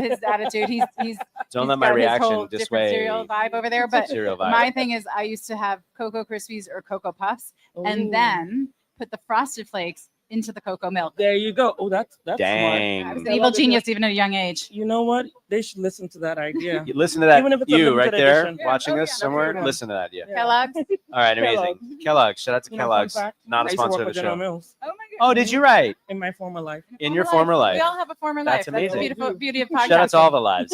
his attitude. He's Don't he's let my got his reaction whole different dissuade. cereal vibe over there. But Cereal vibe. my thing is, I used to have Cocoa Krispies or Cocoa Puffs, Ooh. and then put the Frosted Flakes into the cocoa milk. There you go. Oh, that's Dang. I was smart. an evil genius even at a young age. You know what? They should listen to that idea. You listen to that. Even if it's a You right limited there edition. watching Yeah. us Oh, yeah. somewhere. That's a good one. Listen to that idea. Kellogg's. All right, amazing. Kellogg's. Shout out to You know, fun Kellogg's. fact, Not I a used to sponsor work of the for General show. Mills Oh my god. Oh, did you write in my former life. in your former We life? all have a former That's life. That's the amazing. beautiful beauty of podcasting. Shout out to all the lives.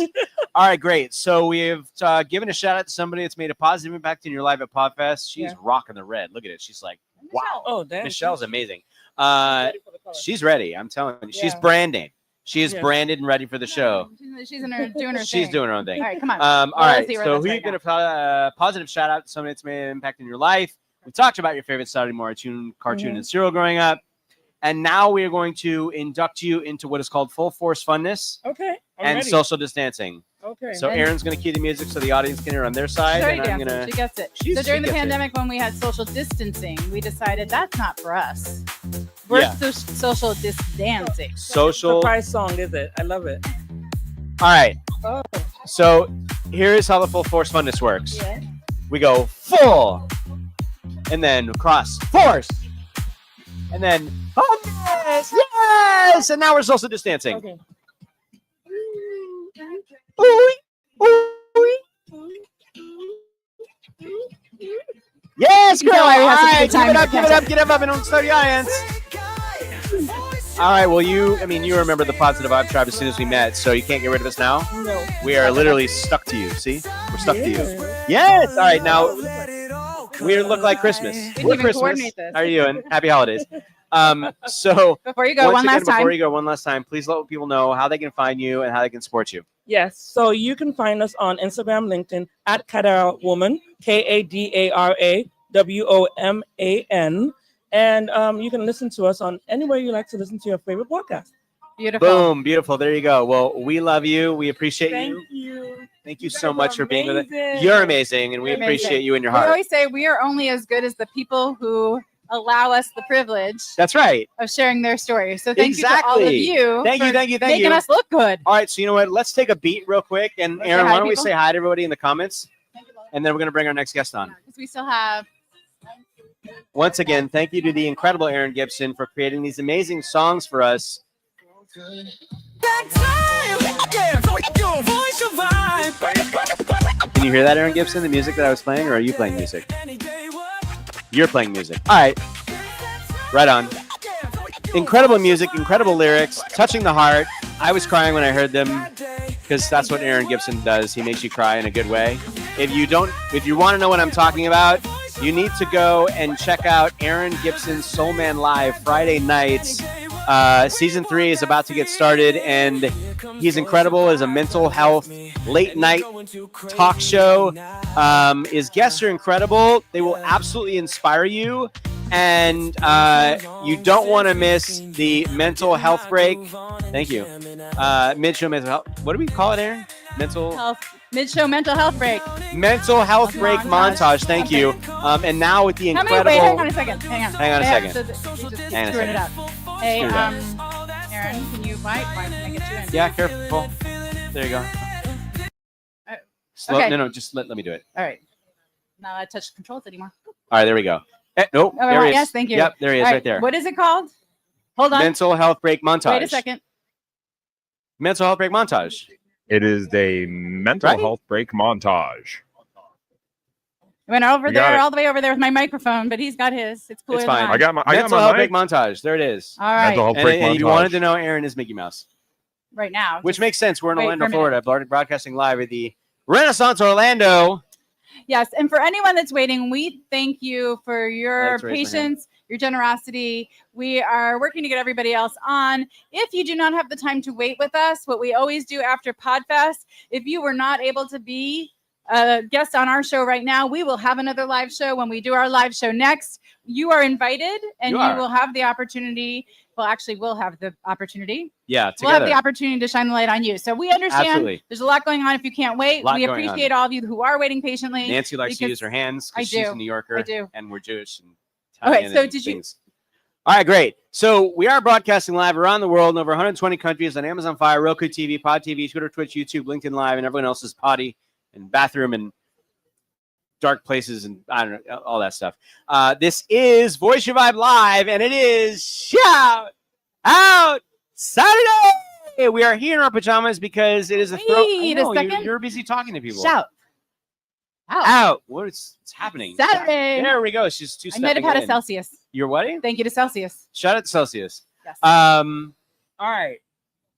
All right, great. So we've given a shout out to somebody that's made a positive impact in your life at Podfest. She's Yeah. rocking the red. Look at it. She's like, wow. Oh, damn. Michelle's amazing. Ready for the color. She's ready. I'm telling you. She's Yeah. branding. She is Yeah. branded and ready for the show. She's in her doing her She's thing. doing her own thing. All right, come on. All Well, right. let's see where So that's who right you going to positive shout out to somebody that's made an impact in your life? We talked about your favorite Saturday morning cartoon Mhm. and serial growing up. And now we are going to induct you into what is called full force funness Okay. I'm and ready. social distancing. Okay. So And- Aaron's going to cue the music so the audience can hear on their side. Sorry, and I'm dancer. going She to. gets it. She So during the gets it. pandemic, when we had social distancing, we decided that's not for us. We're Yeah. social distancing. Social. Surprise song, is it? I love it. All right. Oh. So here is how the full force funness works. Yeah. We go full, and then cross force, and then funness. Yes, and now we're social distancing. Okay. Yes, You girl. know All why we have such a right, good time give it up, in give the it up, get up, and don't start the audience. All right. Well, you remember the Positive Vibe Tribe as soon as we met, so you can't get rid of us now. No. We are literally stuck to you. See, we're stuck to you. Yeah. Yes. All right. Now we look like Christmas. didn't We're even Christmas. coordinate this. How are you doing? Happy holidays. So Before you go, once one again, last time. before you go, one last time, please let people know how they can find you and how they can support you. Yes. So you can find us on Instagram, LinkedIn at Kadara Woman, KADARAWOMAN. And you can listen to us on anywhere you like to listen to your favorite podcast. Beautiful. Boom, beautiful. There you go. Well, we love you. We appreciate Thank you. you. Thank you You so guys much are for being with us. amazing. You're amazing, and we You're amazing. appreciate you in your We heart. always say we are only as good as the people who allow us the privilege That's right. of sharing their stories. So thank you to all of Exactly. you. Thank you, for thank you, thank making you. us look good. All right, so you know what? Let's take a beat real quick. And Let's say Aaron, hi, why don't we people. say hi to everybody in the comments? And then we're going to bring our next guest on. Because we still have Once again, thank you to the incredible Aaron Gibson for creating these amazing songs for us. Can you hear that, Aaron Gibson, the music that I was playing, or are you playing music? You're playing music. All right. Right on. Incredible music, incredible lyrics, touching the heart. I was crying when I heard them because that's what Aaron Gibson does. He makes you cry in a good way. If you want to know what I'm talking about, you need to go and check out Aaron Gibson's Soul Man Live Friday nights. Season 3 is about to get started, and he's incredible as a mental health late night talk show. His guests are incredible. They will absolutely inspire you, and you don't want to miss the mental health break. Thank you. Mid-show mental health. What do we call it, Aaron? mid-show mental health break. Mental health break montage. Thank you. And now with the incredible. Wait, hang on a second. Hang on a second. So you're just Hang on a screwing it up. Hey, Screw Aaron, can you why can I get you in? Yeah, careful. There you go. Slow, okay. No, just let me do it. All right. Now I touch controls anymore. All right, there we go. Nope, Oh, there he is. yes, thank you. Yep, there he is, All right there. What is it called? Hold on. Mental health break montage. Wait a second. Mental health break montage. It is a mental Right? health break montage. I went over You got there, it. all the way over there with my microphone, but he's got his. It's cooler It's than fine. mine. I got my Mental health break montage. There it is. All right. Mental health And, break and if you montage. wanted to know, Aaron is Mickey Mouse, Right now. which makes sense. We're in Wait for Orlando, a minute. Florida, broadcasting live at the Renaissance Orlando. Yes, and for anyone that's waiting, we thank you for your Alex raised her hand. patience, your generosity. We are working to get everybody else on. If you do not have the time to wait with us, what we always do after Podfest, if you were not able to be a guest on our show right now, we will have another live show when we do our live show next. You are invited, and You you are. will have the opportunity. Well, actually, we'll have the opportunity. Yeah, We'll have together. the opportunity to shine the light on you. So we understand Absolutely. there's a lot going on if you can't wait. Lot We going on. appreciate all of you who are waiting patiently. Nancy likes to because- use her hands I because she's do. a New Yorker. I do. And we're Jewish. And Okay, Italian so and did you- things. All right, great. So we are broadcasting live around the world in over 120 countries on Amazon Fire, Roku TV, Pod TV, Twitter, Twitch, YouTube, LinkedIn Live, and everyone else's potty and bathroom and dark places and I don't know, all that stuff. This is Voice Your Vibe Live, and it is Shout Out Saturday. We are here in our pajamas because it is a throw. Wait a second. You're busy talking to people. Shout out. Out. What's happening? Saturday. There we go. She's two I might have had a Celsius. Your wedding? Thank you to Celsius. Shout out to Celsius. Yes. All right.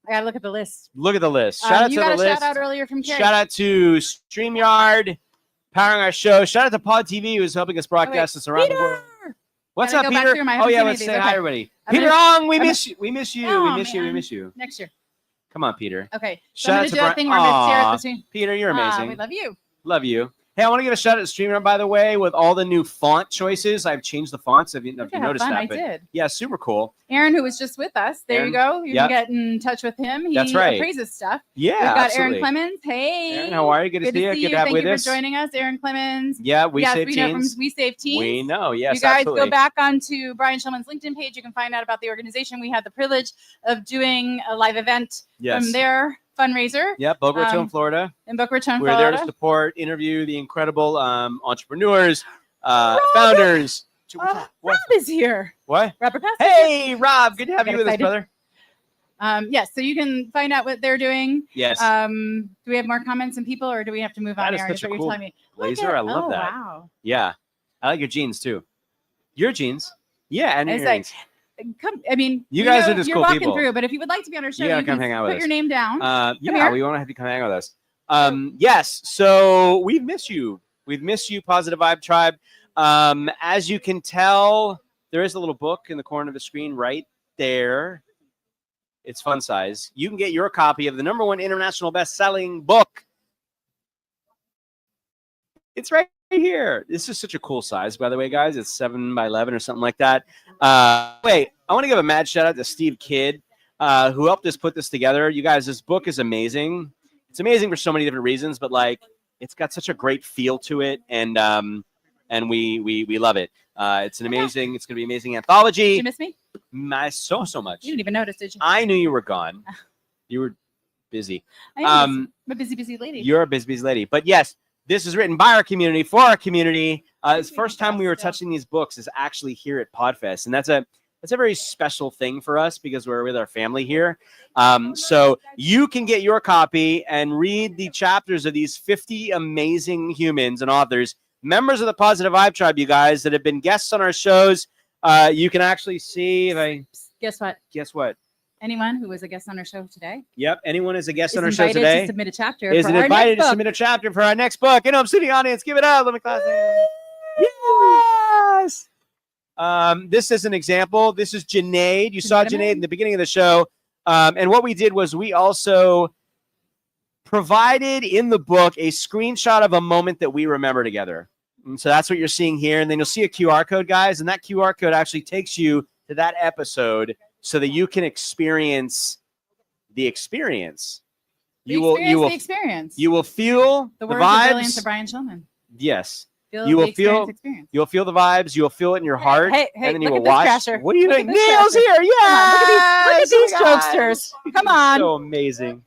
I gotta look at the list. Look at the list. Shout out you to got the a list. shout out earlier from Carrie. Shout out to StreamYard, powering our show. Shout out to Pod TV, who's helping us broadcast this around the world. What's Gotta up, go back Peter? through 'em. I Oh haven't yeah, seen let's any say of these. hi, Okay. everybody. I'm Peter gonna- Ong, we I'm miss you. We miss you. Oh, we miss you. We man. miss you. Next year. Come on, Peter. Okay. So Shout I'm out gonna to do that Brian. thing where I'm gonna share Aw, it between. Peter, you're amazing. We love you. Love you. Hey, I want to give a shout out to StreamYard, by the way, with all the new font choices. I've changed the fonts. If you Look at how noticed fun that, I but did. yeah, super cool. Aaron, who was just with us, there Aaron, you go. You yep. can get in touch with him. He That's right. appraises stuff. Yeah, We've got absolutely. Aaron Clemens. Hey. Aaron, how are you? Good to see you. Good to have Thank with you us. for joining us, Aaron Clemens. Yeah, we yes, save we know teens. from We Save Teens. We know. Yes, you guys absolutely. go back onto Brian Shulman's LinkedIn page. You can find out about the organization. We had the privilege of doing a live event Yes. from their fundraiser. Yeah, Boca Raton, um, Florida. In Boca Raton, We're there Florida. to support, interview the incredible entrepreneurs, founders. Rob is here. What? Robert Pastor. Hey, Rob. Good to have Get you with us, excited. brother. Yes, so you can find out what they're doing. Yes. Do we have more comments and people, or do we have to move on? That is Aaron? such a what you're cool telling me. Look blazer. at- I love oh, that. Wow. Yeah. I like your jeans, too. Your jeans. Yeah, and It's your like, earrings. come. I mean, You guys know, are just you're cool walking people. through, but if you would like to be on our show, You gotta you come can hang out with put us. your name down. Yeah, here. we want to have you come hang out with us. Yes, so we've missed you. We've missed you, Positive Vibe Tribe. As you can tell, there is a little book in the corner of the screen right there. It's fun size. You can get your copy of the #1 international best-selling book. It's right here. This is such a cool size, by the way, guys. It's 7 by 11 or something like that. Wait, I want to give a mad shout out to Steve Kidd, who helped us put this together. You guys, this book is amazing. It's amazing for so many different reasons, but like, it's got such a great feel to it, and we love it. It's an amazing. It's gonna be an amazing anthology. Did you miss me? So much. You didn't even notice, did you? I knew you were gone. You were busy. I'm a busy lady. You're a busy lady. But yes, this is written by our community for our community. It's the first time we were touching these books is actually here at Podfest, and that's a very special thing for us because we're with our family here. So you can get your copy and read the chapters of these 50 amazing humans and authors, members of the Positive Vibe Tribe, you guys, that have been guests on our shows. You can actually see if I Guess what? guess what. Anyone who was a guest on our show today Yep, anyone is a guest is on our show invited today to submit a chapter. is for our invited next to book. submit a chapter for our next book. And I'm sitting audience, give it up. Let me clap. Yes. This is an example. This is Janaid. You saw Janaid in the beginning of the show. And what we did was we also provided in the book a screenshot of a moment that we remember together. And so that's what you're seeing here. And then you'll see a QR code, guys. And that QR code actually takes you to that episode so that you can experience the experience. The experience. You will feel The the words of brilliance vibes. of Brian Shulman. Yes. Feel You the will feel experience. you'll feel the vibes, you'll feel it in your heart, Hey, and then you look will at watch. this crasher. What are you Look doing? at this Neil's crasher. here. Yeah. Look at these jokesters. Come on. So amazing.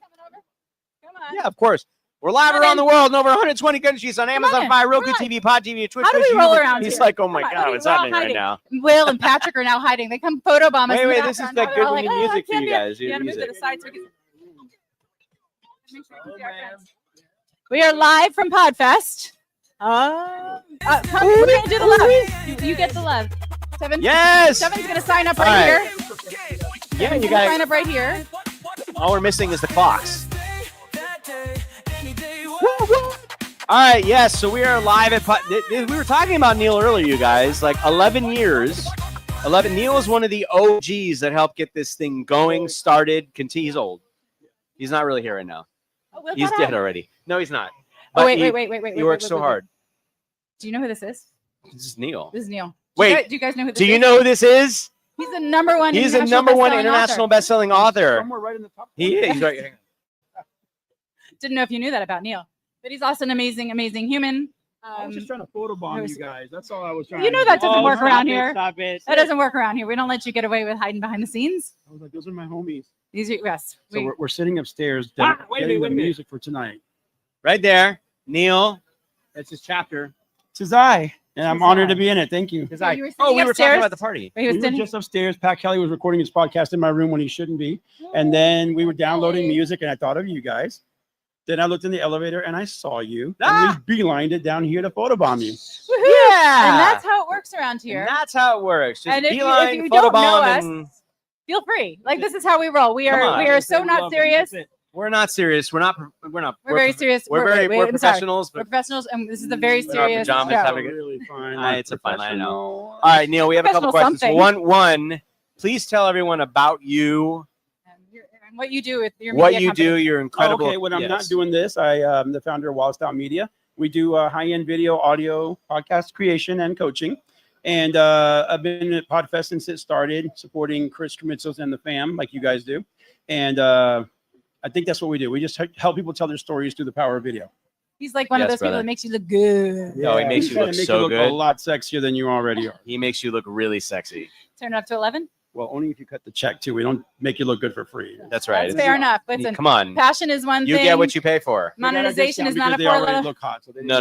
Yeah, of course. We're live around the world in over 120 countries on Amazon Fire, Roku TV, Pod TV, Twitch. How do we Twitch, roll YouTube. around He's here? like, oh my Come on, God, look, what's we're all happening right hiding. now? Will and Patrick are now hiding. They come photobomb us. Wait, in the wait, this is background. that Now good they're all windy like, music I for can't you be- guys. You Your gotta move to music. the side so we can make sure you can see our friends. We are live from Podfest. Come, we're gonna do the love. You get the love. Seven. Yes! Seven's gonna sign up All right right. here. Yeah, you Gonna guys. sign up right here. All we're missing is the clocks. All right, yes. So we are live at. We were talking about Neil earlier, you guys. Like 11 years. 11. Neil is one of the OGs that helped get this thing going, started. He's old. He's not really here right now. Will He's got dead out. already. No, he's not. Oh, But wait. He works so hard. Do you know who this is? This is Neil. This is Neil. Wait. Do you guys know who this Do is? you know who this is? He's the number one. He's the international number one best-selling international author. best-selling author. Somewhere right in the top. He is. He's right. Didn't know if you knew that about Neil, but he's also an amazing, amazing human. I was just trying to photobomb you guys. That's all I was trying. You know to that do. doesn't work around Stop it, here. Stop it. That doesn't work around here. We don't let you get away with hiding behind the scenes. I was like, those are my homies. These are yes. So we're sitting upstairs. Wait a getting minute. the music for tonight. Right there, Neil. That's his chapter. Tis I, and I'm honored to be in it. Thank you. Tis I. You were Oh, sitting we were talking upstairs, about the party. but he was We were sitting- just upstairs. Pat Kelly was recording his podcast in my room when he shouldn't be. And then we were downloading music, and I thought of you guys. Then I looked in the elevator, and I saw you. And we beelined it down here to photobomb you. Woohoo! Yeah. And that's how it works around here. And that's how it works. Just And if you beeline, don't know photobomb, us, and feel free. Like this is how we roll. We Come are on. so not serious. we're not serious. We're not. We're Very serious. We're very. wait, We're I'm sorry. professionals. We're But professionals, and this is a very in our serious pajamas, show. having a Really fine. it's a fine line. I know. All right, Neil. We have a couple Professional questions. something. One. Please tell everyone about you. And what you do with your What media you company. do. You're incredible. Okay, when I'm not Yes. doing this, I'm the founder of Wild Style Media. We do high-end video, audio, podcast creation, and coaching. And I've been at Podfest since it started, supporting Chris Krimitsos and the fam, like you guys do. And I think that's what we do. We just help people tell their stories through the power of video. He's like one of Yes, those people brother. that makes you look good. No, he makes you Trying look to make so you look good. a lot sexier than you already are. He makes you look really sexy. Turn it up to 11. Well, only if you cut the check too. We don't make you look good for free. That's right. That's fair enough. Listen, Come on. passion is one You thing. get what you pay for. Monetization is not a they already four-letter. look hot. So they No.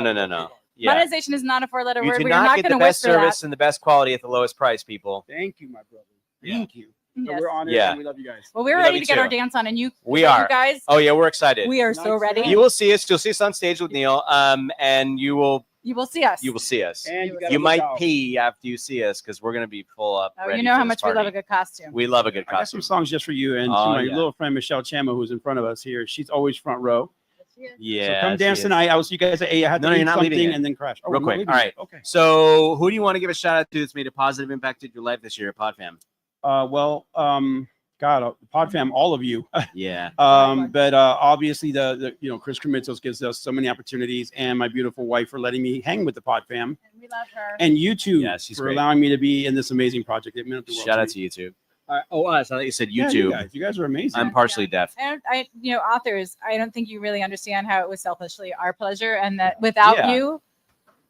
Yeah. Monetization is not a four-letter You word. do We're not not get going the to best whisper service that. and the best quality at the lowest price, people. Thank you, my brother. Yeah. Thank you. So Yes. we're honored. Yeah. And we love you guys. Well, we're We love ready you to get too. our dance on, and you We are. you guys. Oh yeah, we're excited. We are so ready. You will see us. You'll see us on stage with Neil. And you will see us. You will see us. And you gotta You look might out. pee after you see us because we're gonna be full up. Oh, ready you know for how this much we love party. a good costume. We love a good I got some costume. songs just for you and Oh, to my yeah. little friend Michelle Chama, who's in front of us here. She's always front row. Yeah. So come dance she is. tonight. I will see you guys at 8. I had No, to you're eat not leaving something yet. and then crash. Oh, Real we're not quick. leaving All yet. right. Okay. So who do you want to give a shout out to that's made a positive impact in your life this year, PodFam? God, PodFam, all of you. Yeah. But obviously the Chris Krimitsos gives us so many opportunities, and my beautiful wife for letting me hang with the PodFam, And we love her. and you two Yeah, she's for great. allowing me to be in this amazing project. It meant the world Shout to out me. to YouTube. Us. I thought you said Yeah, YouTube. you guys are amazing. I'm partially deaf. And authors, I don't think you really understand how it was selfishly our pleasure, and that without Yeah. you,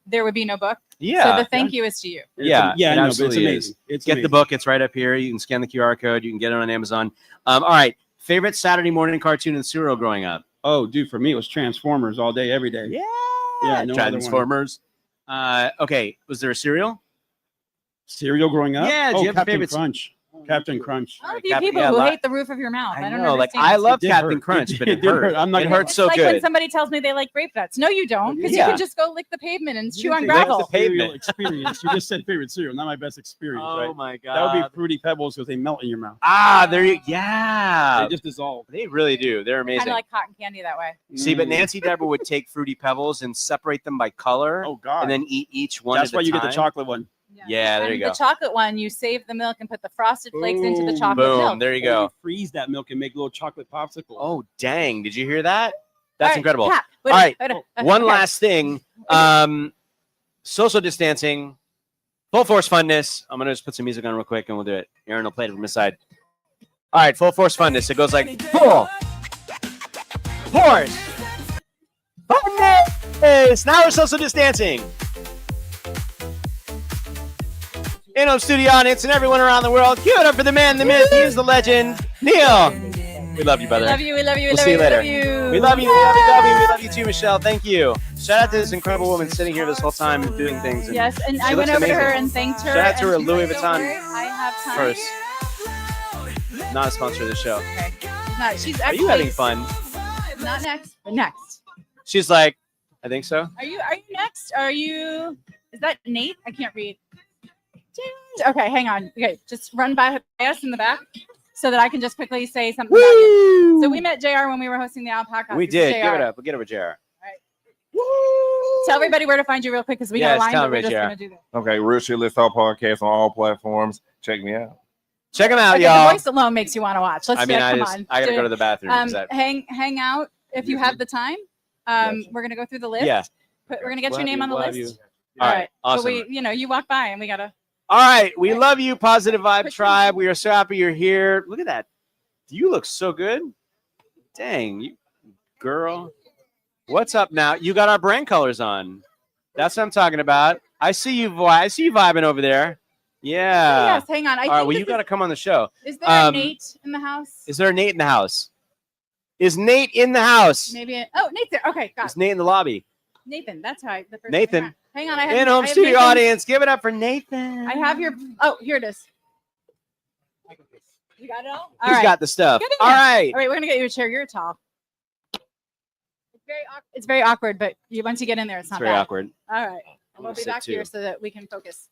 there would be no book. Yeah. So the thank you is to you. Yeah, yeah, it I know, but it's absolutely amazing. is. It's Get the amazing. book. It's right up here. You can scan the QR code. You can get it on Amazon. All right. Favorite Saturday morning cartoon and cereal growing up? Oh, dude, for me it was Transformers all day, every day. Yeah. Yeah, no other one. Transformers. Okay. Was there a cereal? Cereal growing up? Yeah, do Oh, you have a Captain favorite- Crunch. Captain Crunch. All of you Captain- people yeah, who lot- hate the roof of your mouth. I don't know. Like understand. I love It did Captain hurt. Crunch, It but did it hurt. hurt. I'm not It gonna- hurts so it's like when good. somebody tells me they like grape nuts. No, you don't, because Yeah. you can just go lick the pavement and chew on That's gravel. the cereal Pavement. experience. You just said favorite cereal, not my best experience, Oh right? my That would god. be Fruity Pebbles because they melt in your mouth. Ah, there you. Yeah. They just dissolve. They really do. They're Kind amazing. of like cotton candy that way. See, but Nancy Deborah would take Fruity Pebbles and separate them by color, Oh God. and then eat each one. That's at why a you get the time. chocolate one. Yeah, there And you go. the chocolate one, you save the milk and put the frosted flakes into the chocolate Boom. milk. There you Or go. freeze that milk and make little chocolate popsicles. Oh, dang. Did you hear that? All That's right, incredible. Pat, All right. One okay. last thing. Social distancing, full force funness. I'm going to just put some music on real quick and we'll do it. Aaron will play it from his side. All right. Full force funness. It goes like full force funness. Now we're social distancing. In-home studio audience and everyone around the world, give it up for the man, the myth, he is the legend, Neil. We love you, brother. We love you. We love you. We We'll love see you. you later. We love you. We love you. We love you. Love you. We love you too, Michelle. Thank you. Shout out to this incredible woman sitting here this whole time and doing things. And Yes, and she I went looks over to her amazing. and thanked her. Shout out to her and she Louis said, Vuitton "Don't worry, I have time." purse. Not a sponsor of the show. Okay. She's Are actually you having fun? not next, but next. She's like, I think so. Are you next? Are you? Is that Nate? I can't read. Okay, hang on. Okay, just run by us in the back so that I can just quickly say something about you. So we met JR when we were hosting the Alpaca. We This is did. Give JR. it up. We'll get over JR. Tell everybody where to find you real quick because we got Yes, a line, tell but we're just everybody, going to do this. Okay, Real Shit List All Podcasts on all platforms. Check me out. Check them out, Okay, y'all. the voice alone makes you want to watch. Let's I mean, come I on. gotta Do go it. to the bathroom. Is that- Hang out if you have the time. We're gonna go through the list. Yeah. We're gonna get We'll your have name you. on the We'll have list. you. All right. But Awesome. we, you walk by and we gotta. All right. We love you, Positive Vibe Tribe. We are so happy you're here. Look at that. You look so good. Dang, you girl. What's up now? You got our brand colors on. That's what I'm talking about. I see you. I see you vibing over there. Yeah. Oh, yes, hang on. I All right. think Well, this you got to come on the show. Is there a Nate in the house? Is there a Nate in the house? Is Nate in the house? Maybe. Oh, Nate's there. Okay, got Is it. Nate in the lobby? Nathan, that's how the first Nathan. Hang on, I have In-home I have studio Nathan's- audience, give it up for Nathan. I have your. Oh, here it is. You got it all. All He's right. got the stuff. Get in All there. right. All right, we're gonna get you a chair. You're tall. It's very awkward, but once you get in there, it's not very bad. awkward. All right. I'm We'll gonna be sit back here too. so that we can focus.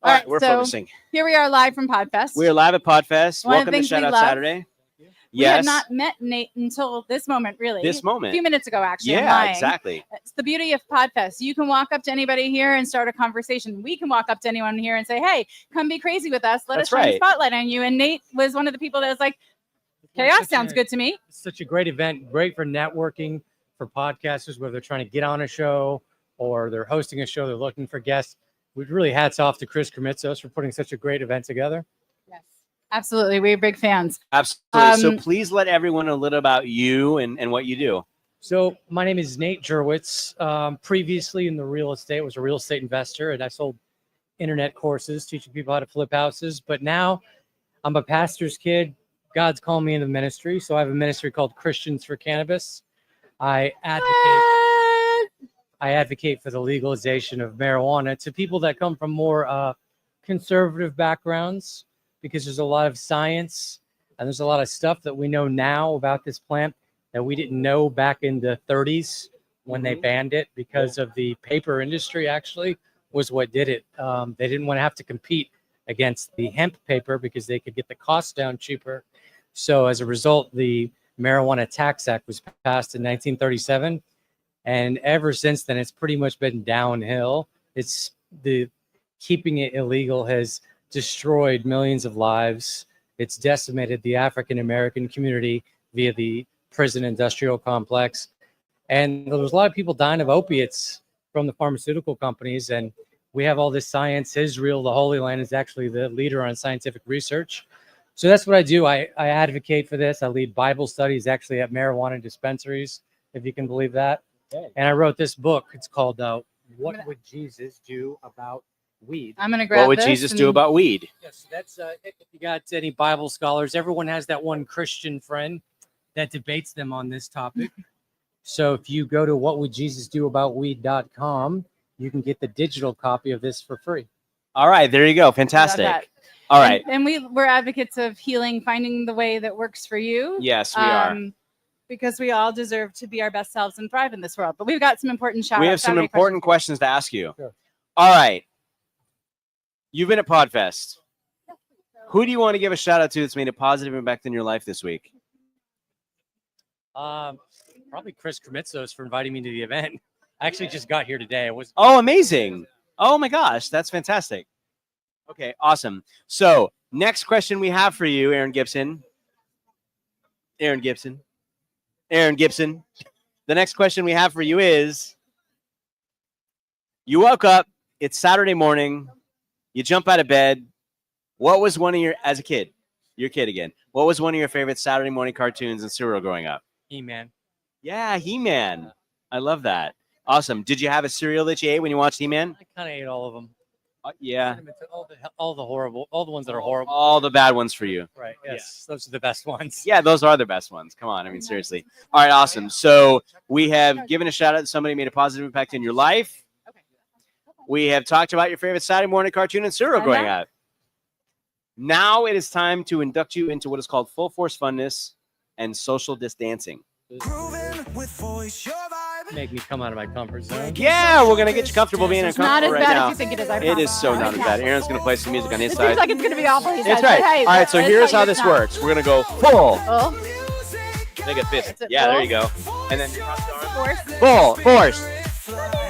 All right, we're so focusing. Here we are live from Podfest. We are live at Podfest. One of the Welcome to things Shout we Out love- Saturday. We Yes. had not met Nate until this moment, really. This moment. A few minutes ago, actually. I'm Yeah, lying. exactly. It's the beauty of Podfest. You can walk up to anybody here and start a conversation. We can walk up to anyone here and say, hey, come be crazy with us. Let us That's shine a right. spotlight on you. And Nate was one of the people that was like, chaos sounds good to me. It's such a great event, great for networking for podcasters, whether they're trying to get on a show or they're hosting a show, they're looking for guests. We'd really hats off to Chris Krimitsos for putting such a great event together. Absolutely. We're big fans. Absolutely. So Um, please let everyone know a little about you and what you do. So my name is Nate Jurwitz. Previously in the real estate, was a real estate investor, and I sold internet courses teaching people how to flip houses. But now I'm a pastor's kid. God's called me into the ministry. So I have a ministry called Christians for Cannabis. I advocate for the legalization of marijuana to people that come from more conservative backgrounds, because there's a lot of science and there's a lot of stuff that we know now about this plant that we didn't know back in the 30s when they banned it, because of the paper industry actually was what did it. They didn't want to have to compete against the hemp paper because they could get the cost down cheaper. So as a result, the Marijuana Tax Act was passed in 1937. And ever since then, it's pretty much been downhill. It's the keeping it illegal has destroyed millions of lives. It's decimated the African American community via the prison industrial complex. And there was a lot of people dying of opiates from the pharmaceutical companies. And we have all this science. Israel, the Holy Land, is actually the leader on scientific research. So that's what I do. I advocate for this. I lead Bible studies actually at marijuana dispensaries, if you can believe that. And I wrote this book. It's called What Would Jesus Do About Weed? I'm going to grab What would this Jesus do and- about weed? Yes, that's if you got any Bible scholars, everyone has that one Christian friend that debates them on this topic. So if you go to whatwouldjesusdoaboutweed.com, you can get the digital copy of this for free. All right, there you go. Love Fantastic. that. All right. And we're advocates of healing, finding the way that works for you. Yes, we are. Because we all deserve to be our best selves and thrive in this world. But we've got some important shout We out have some Saturday important questions to ask you. Sure. All right. You've been at Podfest. Who do you want to give a shout out to that's made a positive impact in your life this week? Probably Chris Krimitsos for inviting me to the event. I actually just got here today. I was Oh, amazing. Oh my gosh, that's fantastic. Okay, awesome. So next question we have for you, Aaron Gibson. Aaron Gibson. The next question we have for you is, you woke up, it's Saturday morning, you jump out of bed. What was one of your, as a kid, your kid again, what was one of your favorite Saturday morning cartoons and cereal growing up? He-Man. Yeah, He-Man. I love that. Awesome. Did you have a cereal that you ate when you watched He-Man? I kind of ate all of them. Yeah. All the horrible, all the ones that are horrible. All the bad ones for you. Right. Yes. Those are the best ones. Yeah, those are the best ones. Come on. I mean, seriously. All right, awesome. So we have given a shout out to somebody who made a positive impact in your life. We have talked about your favorite Saturday morning cartoon and cereal growing up. Now it is time to induct you into what is called full force funness and social distancing. Make me come out of my comfort zone. Yeah, we're gonna get you comfortable being It's not uncomfortable as right bad now. as you think it is, I It promise. is so not as bad. Aaron's gonna play some music on his It side. seems like it's going to be awful. He It's said, right. but hey, All right, so let's here's tell how you this it's not. works. We're gonna go full. Oh, Make a fist. it Yeah, full? there you go. And then force. full force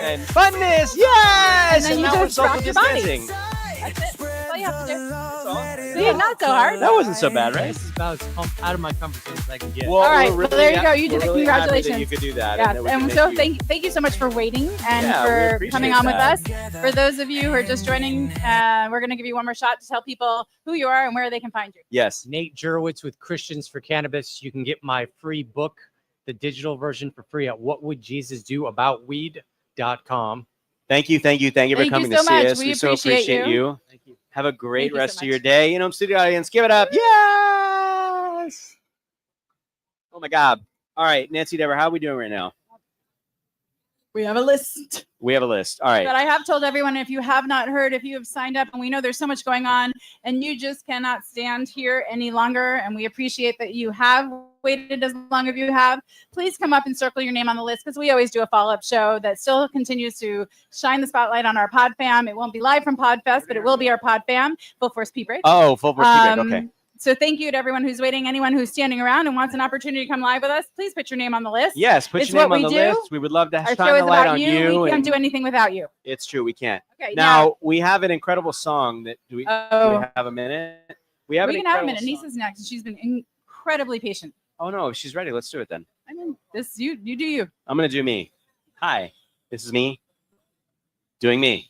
and funness. Yes. And then you now we're just social rock your body. distancing. That's it. That's all you have to do. See, not so hard. That wasn't so bad, right? This is about as out of my comfort zone as I can get. Well, All right, we're well, really there you ha- go. You did we're it. really happy that Congratulations. you could do that. Yeah, that we can and make so you- thank you so much for waiting and Yeah, we for appreciate coming on that. with us. For those of you who are just joining, we're going to give you one more shot to tell people who you are and where they can find you. Yes. Nate Jurwitz with Christians for Cannabis. You can get my free book, the digital version, for free at whatwouldjesusdoaboutweed.com. Thank you for Thank you coming so to see much. us. We We so appreciate appreciate you. you. Thank you. Have a great Thank you so rest of much. your day. You know, studio audience, give it up. Yes. Oh my God. All right, Nancy Dever, how are we doing right now? We have a list. We have a list. All right. But I have told everyone, if you have not heard, if you have signed up, and we know there's so much going on, and you just cannot stand here any longer, and we appreciate that you have waited as long as you have, please come up and circle your name on the list, because we always do a follow-up show that still continues to shine the spotlight on our PodFam. It won't be live from Podfest, but it will be our PodFam, Full Force Pee Break. Oh, Full Force Pee Break. Okay. So thank you to everyone who's waiting. Anyone who's standing around and wants an opportunity to come live with us, please put your name on the list. Yes, put It's your name what on the we do. list. We would love to Our shine show the is light about on you. We can't and do anything without you. It's true, we can't. Okay, Now we have an incredible song that do we Oh. have a minute? We have We an can have a incredible minute. song. Nisa's next, and she's been incredibly patient. Oh no, if she's ready. Let's do it then. I mean, this you do you. I'm gonna do me. Hi, this is me doing me.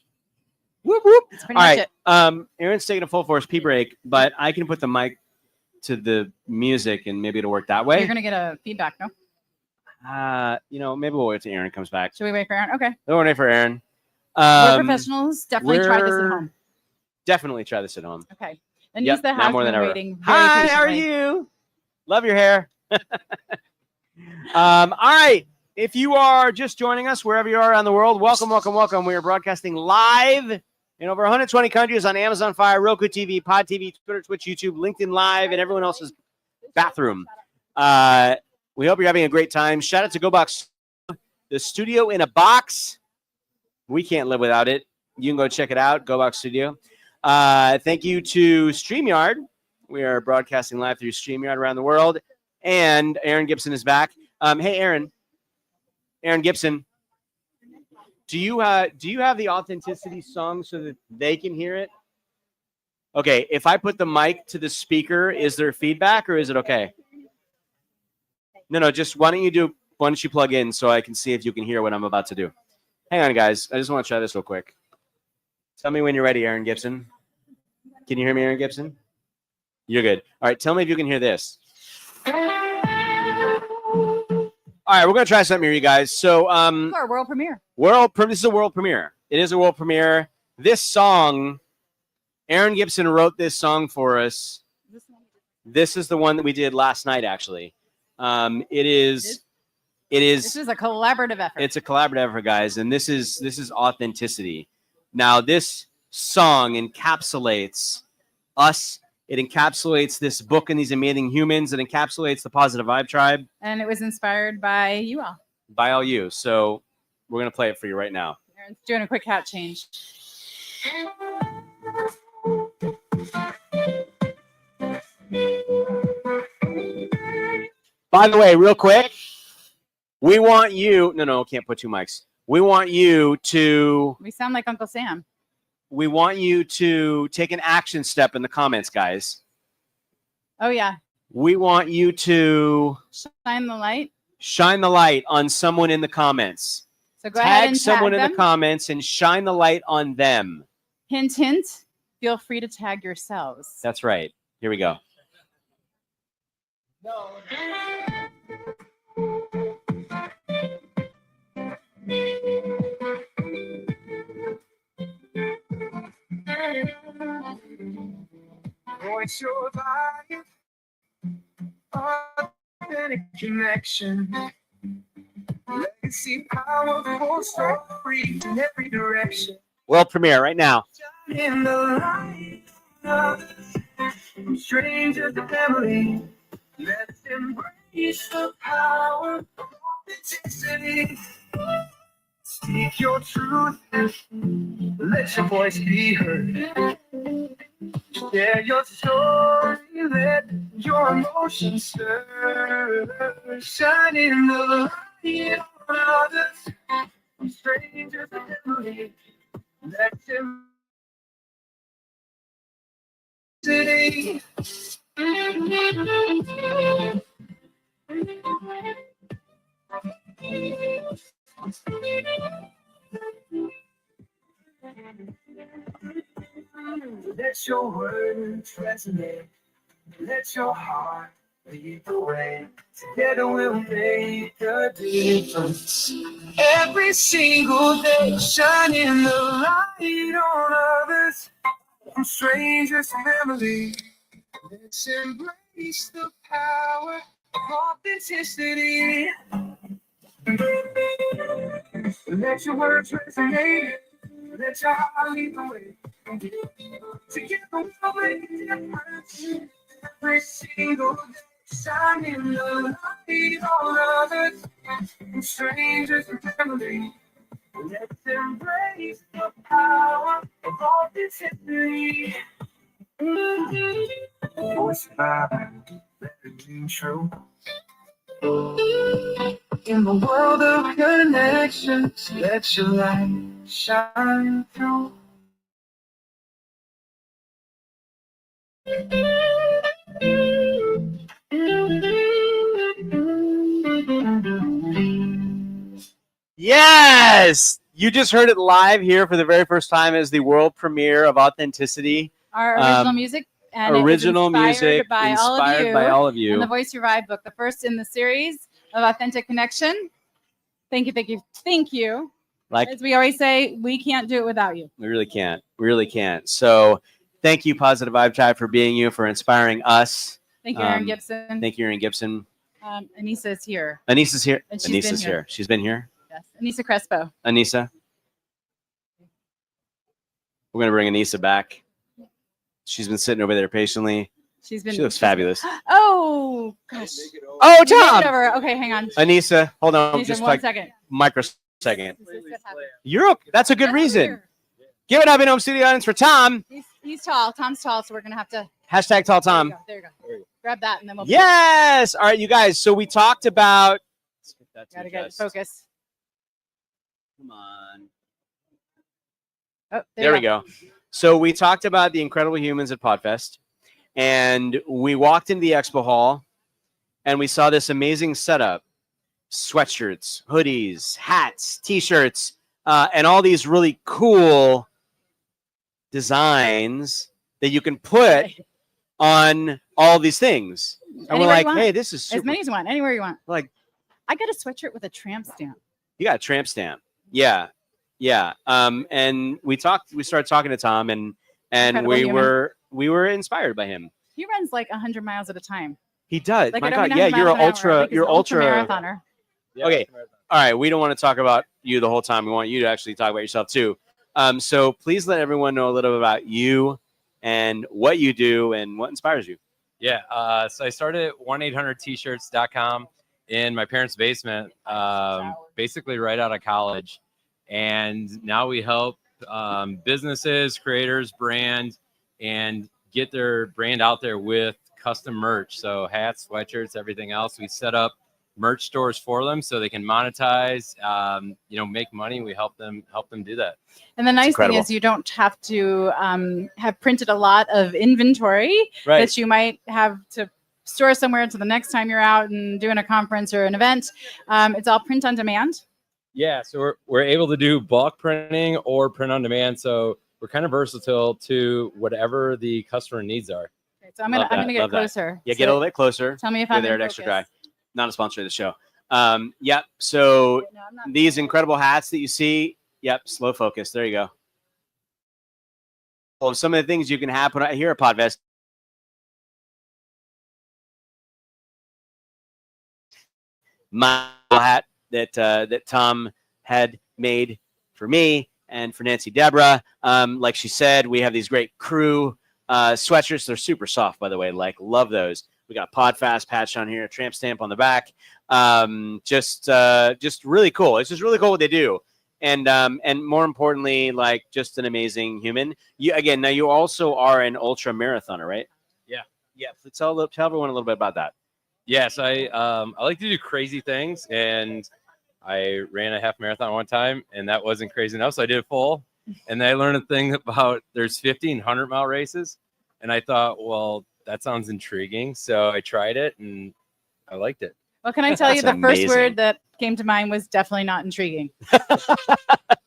Whoop whoop. That's All pretty much right. it. Aaron's taking a Full Force Pee Break, but I can put the mic to the music and maybe it'll work that way. You're gonna get a feedback, no? Maybe we'll wait till Aaron comes back. Should we wait for Aaron? Okay. We'll wait for Aaron. We're professionals. Definitely try this at we're- home. Definitely try this at home. Okay. And Yep, Nisa not has more than been ever. waiting very Hi, how are patiently. you? Love your hair. All right. If you are just joining us, wherever you are around the world, welcome, welcome, welcome. We are broadcasting live in over 120 countries on Amazon Fire, Roku TV, Pod TV, Twitter, Twitch, YouTube, LinkedIn Live, and everyone else's bathroom. We hope you're having a great time. Shout out to GoBox, the studio in a box. We can't live without it. You can go check it out, GoBox Studio. Thank you to StreamYard. We are broadcasting live through StreamYard around the world. And Aaron Gibson is back. Hey, Aaron Gibson, do you have the authenticity song so that they can hear it? Okay, if I put the mic to the speaker, is there feedback or is it okay? No, just why don't you plug in so I can see if you can hear what I'm about to do. Hang on, guys. I just want to try this real quick. Tell me when you're ready, Aaron Gibson. Can you hear me, Aaron Gibson? You're good. All right, tell me if you can hear this. All right, we're going to try something here, you guys. So, Our world premiere. this is a world premiere. It is a world premiere. This song, Aaron Gibson wrote this song for us. This is the one that we did last night, actually. This is a collaborative effort. It's a collaborative effort, guys, and this is authenticity. Now, this song encapsulates us. It encapsulates this book and these amazing humans. It encapsulates the Positive Vibe Tribe. And it was inspired by you all. By all you. So we're going to play it for you right now. Aaron's doing a quick hat change. By the way, real quick, we want you... No, can't put two mics. We want you to... We sound like Uncle Sam. We want you to take an action step in the comments, guys. Oh, yeah. We want you to... Shine the light. Shine the light on someone in the comments. So go ahead and someone tag in them. the comments and shine the light on them. Hint, hint. Feel free to tag yourselves. That's right. Here we go. Voice your vibe, authentic connection, legacy, powerful story in every direction. World premiere right now. In the light of from stranger to family, let's embrace the power of authenticity. Speak your truth, let your voice be heard. Share your story, let your emotions stir. Shine in the light on others, from strangers to family. Let's city. Let your words resonate. Let your heart lead the way. Together we'll make a difference. Every single day, shining the light on others, from strangers to family. Let's embrace the power of authenticity. Let your words resonate. Let your heart lead the way. Together we'll make a difference. Every single day, shining the light on others and strangers and family. Let's embrace the power of authenticity. Voice vibe, let it ring true. In the world of connections, let your light shine through. Yes, you just heard it live here for the very first time as the world premiere of Authenticity. Our original music. And original it was inspired music by inspired by all of you. And the Voice Revive book, the first in the series of Authentic Connection. Thank you, thank you, thank you. Like as we always say, we can't do it without you. we really can't. We really can't. So thank you, Positive Vibe Tribe, for being you, for inspiring us. Thank you, Erin Gibson. Thank you, Erin Gibson. Anissa is here. Anissa's here. And she's been Anissa's here. here. She's been here. Yes, Anissa Crespo. Anissa. We're gonna bring Anissa back. She's been sitting over there patiently. She looks fabulous. Oh gosh. Oh, Make it Tom. over. Okay, hang on. Anissa, hold on, Anissa, just 1 like second. microsecond. That's a good reason. Give it up in home studio audience for Tom. He's tall. Tom's tall, so we're gonna have to. Hashtag tall Tom. There you go. Grab that, and then we'll. Yes. All right, you guys. So we talked about. Gotta get it focus. Come on. Oh, There we go. So we talked about the incredible humans at Podfest, and we walked into the expo hall, and we saw this amazing setup: sweatshirts, hoodies, hats, T-shirts, and all these really cool designs that you can put on all these things. And Anywhere we're you like, want. hey, this is super. As many as you want, anywhere you want. Like, I got a sweatshirt with a tramp stamp. you got a tramp stamp. Yeah. Yeah. And we started talking to Tom, and Incredible we human. were inspired by him. He runs like 100 miles at a time. He does. Like, My I don't God. mean Yeah, 100 you're miles an an hour. I ultra. think he's You're an ultra ultra marathoner. Okay. All right. We don't want to talk about you the whole time. We want you to actually talk about yourself too. So please let everyone know a little bit about you and what you do and what inspires you. Yeah. So I started at 1-800-tshirts.com in my parents' basement, basically right out of college. And now we help businesses, creators, brand, and get their brand out there with custom merch. So hats, sweatshirts, everything else. We set up merch stores for them so they can monetize, make money. We help them do that. And the nice thing is you don't have to have printed a lot of inventory that you might have to store somewhere until the next time you're out and doing a conference or an event. It's all print on demand. Yeah, so we're able to do bulk printing or print on demand. So we're kind of versatile to whatever the customer needs are. Okay, so I'm gonna get closer. Yeah, get a little bit closer. Tell me if We're I'm there in at Extra focus. Dry. Not a sponsor of the show. Yep. So these incredible hats that you see. Yep. Slow focus. There you go. Well, some of the things you can have put out here at Podfest. My hat that Tom had made for me and for Nancy Deborah. Like she said, we have these great crew sweatshirts. They're super soft, by the way. Like, love those. We got Podfast patch on here, a tramp stamp on the back. Just really cool. It's just really cool what they do. And more importantly, like, just an amazing human. Now you also are an ultra marathoner, right? Yeah. Yeah. Tell everyone a little bit about that. Yes, I like to do crazy things, and I ran a half marathon one time, and that wasn't crazy enough, so I did a full. And then I learned a thing about there's 1,500-mile races, and I thought, well, that sounds intriguing, so I tried it, and I liked it. Well, can I tell you That's the first amazing. word that came to mind was definitely not intriguing.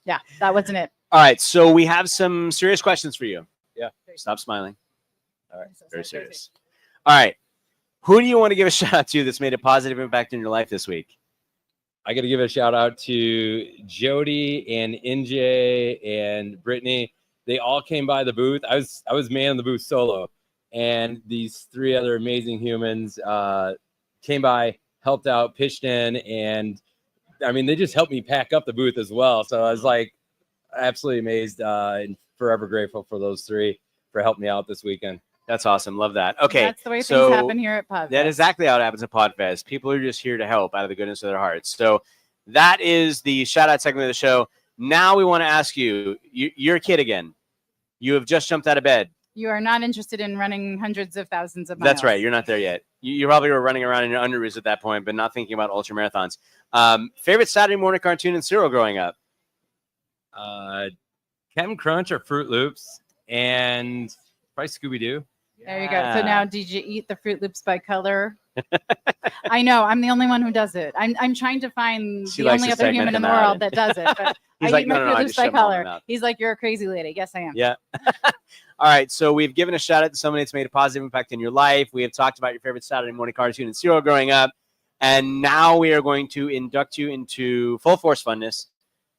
Yeah, that wasn't it. All right, so we have some serious questions for you. Yeah. Stop smiling. All right, very serious. All right, who do you want to give a shout out to that's made a positive impact in your life this week? I got to give a shout out to Jody and NJ and Brittany. They all came by the booth. I was manning the booth solo, and these three other amazing humans came by, helped out, pitched in, and I mean, they just helped me pack up the booth as well. So I was like absolutely amazed and forever grateful for those three for helping me out this weekend. That's awesome. Love that. Okay. That's the way so things happen here at Podfest. That is exactly how it happens at Podfest. People are just here to help out of the goodness of their hearts. So that is the shout out segment of the show. Now we want to ask you, you're a kid again. You have just jumped out of bed. You are not interested in running hundreds of thousands of miles. That's right. You're not there yet. You probably were running around in your underoos at that point, but not thinking about ultra marathons. Favorite Saturday morning cartoon and cereal growing up? Captain Crunch or Fruit Loops, and probably Scooby-Doo. There you go. So now, did you eat the Fruit Loops by color? I know. I'm the only one who does it. I'm trying to find the only other human in the world that does it. But He's I like, eat no, my no, Fruit I Loops just by shove them all in my color. mouth. He's like, you're a crazy lady. Yes, I am. Yeah. All right. So we've given a shout out to somebody that's made a positive impact in your life. We have talked about your favorite Saturday morning cartoon and cereal growing up. And now we are going to induct you into full force funness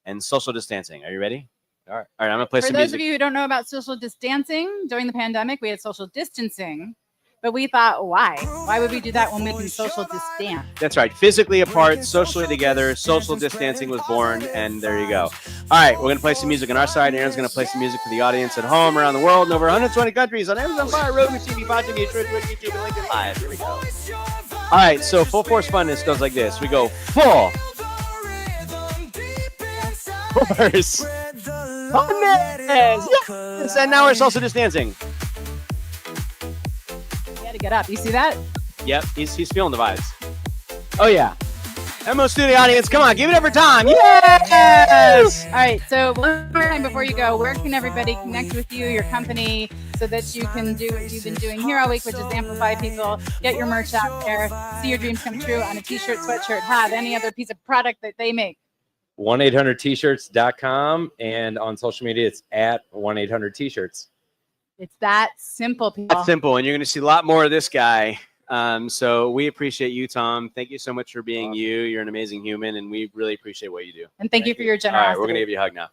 and social distancing. Are you ready? All right. All right. I'm going to play For some those music. of you who don't know about social distancing, during the pandemic, we had social distancing. But we thought, why? Why would we do that when we can social distance? That's right. Physically apart, socially together, social distancing was born, and there you go. All right, we're going to play some music on our side. Aaron's going to play some music for the audience at home, around the world, in over 120 countries, on Amazon Fire, Roku, TV, Podfam, Twitch, YouTube, and LinkedIn Live. Here we go. All right, so full force funness goes like this. We go full force funness. Yes! And now we're social distancing. You had to get up. You see that? Yep, he's feeling the vibes. Oh, yeah. Emo Studio audience, come on, give it up for Tom. Yes! All right, so one more time before you go, where can everybody connect with you, your company, so that you can do what you've been doing here all week, which is amplify people, get your merch out there, see your dreams come true on a t-shirt, sweatshirt, hat, any other piece of product that they make? 1-800-tshirts.com, and on social media, it's at 1-800-tshirts. It's that simple, people. That's simple, and you're going to see a lot more of this guy. So we appreciate you, Tom. Thank you so much for being you. You're an amazing human, and we really appreciate what you do. And thank you for your All generosity. right, we're going to give you a hug now.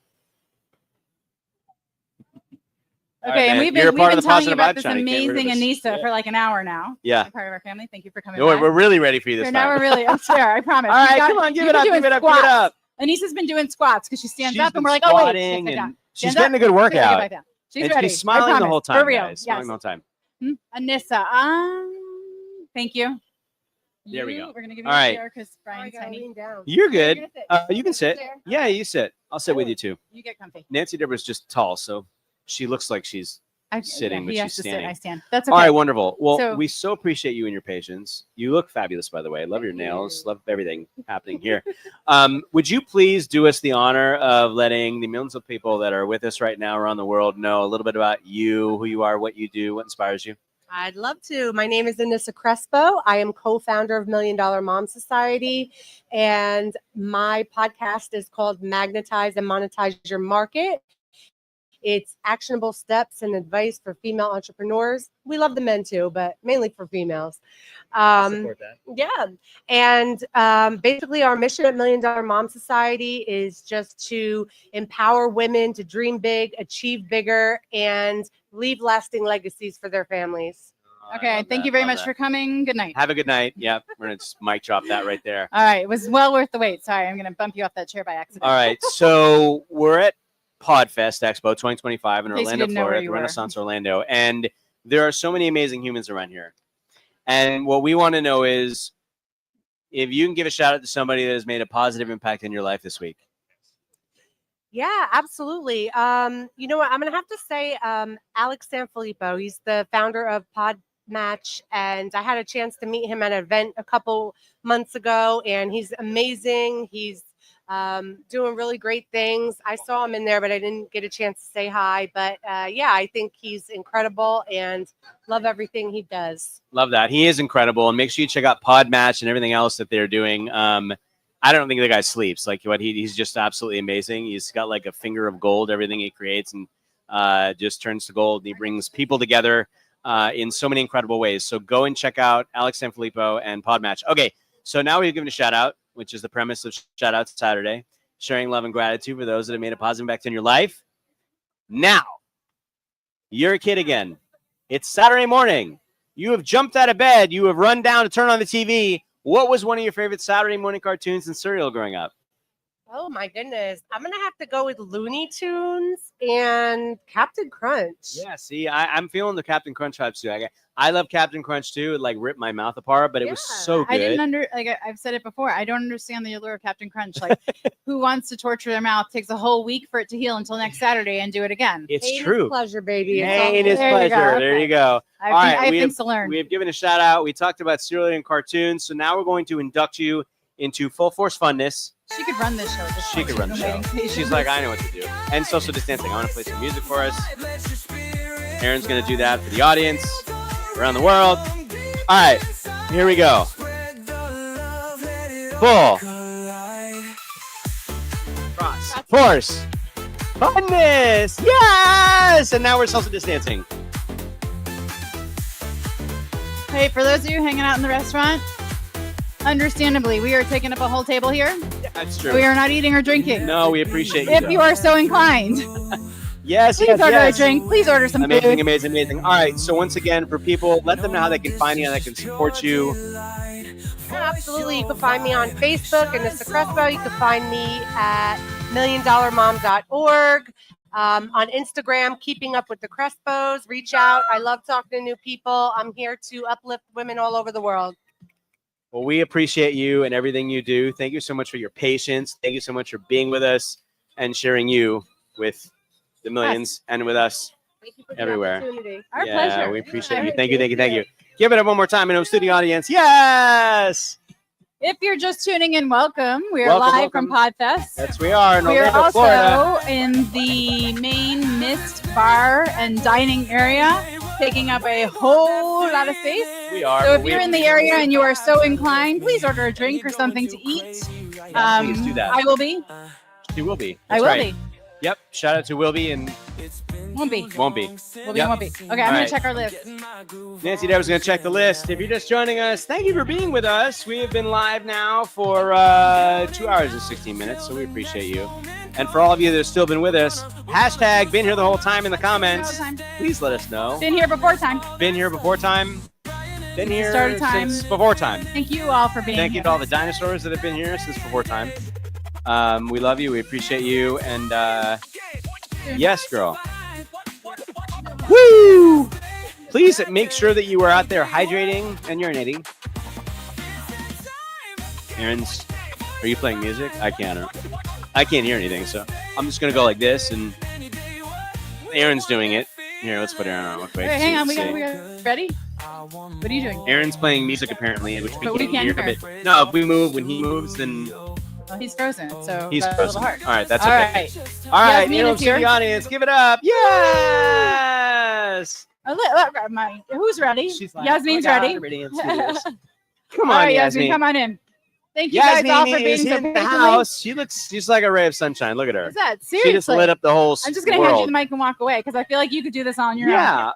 Okay, All right, and man. we've been, You're we've part been of the telling you positive about vibe this channel. You can't get rid amazing of us. Anissa for like an hour now. Yeah. You're part of our family. Thank you for coming No, by. we're really ready for you this So time. now we're really, I swear, I promise. All right, We've got- come on, give you've it been up, doing give it up, give it squats. up. Anissa's been doing squats because she stands She's up and been we're like, oh, wait, squatting, sit down. and she's Stand getting up. a good Sit workout. back down. She's And ready. she's smiling I the whole promise. For time, real. guys. Smiling Yes. the whole time. Anissa, thank you. There we go. We're going to give you All a right. chair because Brian's tiny. You're good. You're gonna sit. You can sit. Chair. Yeah, you sit. I'll sit with you too. You get comfy. Nancy Deborah's just tall, so she looks like she's sitting, yeah, but he has she's to sit, standing. I stand. That's All okay. right, wonderful. Well, So- we so appreciate you and your patience. You look fabulous, by the way. Love your nails. Love everything happening here. Would you please do us the honor of letting the millions of people that are with us right now around the world know a little bit about you, who you are, what you do, what inspires you? I'd love to. My name is Anissa Crespo. I am co-founder of $1 Million Mom Society, and my podcast is called Magnetize and Monetize Your Market. It's actionable steps and advice for female entrepreneurs. We love the men too, but mainly for females. I support that. Yeah. And basically our mission at $1 Million Mom Society is just to empower women to dream big, achieve bigger, and leave lasting legacies for their families. Okay, thank you very much for coming. Good night. Have a good night. Yeah, we're going to just mic drop that right there. All right, it was well worth the wait. Sorry, I'm going to bump you off that chair by accident. All right, so we're at Podfest Expo 2025 in In case you Orlando, didn't know where Florida, at you the were. Renaissance Orlando. And there are so many amazing humans around here. And what we want to know is if you can give a shout out to somebody that has made a positive impact in your life this week. Yeah, absolutely. You know what? I'm going to have to say Alex Sanfilippo. He's the founder of Podmatch, and I had a chance to meet him at an event a couple months ago, and he's amazing. He's doing really great things. I saw him in there, but I didn't get a chance to say hi. But yeah, I think he's incredible and love everything he does. Love that. He is incredible. And make sure you check out Podmatch and everything else that they're doing. I don't think the guy sleeps. Like what he's just absolutely amazing. He's got like a finger of gold, everything he creates, and just turns to gold. And he brings people together in so many incredible ways. So go and check out Alex Sanfilippo and Podmatch. Okay, so now we've given a shout out, which is the premise of Shout Out Saturday, sharing love and gratitude for those that have made a positive impact in your life. Now, you're a kid again. It's Saturday morning. You have jumped out of bed. You have run down to turn on the TV. What was one of your favorite Saturday morning cartoons and cereal growing up? Oh my goodness. I'm gonna have to go with Looney Tunes and Captain Crunch. Yeah, see, I'm feeling the Captain Crunch vibes too. I love Captain Crunch too. It like ripped my mouth apart, but it was so good. I didn't I've said it before. I don't understand the allure of Captain Crunch. Like, who wants to torture their mouth? Takes a whole week for it to heal until next Saturday and do it again. It's Pain is true. pleasure, baby. It's Pain all is good. pleasure. There you go. I All have right, we things to learn. We have given a shout out. We talked about cereal and cartoons. So now we're going to induct you into full force funness. She could run this show. She could run the show. She's like, I know what to do. And social distancing. I want to play some music for us. Aaron's going to do that for the audience around the world. All right, here we go. Full force funness. Yes! And now we're social distancing. Hey, for those of you hanging out in the restaurant, understandably, we are taking up a whole table here. That's true. We are not eating or drinking. No, we appreciate you. If you are so inclined. Yes, Please yes, order yes. a drink. Please order some Amazing, food. amazing, amazing. All right, so once again, for people, let them know how they can find you, how they can support you. Absolutely. You can find me on Facebook and Mr. Crespo. You can find me at milliondollarmom.org. On Instagram, Keeping Up with the Crespos. Reach out. I love talking to new people. I'm here to uplift women all over the world. Well, we appreciate you and everything you do. Thank you so much for your patience. Thank you so much for being with us and sharing you with the millions and with us everywhere. Our yeah, pleasure. we appreciate you. Thank you, thank you, thank you. Give it up one more time in the studio audience. Yes! If you're just tuning in, welcome. We're Welcome, live welcome. from Podfest. Yes, we are in We are Orlando, also Florida. in the main Mist bar and dining area, taking up a whole lot of space. We are. So but if we- you're in the area and you are so inclined, please order a drink or something to eat. Please do that. I will be. She will be. I That's will right. be. Yep. Shout out to Wilby and Won't be. Won't Be. Will be. Yep. Won't be. Okay, I'm All going right. to check our list. Nancy Deborah's going to check the list. If you're just joining us, thank you for being with us. We have been live now for 2 hours and 16 minutes, so we appreciate you. And for all of you that have still been with us, hashtag been here the whole time in the comments. Please let us know. Been here before time. Been here before time. Been here Start of time. since before time. Thank you all for being Thank here. you to all the dinosaurs that have been here since before time. We love you. We appreciate you. And yes, girl. Woo! Please make sure that you are out there hydrating and urinating. Aaron's, are you playing music? I can't hear anything, so I'm just gonna go like this, and Aaron's doing it. Here, let's put Aaron on real quick. Wait, hang on. See- We got ready? What are you doing? Aaron's playing music apparently, which we But we can't can't hear. hear. But no, if we move, when he moves, then Well, he's frozen, so he's that's frozen. a little hard. All right, that's All okay. right. All right, Yasmin Neil, is to here. the audience, give it up. Yes. Who's ready? She's like, Yasmin's "Oh my God, ready. everybody in studios." Come All on, right, Yasmin. Come on in. Thank you guys all for Yasmin being is so in the patiently. house. She looks just like a ray of sunshine. Look at her. What's that? She just Seriously. lit up the whole I'm just gonna hand you world. the mic and walk away because I feel like you could do this on your Yeah,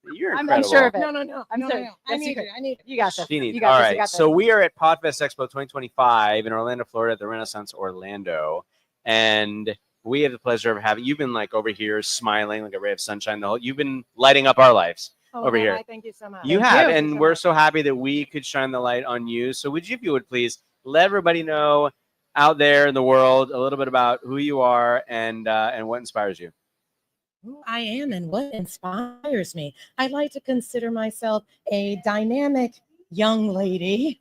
own. you're I'm incredible. sure of it. No. I'm no, sure. no. I need it. I need it. You got this. She needs. You got All this. right. You got So this. we are at Podfest Expo 2025 in Orlando, Florida, at the Renaissance Orlando, and we have the pleasure of having you've been like over here smiling like a ray of sunshine. You've been lighting up our lives over here. Thank you so much. You have, and we're so happy that we could shine the light on you. So would you, if you would please, let everybody know out there in the world a little bit about who you are and what inspires you. Who I am and what inspires me. I like to consider myself a dynamic young lady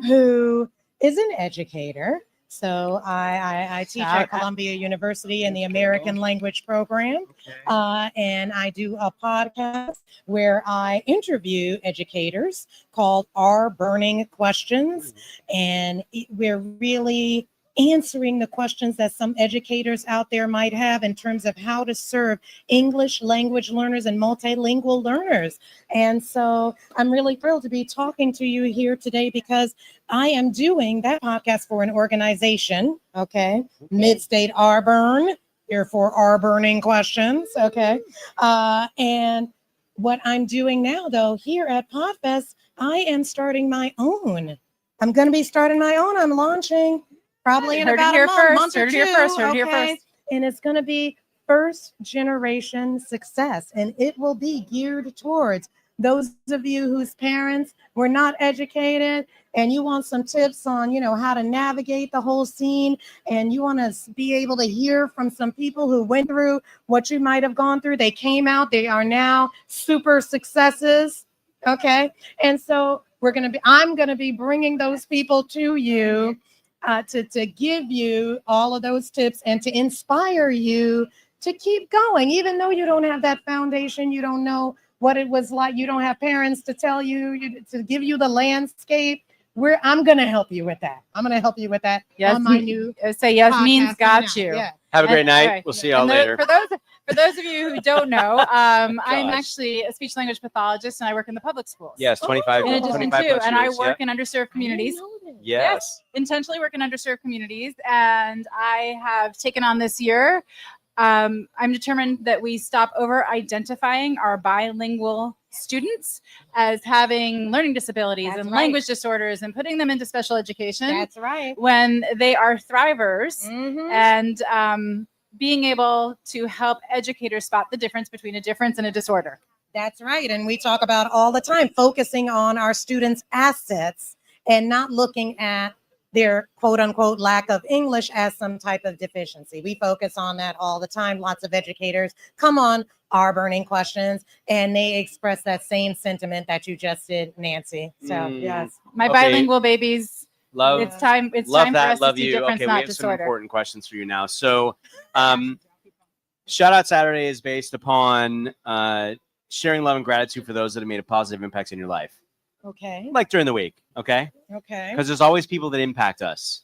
who is an educator. So I teach at Columbia University in the American Language Program. And I do a podcast where I interview educators called Our Burning Questions. And we're really answering the questions that some educators out there might have in terms of how to serve English language learners and multilingual learners. And so I'm really thrilled to be talking to you here today because I am doing that podcast for an organization, Mid-State R-Burn, here for Our Burning Questions, and what I'm doing now, though, here at Podfest, I am starting my own. I'm going to be starting my own. I'm launching probably in Heard it about here a month, first, month or heard it here two, first, heard it here first. And it's going to be first generation success, and it will be geared towards Those of you whose parents were not educated and you want some tips on, how to navigate the whole scene, and you want to be able to hear from some people who went through what you might have gone through. They came out, they are now super successes. Okay. And so I'm going to be bringing those people to you to give you all of those tips and to inspire you to keep going, even though you don't have that foundation, you don't know what it was like, you don't have parents to tell you, to give you the landscape. I'm going to help you with that. I'm going to help you with that on my new say Yasmin's podcast got coming you. out. Yeah. Have a great And- night. right. We'll see y'all And later. For those of you who don't know, I'm Gosh. actually a speech language pathologist, and I work in the public schools. Yes, 25. In addition 25 to, plus and I years, work yeah. in underserved communities. Yes. Intentionally work in underserved communities, and I have taken on this year. I'm determined that we stop over identifying our bilingual students as having learning disabilities and right. language disorders and putting them into special education. That's right. When they are thrivers, Mhm. and being able to help educators spot the difference between a difference and a disorder. That's right. And we talk about all the time focusing on our students' assets and not looking at their quote unquote lack of English as some type of deficiency. We focus on that all the time. Lots of educators come on our burning questions and they express that same sentiment that you just did, Nancy. So Yes, my Okay. bilingual babies. Love. It's time. It's Love time that. for us Love to see you. difference, Okay, we not have some disorder. important questions for you now. So, Shout Out Saturday is based upon sharing love and gratitude for those that have made a positive impact in your life, okay. like during the week. Okay. Okay. Because there's always people that impact us.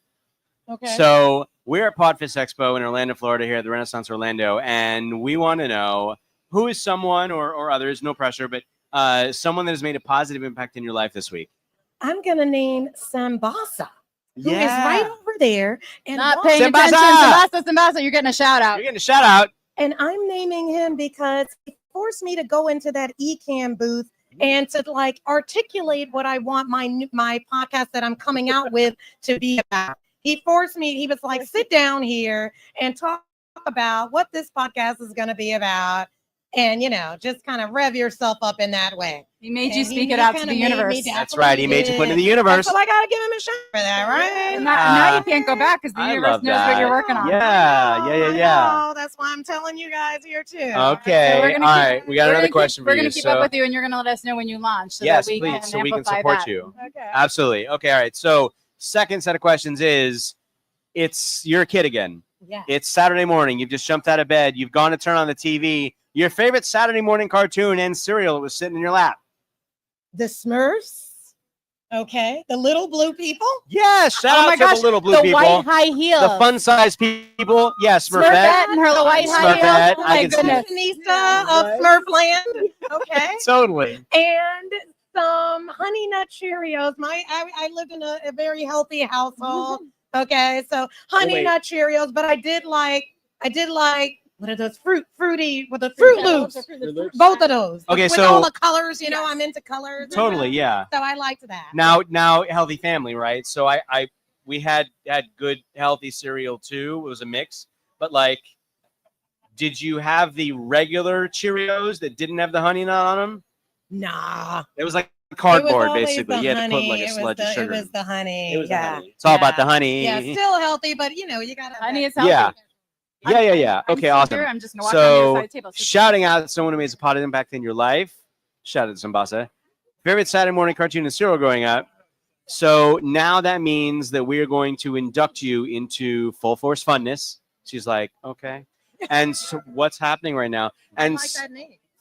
Okay. So we're at Podfest Expo in Orlando, Florida, here at the Renaissance Orlando, and we want to know who is someone or others, no pressure, but someone that has made a positive impact in your life this week. I'm gonna name Sambasa, who is Yeah. right over there. And Not why- paying attention. Sambasa, you're getting a shout out. You're getting a shout out. And I'm naming him because he forced me to go into that eCam booth and to like articulate what I want my podcast that I'm coming out with to be about. He forced me, he was like, sit down here and talk about what this podcast is going to be about. And, just kind of rev yourself up in that way. He made you And speak he it out to kinda the made me universe. That's right. He made you put it in the universe. So I got to give him a shot for that, right? And now you can't go back because the I universe love knows what you're that. working on. Yeah. Oh, that's why I'm telling you guys here too. Okay. So we're All gonna right. We got we're another gonna question keep, for We're you. going to keep So- up with you, and you're going to let us know when you launch so Yes, that we please. can So we can amplify support that. you. Absolutely. Okay. All right. So second set of questions is, you're a kid again. Yeah. It's Saturday morning. You've just jumped out of bed. You've gone to turn on the TV. Your favorite Saturday morning cartoon and cereal was sitting in your lap. The Smurfs. Okay. The little blue people. Yes. Shout out to the little blue the people. white high heels. The fun-sized people. Yes, Smurfette Smurfette. and her little white high Smurfette. heels. Oh I my can see it. goodness. Fashionista of Smurfland. Okay. Totally. And some Honey Nut Cheerios. I lived in a very healthy household. Okay. So Honey wait. Nut Cheerios, but I did like what are those fruity with the Fruit Loops? Both of those. Okay, with so- all the colors, I'm into colors. Totally, yeah. So I liked that. Now healthy family, right? So we had good healthy cereal too. It was a mix, but like, did you have the regular Cheerios that didn't have the honey nut on them? Nah. It was like It was cardboard, always basically. the You had to put honey. like a It was sludge of sugar. It was the honey. It was the yeah. honey. It's all about the honey. Yeah, still healthy, but you gotta. Honey is healthy. Yeah. Yeah. I'm Okay, still awesome. here. I'm just gonna walk on the other So, side of the table. shouting out someone who made a positive impact in your life. Shout out to Sambasa. Favorite Saturday morning cartoon and cereal growing up. So now that means that we are going to induct you into Full Force Funness. She's like, okay. And so what's happening right now? And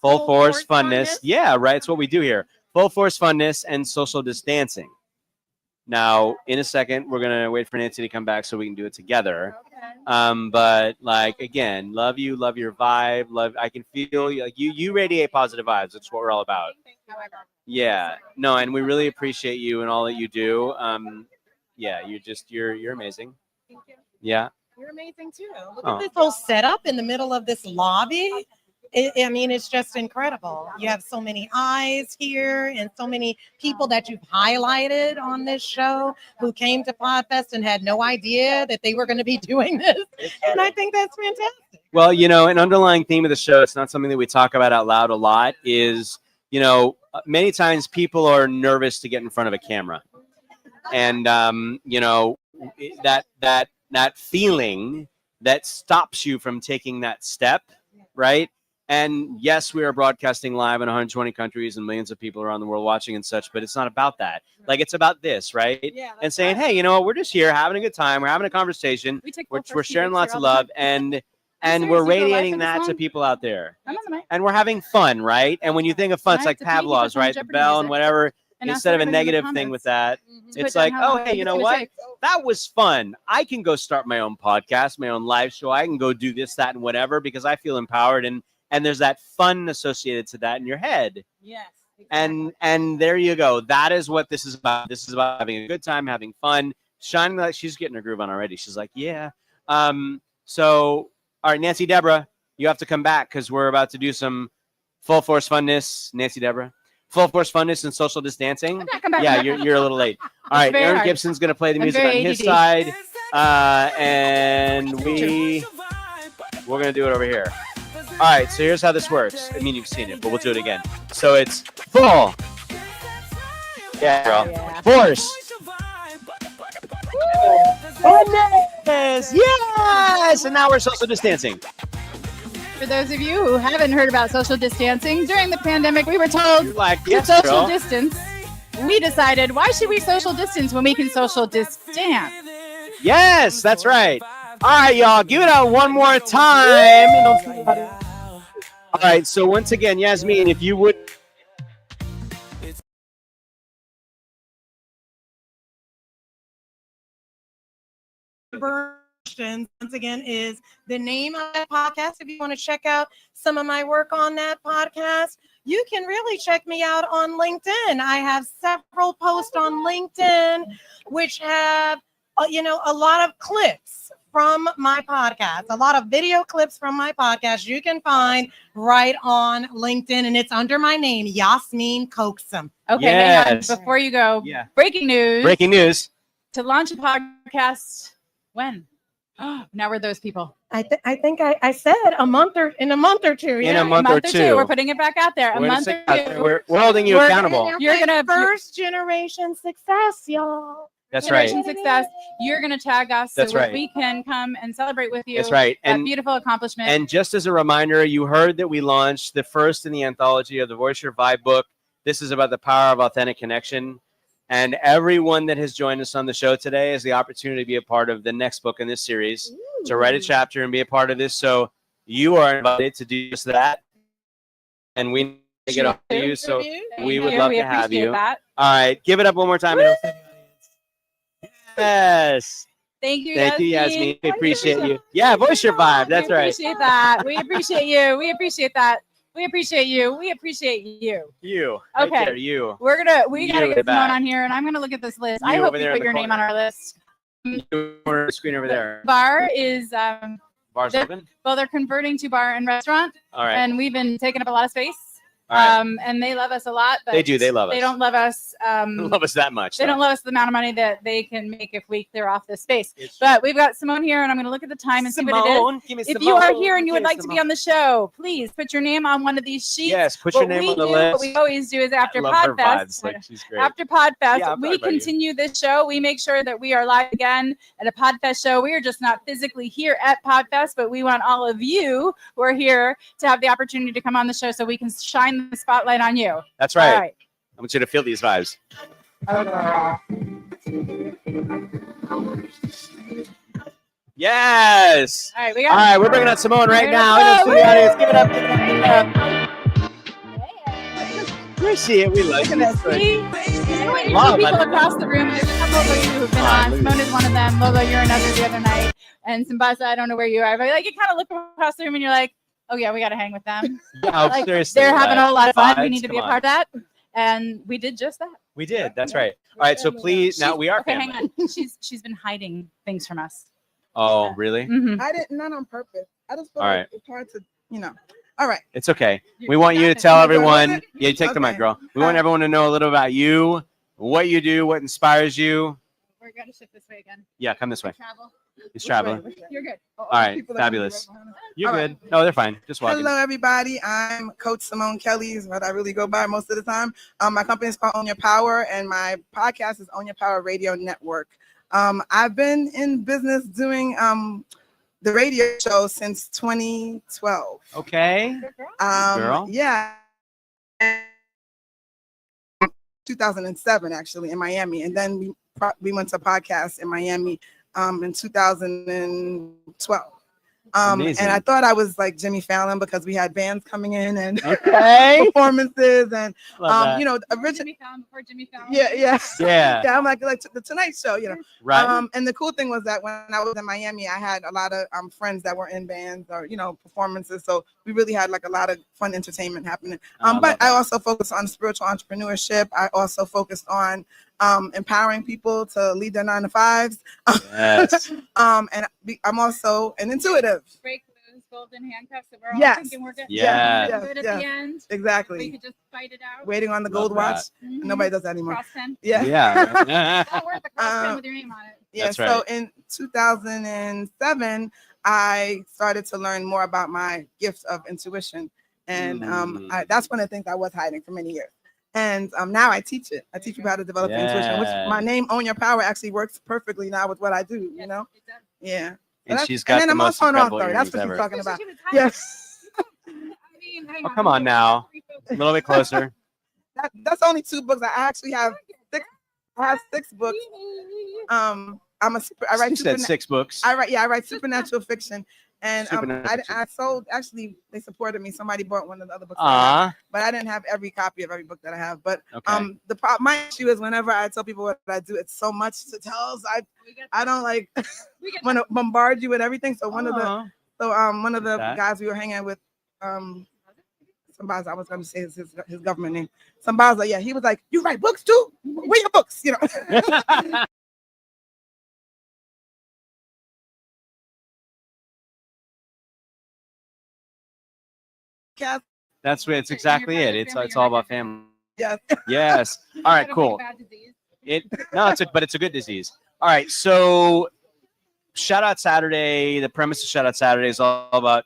Full Force Funness. Yeah, right. It's what we do here. Full Force Funness and social distancing. Now, in a second, we're going to wait for Nancy to come back so we can do it together. But like, again, love you, love your vibe. I can feel like you radiate positive vibes. That's what we're all about. Yeah, no, and we really appreciate you and all that you do. Yeah, you're amazing. Yeah. You're amazing too. Look Oh. at this whole setup in the middle of this lobby. I mean, it's just incredible. You have so many eyes here and so many people that you've highlighted on this show who came to Podfest and had no idea that they were going to be doing this. And I think that's fantastic. Well, an underlying theme of the show, it's not something that we talk about out loud a lot, is you know, many times people are nervous to get in front of a camera, and you know, that feeling that stops you from taking that step, right? And yes, we are broadcasting live in 120 countries and millions of people around the world watching and such, but it's not about that. Like, it's about this, right? Yeah, and saying, hey, you know what? We're just here having a good time. We're having a conversation. We're sharing lots of love, and we're radiating that to people out there. And we're having fun, right? And when you think of fun, it's like Pavlov's, right? The bell and whatever. Instead of a negative thing with that, it's like, oh, hey, you know what? That was fun. I can go start my own podcast, my own live show. I can go do this, that, and whatever because I feel empowered, and there's that fun associated to that in your head. Yes. Exactly. And there you go. That is what this is about. This is about having a good time, having fun, shining like she's getting her groove on already. She's like, yeah. So, all right, Nancy Deborah, you have to come back because we're about to do some full force funness. Nancy Deborah, full force funness and social distancing. Yeah, you're a little late. All right, Aaron hard. Gibson's gonna play the music on his side, and we're gonna do it over here. All right, so here's how this works. I mean, you've seen it, but we'll do it again. So it's full. Yeah, girl. Yeah. Force. Funness. Yes! And now we're social distancing. For those of you who haven't heard about social distancing, during the pandemic, we were told to social distance. We decided, why should we social distance when we can social distance? Yes, that's right. All right, y'all, give it out one more time. All right, so once again, Yasmin, if you would. Once again, is the name of that podcast. If you want to check out some of my work on that podcast, you can really check me out on LinkedIn. I have several posts on LinkedIn which have, you know, a lot of clips from my podcast, a lot of video clips from my podcast you can find right on LinkedIn, and it's under my name, Yasmin Coaxum. Okay, hang on. Before you go, breaking news. Breaking news. To launch a podcast, when? Now we're those people. I think I said in a month or two. In a month or two. We're putting it back out there. A month or two. We're holding you accountable. You're gonna first generation success, y'all. That's right. Generation success. You're gonna tag us That's so right. we can come and celebrate with you. That's right. That And beautiful accomplishment. And just as a reminder, you heard that we launched the first in the anthology of the Voice Your Vibe book. This is about the power of authentic connection. And everyone that has joined us on the show today has the opportunity to be a part of the next book in this series, to write a chapter and be a part of this. So you are invited to do just that. And we get off to you. So we would love to have you. That. All right. Give it up one more time. Yes. Thank you, Thank you, Yasmin. We appreciate you. Yeah, Voice Your Vibe. That's right. We appreciate that. We appreciate you. We appreciate that. We appreciate you. We appreciate you. You. Okay. Right there, you. We gotta You get back. Simone on here, and I'm gonna look at this list. I You hope over you there put in the your name on corner. our list. The screen over there. Bar is Bar's open. well, they're converting to bar and restaurant. All right. And we've been taking up a lot of space. All right. And they love us a lot, but They do. They love us. They don't love us. They don't love us that much. They though. don't love us the amount of money that they can make if we clear off this space. But we've got Simone here, and I'm going to look at the time and see what Simone, it give me is. If you are Simone, here and you would give me like to be Simone. on the show, please put your name on one of these sheets. Yes, put your name on the list. What we always do is after I love her Podfest, vibes. Like, she's great. after Podfest, Yeah, I'm we talking about you. continue this show. We make sure that we are live again at a Podfest show. We are just not physically here at Podfest, but we want all of you who are here to have the opportunity to come on the show so we can shine the spotlight on you. That's right. All right. I want you to feel these vibes. Yes. All right, All right, we're bringing out Simone right now. To the audience. Give it up. Give it up. Appreciate it. We like Look at this. See? Love, People I- across the room. There's a couple of you who've been on. Simone is one of them. Lola, you're another the other night. And Simbasa, I don't know where you are, but like you kind of look across the room and you're like, oh yeah, we got to hang with them. Yeah, Like, seriously, they're having a whole lot of fun. We vibes, need to be a come part of that. And we did just that. We did. That's right. All right. So please, now we are Okay, family. hang on. She's been hiding things from us. Oh, really? Mhm. I didn't, not on purpose. I just feel All like right. it's hard to, All right. It's okay. We want you to tell everyone. Yeah, you take the mic, Okay. girl. We want everyone to know a little about you, what you do, what inspires you. We're going to shift this way again. Yeah, come this way. Travel. He's traveling. You're good. All right, fabulous. You're All good. No, they're fine. Just walking. Hello, everybody. I'm Coach Simone Kelly, is what I really go by most of the time. My company is called Own Your Power, and my podcast is Own Your Power Radio Network. I've been in business doing the radio show since 2012. Okay. Girl. Yeah. 2007, actually, in Miami, and then we went to a podcast in Miami in 2012. And I thought I was like Jimmy Fallon because we had bands coming in and performances and you know, originally before Jimmy Fallon. yeah. Yeah. I'm like the Tonight Show, you know. Right. And the cool thing was that when I was in Miami, I had a lot of friends that were in bands or, you know, performances. So we really had like a lot of fun entertainment happening. But I also focused on spiritual entrepreneurship. I also focused on empowering people to lead their 9-to-5s. Yes. And I'm also an intuitive. Break those golden handcuffs that we're all Yes. thinking we're good. Yeah. Good at the end. Exactly. We could just fight it out. Waiting on the gold Love watch. that. Mhm. Nobody does that anymore. Cross pen. Yeah. Yeah. Not worth the cross pen with your name on it. Yeah. That's So right. in 2007, I started to learn more about my gift of intuition. And that's one of the things I was hiding for many years. And now I teach it. I teach people how to develop their intuition, which my name, Own Your Power, actually works perfectly now with what I do, you know? Yeah. And So she's that's- got then the I'm most also an incredible author. That's earrings what ever. she's talking about. Yes. Oh, come on now. A little bit closer. That's only 2 books. I actually have 6. I have 6 books. I write. You said 6 books. I write supernatural fiction, and Supernatural I sold. Actually, they supported me. Somebody bought one of the other books, that I have, but I didn't have every copy of every book that I have. But Okay. my issue is whenever I tell people what I do, it's so much to tell. So I don't like want to bombard you with everything. So one of the that. guys we were hanging out with, Sambaza, I was going to say his government name. Sambaza, yeah, he was like, "You write books too? Where your books?" You know. Yes. That's what it's exactly it. It's all about family. Yes. Yes. All right, cool. But it's a good disease. All right, so Shout Out Saturday. The premise of Shout Out Saturday is all about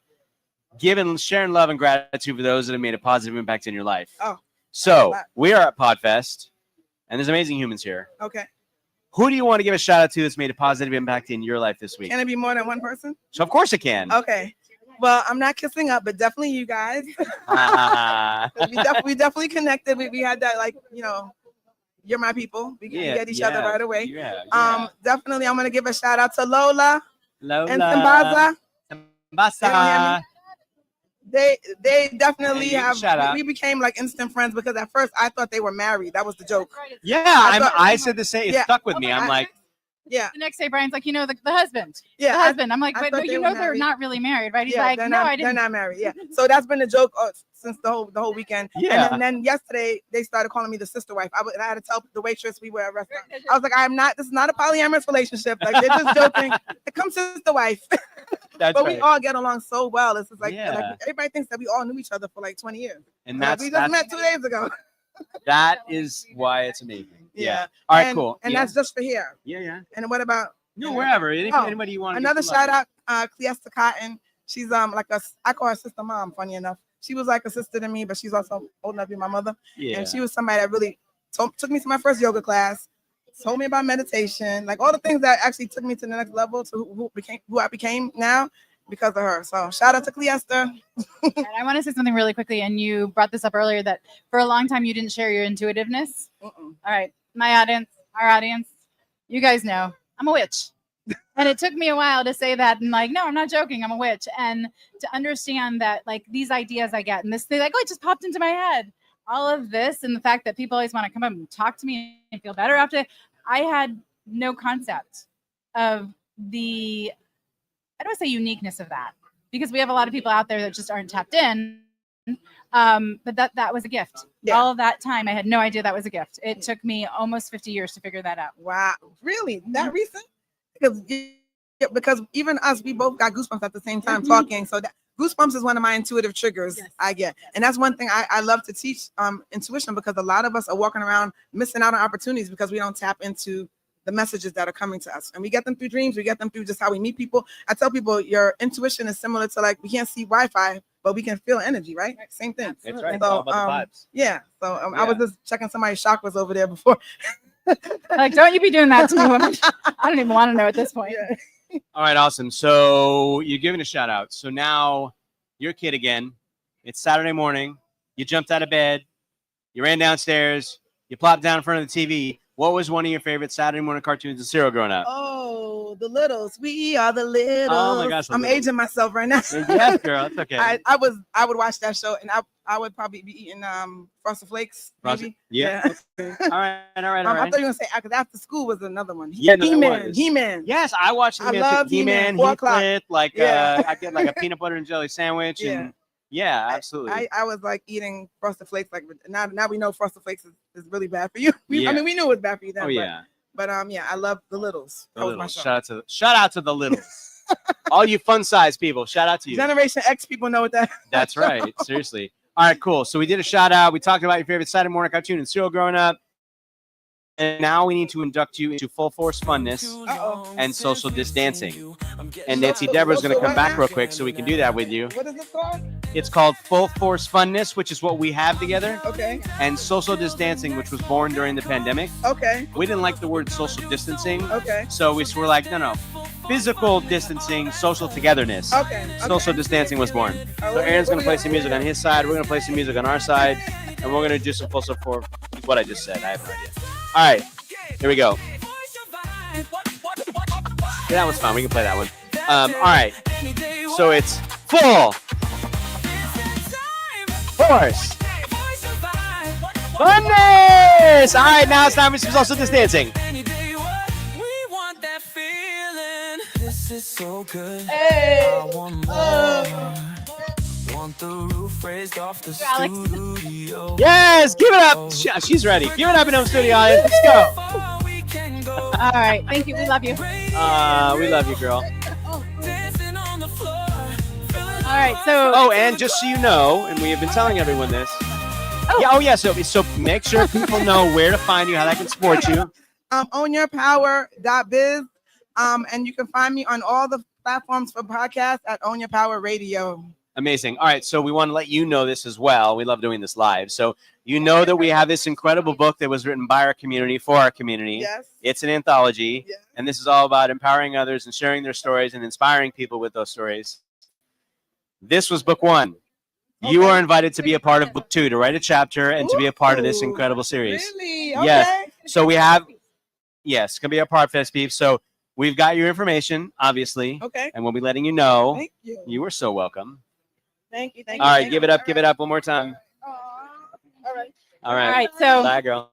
sharing love and gratitude for those that have made a positive impact in your life. Oh. So we are at Podfest, and there's amazing humans here. Okay. Who do you want to give a shout out to that's made a positive impact in your life this week? Can it be more than one person? So of course it can. Okay. Well, I'm not kissing up, but definitely you guys. we definitely connected. We had that, like, you know, you're my people. We get each other right away. Yeah. Definitely I'm gonna give a shout out to Lola Lola. and Sambaza. Sambaza. They definitely Yeah, have. shout out. We became like instant friends because at first I thought they were married. That was the joke. Yeah, thought- I said the same. It stuck with me. I'm like, yeah. The next day, Brian's like, you know, the husband. Yeah, The husband. I'm like, I but thought no, they you were know they're married. not really married, right? He's Yeah, like, they're no, not, I didn't. They're not married. Yeah. So that's been the joke since the whole weekend. Yeah. And then yesterday they started calling me the sister wife. I had to tell the waitress we were at a restaurant. I was like, this is not a polyamorous relationship. Like, they're just joking. It comes sister wife. That's but right. we all get along so well. It's just like, Yeah. like everybody thinks that we all knew each other for like 20 years. And Like, that's we just met 2 days ago. that is why it's amazing. Yeah. All right, And- cool. And Yeah. that's just for here. Yeah. And what about Wherever. Oh, Anybody you want. another shout out, Cleesta Cotton. She's like I call her sister mom, funny enough. She was like a sister to me, but she's also old enough to be my mother. Yeah. And she was somebody that really took me to my first yoga class, told me about meditation, like all the things that actually took me to the next level to who I became now because of her. So shout out to Cleesta. And I want to say something really quickly. And you brought this up earlier that for a long time you didn't share your intuitiveness. All right, my audience, our audience, you guys know I'm a witch. And it took me a while to say that and like, no, I'm not joking, I'm a witch. And to understand that like these ideas I get and this thing, like, oh, it just popped into my head. All of this and the fact that people always want to come up and talk to me and feel better after it, I had no concept of the, I don't want to say uniqueness of that, because we have a lot of people out there that just aren't tapped in. But that was a gift. Yeah. All of that time, I had no idea that was a gift. It took me almost 50 years to figure that out. Wow, really? That recent? Because even us, we both got goosebumps at the same time talking. So that goosebumps is one of my intuitive triggers I get. And that's one thing I love to teach intuition, because a lot of us are walking around missing out on opportunities because we don't tap into the messages that are coming to us. And we get them through dreams. We get them through just how we meet people. I tell people your intuition is similar to, like, we can't see Wi-Fi, but we can feel energy, right? Same thing. That's right. So, All about the vibes. yeah. So I was just checking somebody's chakras over there before. Like, don't you be doing that to me, woman. I don't even want to know at this point. All right, awesome. So you're giving a shout out. So now you're a kid again. It's Saturday morning. You jumped out of bed. You ran downstairs. You plopped down in front of the TV. What was one of your favorite Saturday morning cartoons and cereal growing up? Oh, the Littles. We are the Littles. Oh my gosh, the I'm Littles. aging myself right now. Yes, girl. It's okay. I would watch that show, and I would probably be eating Frosted Flakes. Maybe. Yeah. Okay. All right. I thought you were gonna say, because after school was another one. Yeah, no, He-Man. was. He-Man. Yes, I watched I love He-Man, 4 o'clock. Heathcliff, like Yeah. I get like a peanut butter and jelly sandwich, and yeah, absolutely. I was like eating Frosted Flakes. Like now we know Frosted Flakes is really bad for you. Yeah. I mean, we knew it was bad for you then. Oh yeah. But yeah, I love the Littles. The That was my Littles. show. Shout out to the Littles. All you fun size people, shout out to you. Generation X people know what that. That's right. Seriously. All right, cool. So we did a shout out. We talked about your favorite Saturday morning cartoon and cereal growing up. And now we need to induct you into full force funness and social distancing. And Nancy Deborah's going to come back real quick so we can do that with you. What is this called? It's called full force funness, which is what we have together. Okay. And social distancing, which was born during the pandemic. Okay. We didn't like the word social distancing. Okay. So we were like, no. Physical distancing, social togetherness. Okay. Social distancing was born. So Aaron's going to play some music on his side. We're going to play some music on our side. And we're going to do some full support. What I just said. I have no idea. All right. Here we go. Yeah, that one's fine. We can play that one. All right. So it's full force funness. All right. Now it's time for some social distancing. This is so good. Hey. I want more. Want the roof raised off the studio. Yes, give it up. She's ready. Give it up in home studio audience. Let's go. All right. Thank you. We love you. We love you, girl. All right. So. Oh, and just so you know, and we have been telling everyone this. Yeah. So make sure people know where to find you, how they can support you. Ownyourpower.biz. And you can find me on all the platforms for podcasts at Own Your Power Radio. Amazing. All right. So we want to let you know this as well. We love doing this live. So you know that we have this incredible book that was written by our community for our community. Yes. It's an anthology. Yes. And this is all about empowering others and sharing their stories and inspiring people with those stories. This was book 1. You are invited to be a part of book 2, to write a chapter and to be a part of this incredible series. Really? Okay. Yes. So we have, it's going to be a Podfest, peeps. So we've got your information, obviously. Okay. And we'll be letting you know. Thank you. You are so welcome. Thank you. All right, give it up one more time. All right. All right. All right, so. Bye, girl.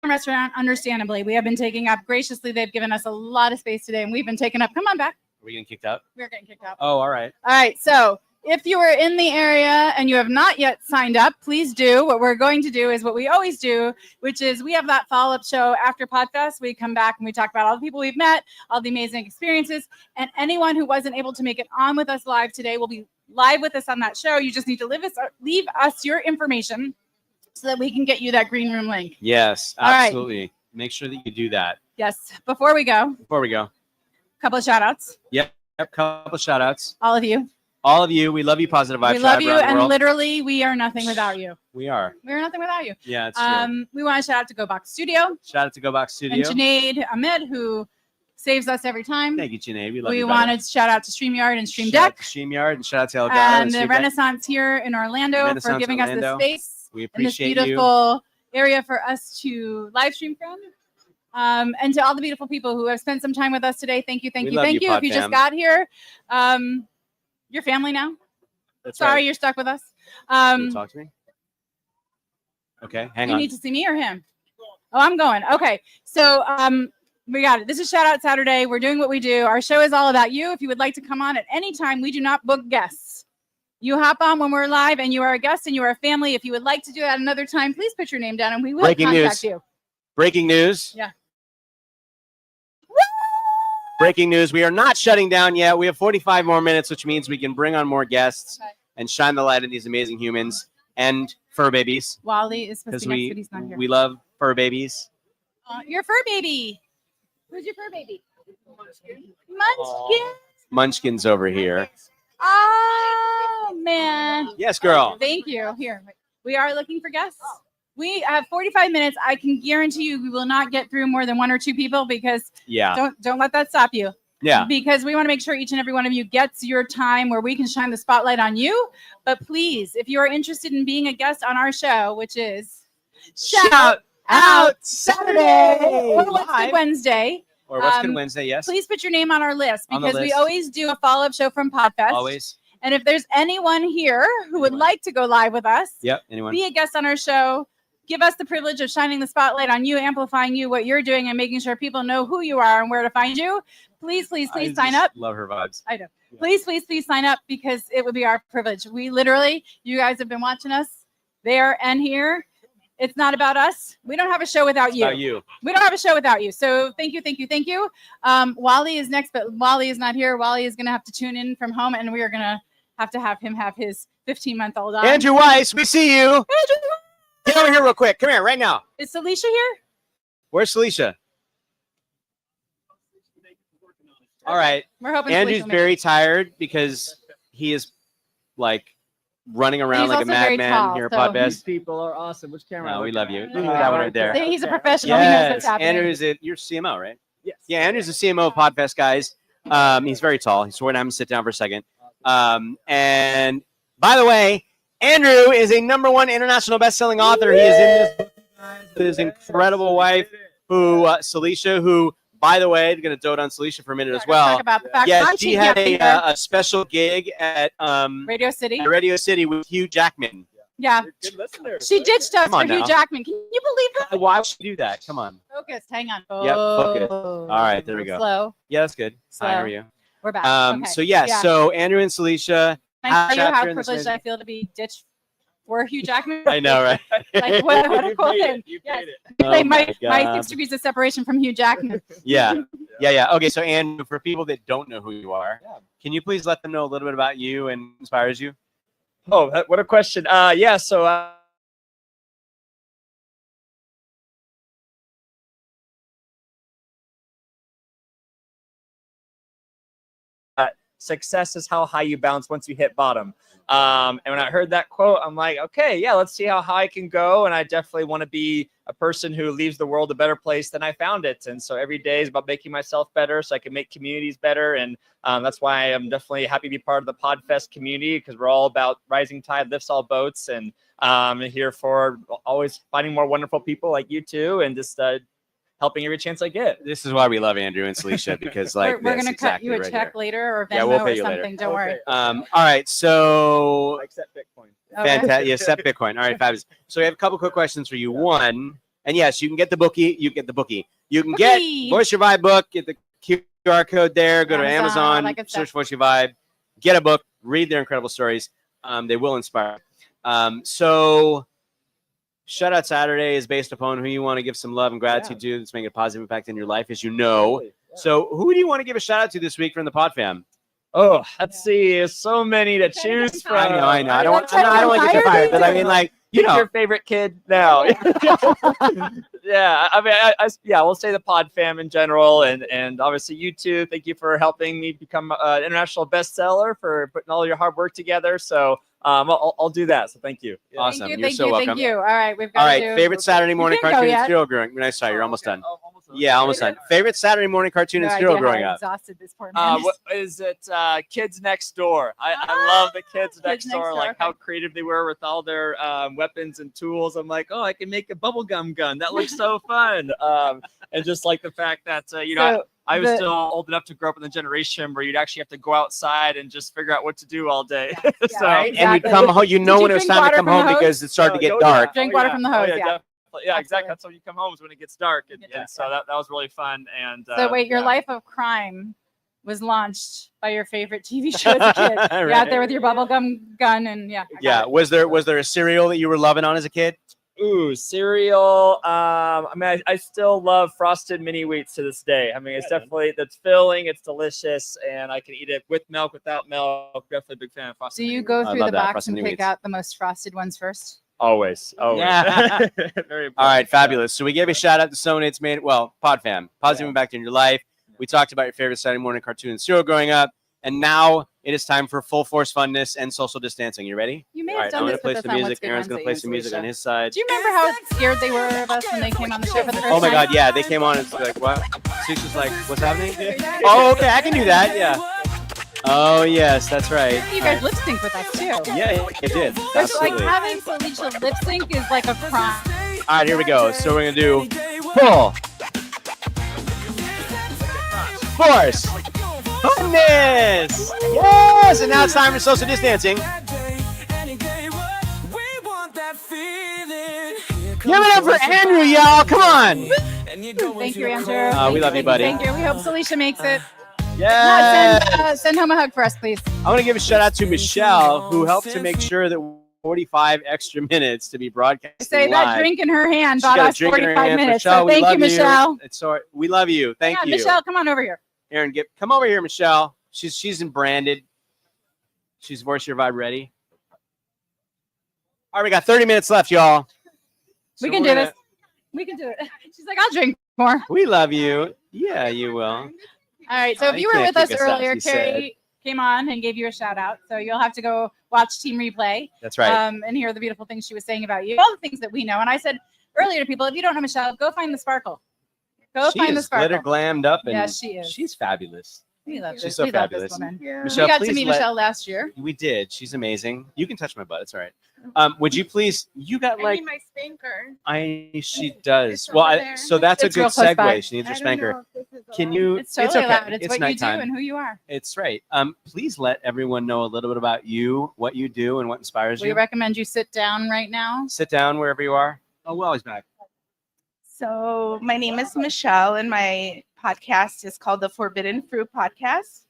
Restaurant, understandably, we have been taking up graciously. They've given us a lot of space today, and we've been taking up. Come on back. Are we getting kicked out? We're getting kicked out. Oh, all right. All right. So if you are in the area and you have not yet signed up, please do. What we're going to do is what we always do, which is we have that follow-up show after Podfest. We come back and we talk about all the people we've met, all the amazing experiences, and anyone who wasn't able to make it on with us live today will be live with us on that show. You just need to leave us your information so that we can get you that green room link. Yes, All right. absolutely. Make sure that you do that. Yes. Before we go, a couple of shout outs. Yep, couple shout outs. All of you. All of you, we love you, Positive Vibe We love Tribe you, around the and world. literally, we are nothing without you. We are. We are nothing without you. Yeah, it's true. We want to shout out to Go Box Studio Shout out to Go Box Studio. and Junaid Ahmed, who saves us every time. Thank you, Junaid. We love We you. wanted to shout out to StreamYard and Stream Shout out Deck to StreamYard and shout out to Elgato and the Stream Deck. Renaissance here in Orlando for Renaissance giving Orlando. us the space We in this appreciate beautiful area for us to live stream from. And to all the beautiful people who have spent some time with us today, thank you, thank We you, love thank you, you. If you just PodFam. got here, you're family now. That's Sorry, right. you're stuck with us. Can you talk to me? Okay, hang You on. need to see me or him? Oh, I'm going. Okay. So we got it. This is Shout Out Saturday. We're doing what we do. Our show is all about you. If you would like to come on at any time, we do not book guests. You hop on when we're live and you are a guest and you are a family. If you would like to do that another time, please put your name down and we will Breaking contact news. you. Breaking news. Yeah. Breaking news. We are not shutting down yet. We have 45 more minutes, which means we can bring on more guests and shine the light on these amazing humans. and fur babies. Wally is supposed Because to be next, but he's not here. we love fur babies. Your fur baby. Who's your fur baby? Munchkin. Munchkin's over here. Oh man. Yes, girl. Thank you. Here, we are looking for guests. We have 45 minutes. I can guarantee you we will not get through more than 1 or 2 people because don't let that stop you. Yeah. Because we want to make sure each and every one of you gets your time where we can shine the spotlight on you. But please, if you are interested in being a guest on our show, which is Shout Out Saturday or What's Good Wednesday. Or What's Good Wednesday, yes. Please put your name on our list On the because we list. always do a follow-up show from Podfest. Always. And if there's anyone here who would like to go live with us, Yep. Anyone? be a guest on our show, give us the privilege of shining the spotlight on you, amplifying you, what you're doing, and making sure people know who you are and where to find you. Please, please, please sign up. Love her vibes. I do. Please, please, please sign up because it would be our privilege. We literally, you guys have been watching us there and here. It's not about us. We don't have a show without you. About you. We don't have a show without you. So thank you, thank you, thank you. Wally is next, but Wally is not here. Wally is going to have to tune in from home, and we are going to have him have his 15-month-old on. Andrew Weiss, we see you. Get over here real quick. Come here right now. Is Celicia here? Where's Celicia? All right. We're hoping Andrew's Celicia will very tired because he is like running around He's like a also very madman tall, here at so- Podfest. People are awesome. Which camera? No, we love you. Yeah. That one right there. See, he's a professional. He knows what's Yes. happening. Andrew's you're CMO, right? Yes. Yeah, Andrew's the CMO of Podfest, guys. He's very tall. So we're gonna have him sit down for a second. And by the way, Andrew is a #1 international best-selling author. He is in this book with his incredible wife, who Celicia, who, by the way, I'm going to dote on Celicia for a minute as well. Talk about the fact Yes, that she had a special gig at Radio City. Radio City with Hugh Jackman. Yeah. Good listener. She ditched us Come on for Hugh now. Jackman. Can you believe that? Why would she do that? Come on. Focused. Hang on. Yep, focus. Oh. All right, there we go. Slow. Yeah, that's good. Slow. Hi, how are you? We're back. Okay. So yeah, so Andrew and Celicia. Can I tell you how chapter in this privileged movie. I feel to be ditched for Hugh Jackman? I know, right? Like what a cool thing. Yes. Oh Like my my God. 6 degrees of separation from Hugh Jackman. Yeah. Okay, so Andrew, for people that don't know who you are, can you please let them know a little bit about you and inspires you? Oh, what a question. Yeah. So. Success is how high you bounce once you hit bottom. And when I heard that quote, I'm like, okay, yeah, let's see how high I can go. And I definitely want to be a person who leaves the world a better place than I found it. And so every day is about making myself better so I can make communities better. And that's why I'm definitely happy to be part of the Podfest community, because we're all about rising tide lifts all boats. And I'm here for always finding more wonderful people like you two, and just helping every chance I get. This is why we love Andrew and Celicia, because like we're this, gonna cut exactly you a right check here. later or Venmo Yeah, we'll pay or you something. later. Don't worry. All right, so Except Bitcoin. fantastic. Yeah, set Bitcoin. All right, fabulous. So we have a couple quick questions for you. One, and yes, you can get the bookie. You get the bookie. You can get Voice Your Vibe book. Get the QR code there. Go to Amazon, all Amazon. that good Search stuff. Voice Your Vibe. Get a book. Read their incredible stories. They will inspire. So Shout Out Saturday is based upon who you want to give some love and gratitude to that's making a positive impact in your life, as you know. So who do you want to give a shout out to this week from the PodFam? Oh, let's see. There's so many to choose from. I know. I don't want to get you fired, but I mean, like, you Pick know. your favorite kid now. Yeah, I mean, yeah, we'll say the PodFam in general, and obviously you too. Thank you for helping me become an international bestseller, for putting all your hard work together. So I'll do that. So thank you. Awesome. Thank you, You're thank so you, welcome. thank you. All right, we've got All to right, do favorite Saturday morning You didn't go cartoon and yet. serial growing. Nice, sorry, you're almost done. Yeah, almost done. Favorite Saturday morning cartoon and No serial idea how growing up. exhausted this poor man is. What is it? Kids Next Door. I love the Kids Next Next Door. Door, Like how creative they were with all their weapons and tools. I'm like, oh, I can make a bubblegum gun. That looks so fun. And just like the fact that I was still old enough to grow up in the generation where you'd actually have to go outside and just figure out what to do all day. So And we'd come home. You know when it was time to come home because it started to get dark. Drink water from the hose, yeah. definitely. Yeah, exactly. That's when you come home, is when it gets dark. And so that was really fun. And So wait, your life of crime was launched by your favorite TV show as a kid. You're out there with your bubblegum gun and yeah. Yeah. Was there a cereal that you were loving on as a kid? Ooh, cereal. I mean, I still love frosted mini wheats to this day. I mean, it's definitely, that's filling, it's delicious, and I can eat it with milk, without milk. Definitely a big fan of frosted. Do you Mini go Wheats. through the box and pick out the most frosted ones first? Always. Yeah. Very important. All right, fabulous. So we gave a shout out to someone that's made, well, PodFam, positive impact in your life. We talked about your favorite Saturday morning cartoon and cereal growing up. And now it is time for full force funness and social distancing. You ready? You may All have right, done I'm this gonna play with us some on music. What's Good Aaron's going to play Wednesday, some music on Alicia. his side. Do you remember how scared they were of us when they came on the show for the first time? Oh my God, yeah. They came on and like, what? She's just like, what's happening? Oh, okay, I can do that, yeah. Oh, yes, that's right. You guys lip sync with us too. Yeah, it did. It's like Absolutely. having Felicia lip sync is like a crime. All right, here we go. So we're going to do full force funness. Yes, and now it's time for social distancing. Give it up for Andrew, y'all. Come on. Thank you, Andrew. We love you, buddy. Thank you. We hope Felicia makes it. Yes. Send home a hug for us, please. I want to give a shout out to Michelle, who helped to make sure that 45 extra minutes to be broadcast. Say that drink in her hand She bought got a us drink in her 45 hand. minutes. Michelle, So we thank love you, Michelle. It's all right. We love you. Thank you. Michelle, come on over here. Aaron, come over here, Michelle. She's in branded. She's Voice Your Vibe ready. All right, we got 30 minutes left, y'all. We So can we're do gonna- this. We can do it. She's like, I'll drink more. We love you. Yeah, you will. All right. So if I you were can't with us kick us out, earlier, she Carrie came on and gave you a shout out. So you'll have to go watch Team Replay. That's right. And hear the beautiful things she was saying about you. All the things that we know. And I said earlier to people, if you don't know Michelle, go find the sparkle. Go She find the is sparkle. glitter glammed up, and Yes, she is. she's fabulous. We love She's this. so We love fabulous. this woman. Michelle, we got to please meet let- Michelle last year. We did. She's amazing. You can touch my butt. It's all right. Would you please? You got like. my spanker. She does. Well, so that's It's a good real close by. segue. She needs her spanker. Can you? It's totally okay. allowed. It's what nighttime. you do and who you are. It's right. Please let everyone know a little bit about you, what you do, and what inspires We you. recommend you sit down right now. Sit down wherever you are. Oh, well, he's back. So my name is Michelle, and my podcast is called the Forbidden Fruit Podcast.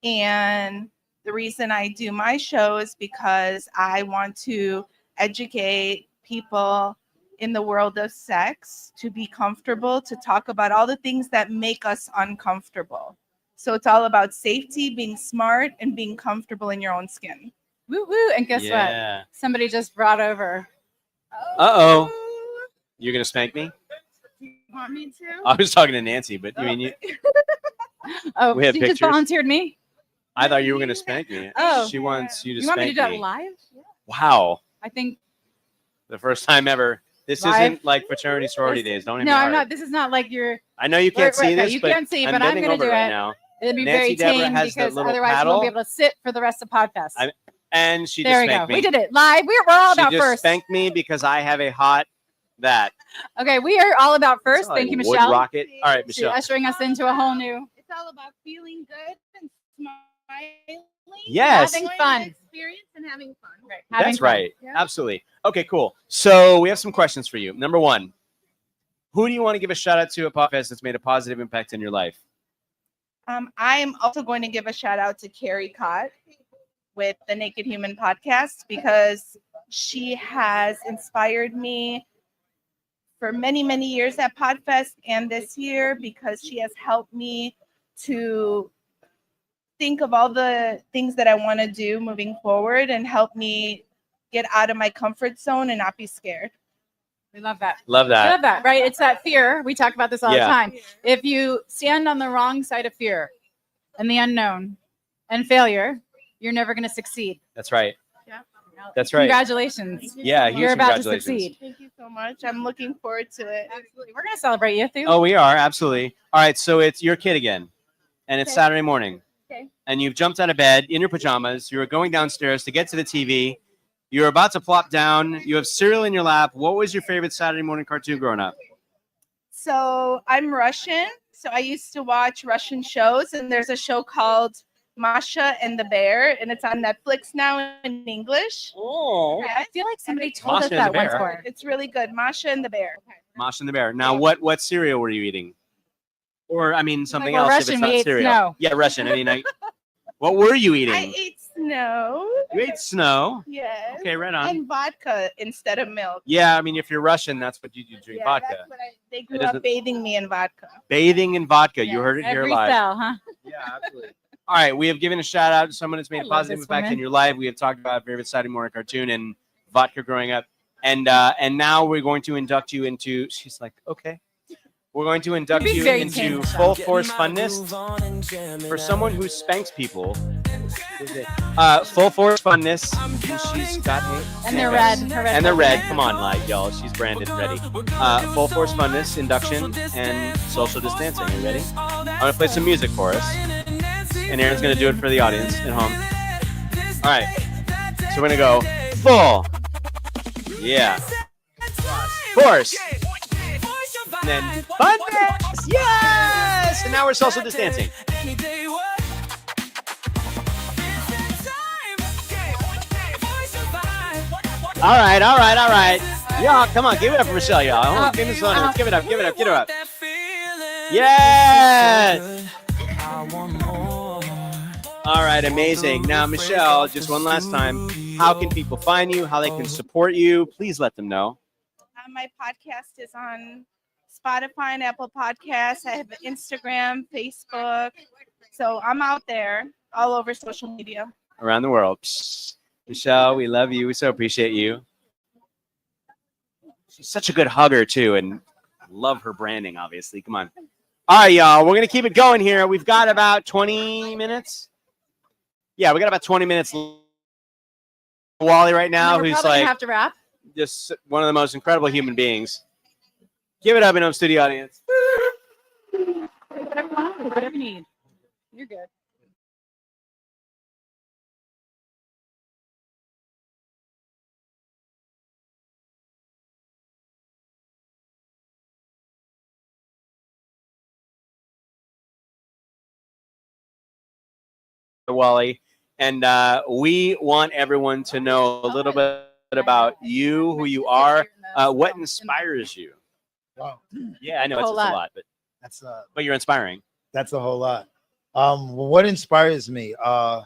And the reason I do my show is because I want to educate people in the world of sex to be comfortable, to talk about all the things that make us uncomfortable. So it's all about safety, being smart, and being comfortable in your own skin. Woo woo! And guess Yeah. what? Somebody just brought over. Uh-oh. You're going to spank me? You want me to? I was talking to Nancy, but I mean, Oh, We have she just pictures. volunteered me. I thought you were going to spank me. Oh. She wants you to You want me to spank do that live? Wow. I think. The first time ever. This Live? isn't like fraternity sorority days. Don't even No, I'm hard. not. This is not like your. I know you can't see this, You but can't see, I'm but I'm bending going to over do right it. now. It'll be Nancy very Deborah tame has the because little otherwise you paddle. won't be able to sit for the rest of podcast. And she There just we go. spanked me. We did it live. We're all She about just first. spanked me because I have a hot that. Okay, we are all about first. Like Thank you, wood Michelle. rocket. All right, She's Michelle. ushering us into a whole new. It's all about feeling good and smiling. Yes. Having fun. Experience and having fun. Right. That's right. Absolutely. Okay, cool. So we have some questions for you. Number one, who do you want to give a shout out to at Podfest that's made a positive impact in your life? I'm also going to give a shout out to Carrie Cott with the Naked Human podcast because she has inspired me for many, many years at Podfest and this year because she has helped me to think of all the things that I want to do moving forward and help me get out of my comfort zone and not be scared. We love that. Love that. I love that, right? It's that fear. We talk about this all Yeah. the time. If you stand on the wrong side of fear and the unknown and failure, you're never going to succeed. That's right. Yeah. That's right. Congratulations. Yeah, huge You're about to congratulations. succeed. Thank you so much. I'm looking forward to it. Absolutely. We're going to celebrate you, too. Oh, we are. Absolutely. All right. So it's your kid again, and it's Okay. Saturday morning. Okay. And you've jumped out of bed in your pajamas. You were going downstairs to get to the TV. You're about to plop down. You have cereal in your lap. What was your favorite Saturday morning cartoon growing up? So I'm Russian. So I used to watch Russian shows, and there's a show called Masha and the Bear, and it's on Netflix now in English. Oh. I feel like somebody told Masha us and that the once Bear. before. It's really good. Masha and the Bear. Masha and the Bear. Now, what cereal were you eating? Or, I mean, something Like, else well, if it's Russian, not we ate cereal. snow. Yeah, Russian. I mean, what were you eating? I ate snow. You ate snow. Yes. Okay, right on. And vodka instead of milk. Yeah, I mean, if you're Russian, that's what you do, drink Yeah, vodka. that's what they It grew doesn't- up bathing me in vodka. Bathing in vodka. You heard it here Every live. cell, huh? Yeah, absolutely. All right, we have given a shout out to someone that's made I a love positive this impact woman. in your life. We have talked about Very Exciting Morning Cartoon and vodka growing up, and now we're going to induct you into. She's like, okay. We're going to induct She's you very into tame. full force funness for someone who spanks people. Full force funness. She's got And they're red. Her red And they're red. button. Come on, like y'all. She's branded ready. Full force funness, induction, and social distancing. Are you ready? I'm gonna play some music for us, and Aaron's gonna do it for the audience at home. All right. So we're gonna go full. Yeah. Force. And then funness. Yes. And now we're social distancing. All right, all right, all right. Y'all, come on, give it up for Michelle, y'all. Hold on, give this one. Give it up, give it up, give it up. Yes. All right, amazing. Now, Michelle, just one last time. How can people find you? How they can support you? Please let them know. My podcast is on Spotify and Apple Podcasts. I have Instagram, Facebook. So I'm out there all over social media. Around the world. Psst. Michelle, we love you. We so appreciate you. She's such a good hugger, too, and I love her branding, obviously. Come on. All right, y'all. We're going to keep it going here. We've got about 20 minutes. Yeah, we got about 20 minutes. Wally right now, We're who's probably like gonna have to wrap. just one of the most incredible human beings. Give it up in home studio audience. Whatever you need. You're good. Wally, and we want everyone to know a little bit about you, who you are, what inspires you. Wow. Yeah, I know it's Whole just a lot. lot, but That's but you're inspiring. That's a whole lot. What inspires me? I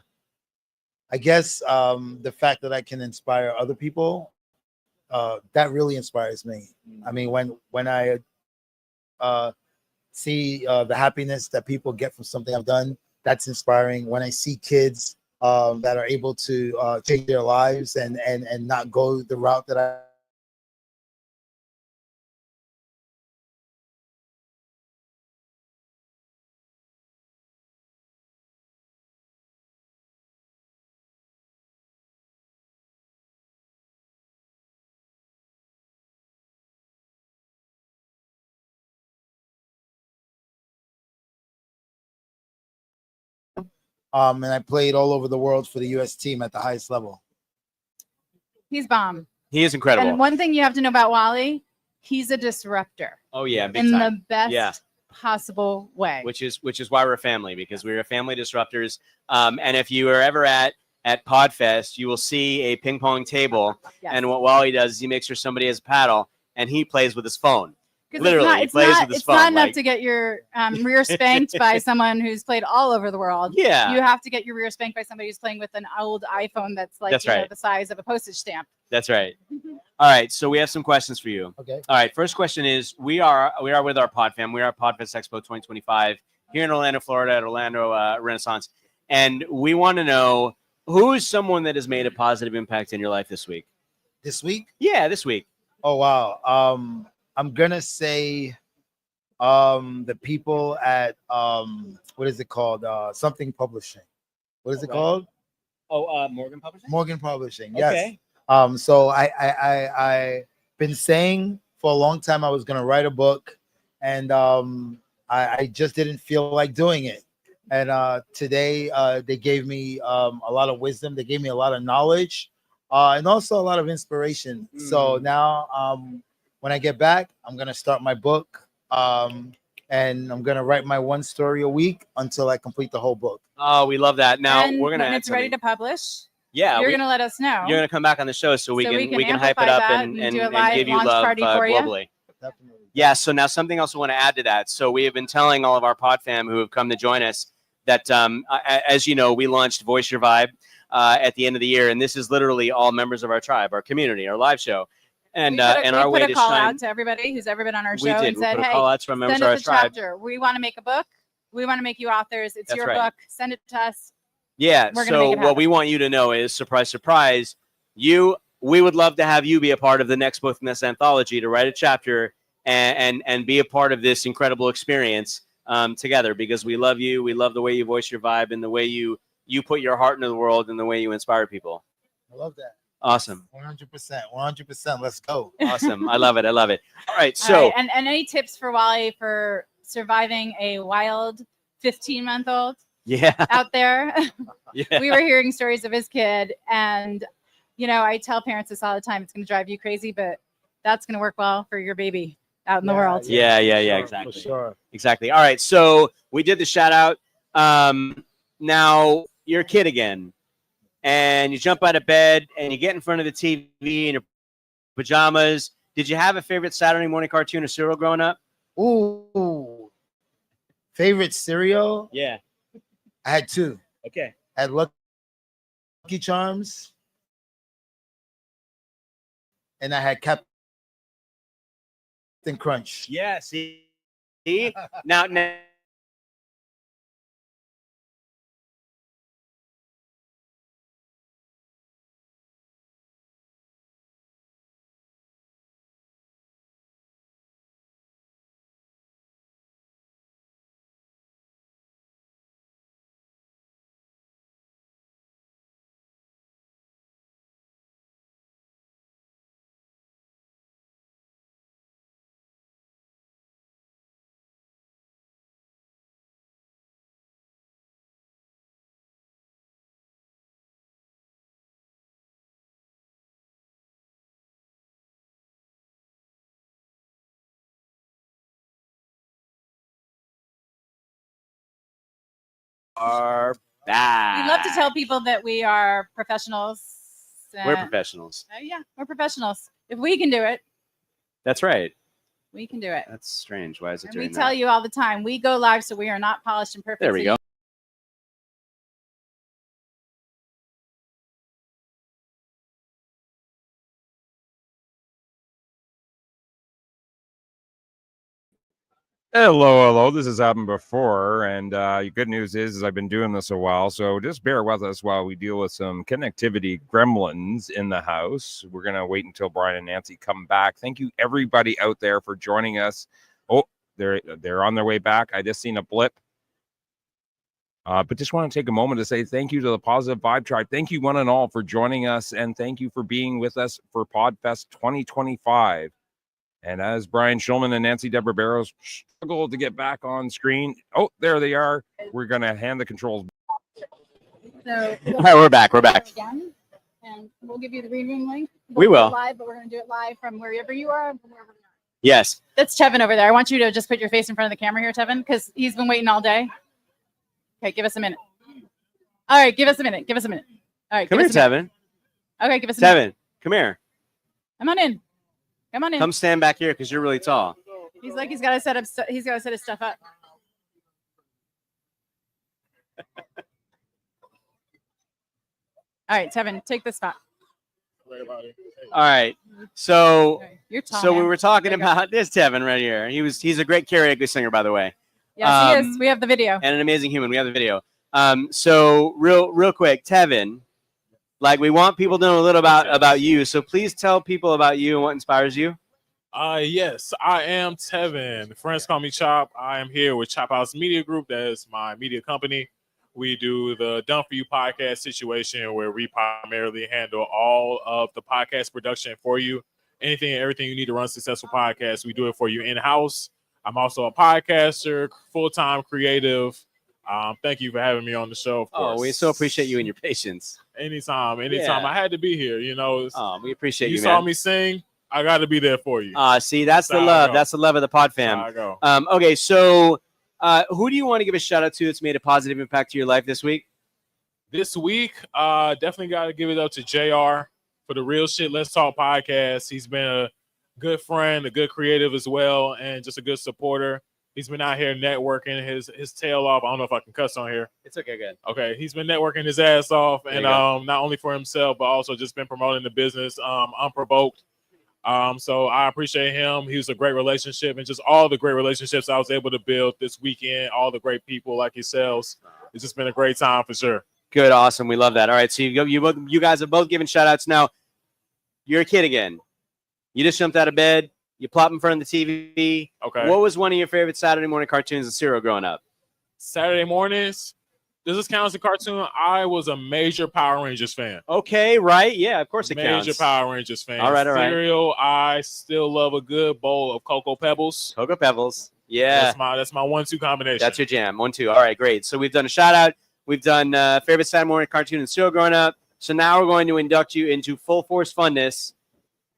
guess the fact that I can inspire other people, that really inspires me. I mean, when I see the happiness that people get from something I've done, that's inspiring. When I see kids that are able to change their lives and not go the route that I and I played all over the world for the U.S. team at the highest level. He's bomb. He is incredible. And one thing you have to know about Wally, he's a disruptor Oh yeah, big in time. the best Yeah. possible way. Which is why we're a family, because we're a family disruptors. And if you are ever at Podfest, you will see a ping pong table. Yes. And what Wally does is he makes sure somebody has a paddle, and he plays with his phone. 'Cause Literally, he it's plays not, with his it's phone. not enough like- to get your rear spanked by someone who's played all over the world. Yeah. You have to get your rear spanked by somebody who's playing with an old iPhone that's like That's you know, right. the size of a postage stamp. That's right. All right, so we have some questions for you. Okay. All right, first question is: we are with our PodFam. We are at Podfest Expo 2025 here in Orlando, Florida, at Orlando Renaissance, and we want to know who is someone that has made a positive impact in your life this week. This week? Yeah, this week. Oh wow. I'm gonna say the people at what is it called? Something Publishing. What is it Okay. called? Oh, Morgan Publishing. Morgan Publishing. Yes. Okay. So I been saying for a long time I was gonna write a book, and I just didn't feel like doing it. And today they gave me a lot of wisdom. They gave me a lot of knowledge, and also a lot of inspiration. So now when I get back, I'm gonna start my book, and I'm gonna write my one story a week until I complete the whole book. Oh, we love that. Now and we're gonna. when add it's ready something. to publish, Yeah, you're we- gonna let us know. You're gonna come back on the show so we can hype amplify it up that and do a live give you launch love party for you. globally. Yeah. So now something else I want to add to that. So we have been telling all of our PodFam who have come to join us that, as you know, we launched Voice Your Vibe at the end of the year, and this is literally all members of our tribe, our community, our live show. And our way to put a call shine. out to everybody who's ever been on our We show did. and We said, put a hey, call out to our members send of our us a tribe. chapter. We want to make a book. We want to make you authors. It's That's your right. book. Send it to us. Yeah. We're gonna So make it what happen. we want you to know is, surprise, surprise, we would love to have you be a part of the next book in this anthology, to write a chapter and be a part of this incredible experience together, because we love you. We love the way you voice your vibe and the way you put your heart into the world and the way you inspire people. I love that. Awesome. 100%. 100%. Let's go. Awesome. I love it. I love it. All right. All So right, and any tips for Wally for surviving a wild 15-month-old yeah. out there? Yeah. We were hearing stories of his kid, and I tell parents this all the time. It's going to drive you crazy, but that's going to work well for your baby out in the world. Yeah, exactly. For sure. Exactly. All right. So we did the shout out. Now you're a kid again, and you jump out of bed and you get in front of the TV in your pajamas. Did you have a favorite Saturday morning cartoon or cereal growing up? Ooh. Favorite cereal? Yeah. I had two. Okay. I had Lucky Charms, and I had Captain Crunch. Yeah. See. now. Are back. We love to tell people that we are professionals. We're professionals. Yeah, we're professionals. If we can do it, That's right. we can do it. That's strange. Why is it And doing we that? tell you all the time, we go live, so we are not polished and perfect. There we So go. Hello. This has happened before, and good news is I've been doing this a while, so just bear with us while we deal with some connectivity gremlins in the house. We're gonna wait until Brian and Nancy come back. Thank you, everybody out there, for joining us. Oh, they're on their way back. I just seen a blip. But just want to take a moment to say thank you to the Positive Vibe Tribe. Thank you, one and all, for joining us, and thank you for being with us for Podfest 2025. And as Brian Schulman and Nancy Deborah Barrows struggle to get back on screen, oh, there they are. We're going to hand the controls. So All right, we're back. We're back. again, and we'll give you the green room link. We We'll do will. it live, but we're going to do it live from wherever you are. And from wherever we are. Yes. That's Tevin over there. I want you to just put your face in front of the camera here, Tevin, because he's been waiting all day. Okay, give us a minute. All right, give us a minute. Give us a minute. All right, Come give here, us a minute. Tevin. Okay, give us a minute. Tevin, come here. Come on in. Come on in. Come stand back here because you're really tall. He's like he's got to set up. He's got to set his stuff up. All right, Tevin, take this spot. All right. So, You're tall, so we man. were talking about this Tevin right here. He's a great karaoke singer, by the way. Yes, he is. We have the video. And an amazing human. We have the video. So real quick, Tevin, like, we want people to know a little about you. So please tell people about you and what inspires you. Yes, I am Tevin. Friends call me Chop. I am here with Chop House Media Group. That is my media company. We do the Done For You podcast situation, where we primarily handle all of the podcast production for you. Anything and everything you need to run a successful podcast, we do it for you in-house. I'm also a podcaster, full-time creative. Thank you for having me on the show, of course. Oh, we so appreciate you and your patience. Anytime. Yeah. I had to be here. We appreciate you, You saw man. me sing. I got to be there for you. See, that's the how I love. go. That's the love of the Pod That's how I Fam. go. Okay, so who do you want to give a shout out to that's made a positive impact to your life this week? This week, definitely got to give it up to JR for the Real Shit Let's Talk podcast. He's been a good friend, a good creative as well, and just a good supporter. He's been out here networking his tail off. I don't know if I can cuss on here. It's okay, good. Okay, he's been networking his ass off, There and you go. not only for himself, but also just been promoting the business unprovoked. So I appreciate him. He was a great relationship, and just all the great relationships I was able to build this weekend. All the great people like yourselves. It's just been a great time for sure. Good, awesome. We love that. All right, so you guys have both given shout outs. Now, you're a kid again. You just jumped out of bed. You plop in front of the TV. Okay. What was one of your favorite Saturday morning cartoons and cereal growing up? Saturday mornings. Does this count as a cartoon? I was a major Power Rangers fan. Okay, right. Yeah, of course it counts. Major Power Rangers fan. All right, all right. Cereal, I still love a good bowl of Cocoa Pebbles. Cocoa Pebbles. Yeah. That's my 1-2 combination. That's your jam. 1-2. All right, great. So we've done a shout out. We've done favorite Saturday morning cartoon and cereal growing up. So now we're going to induct you into full force funness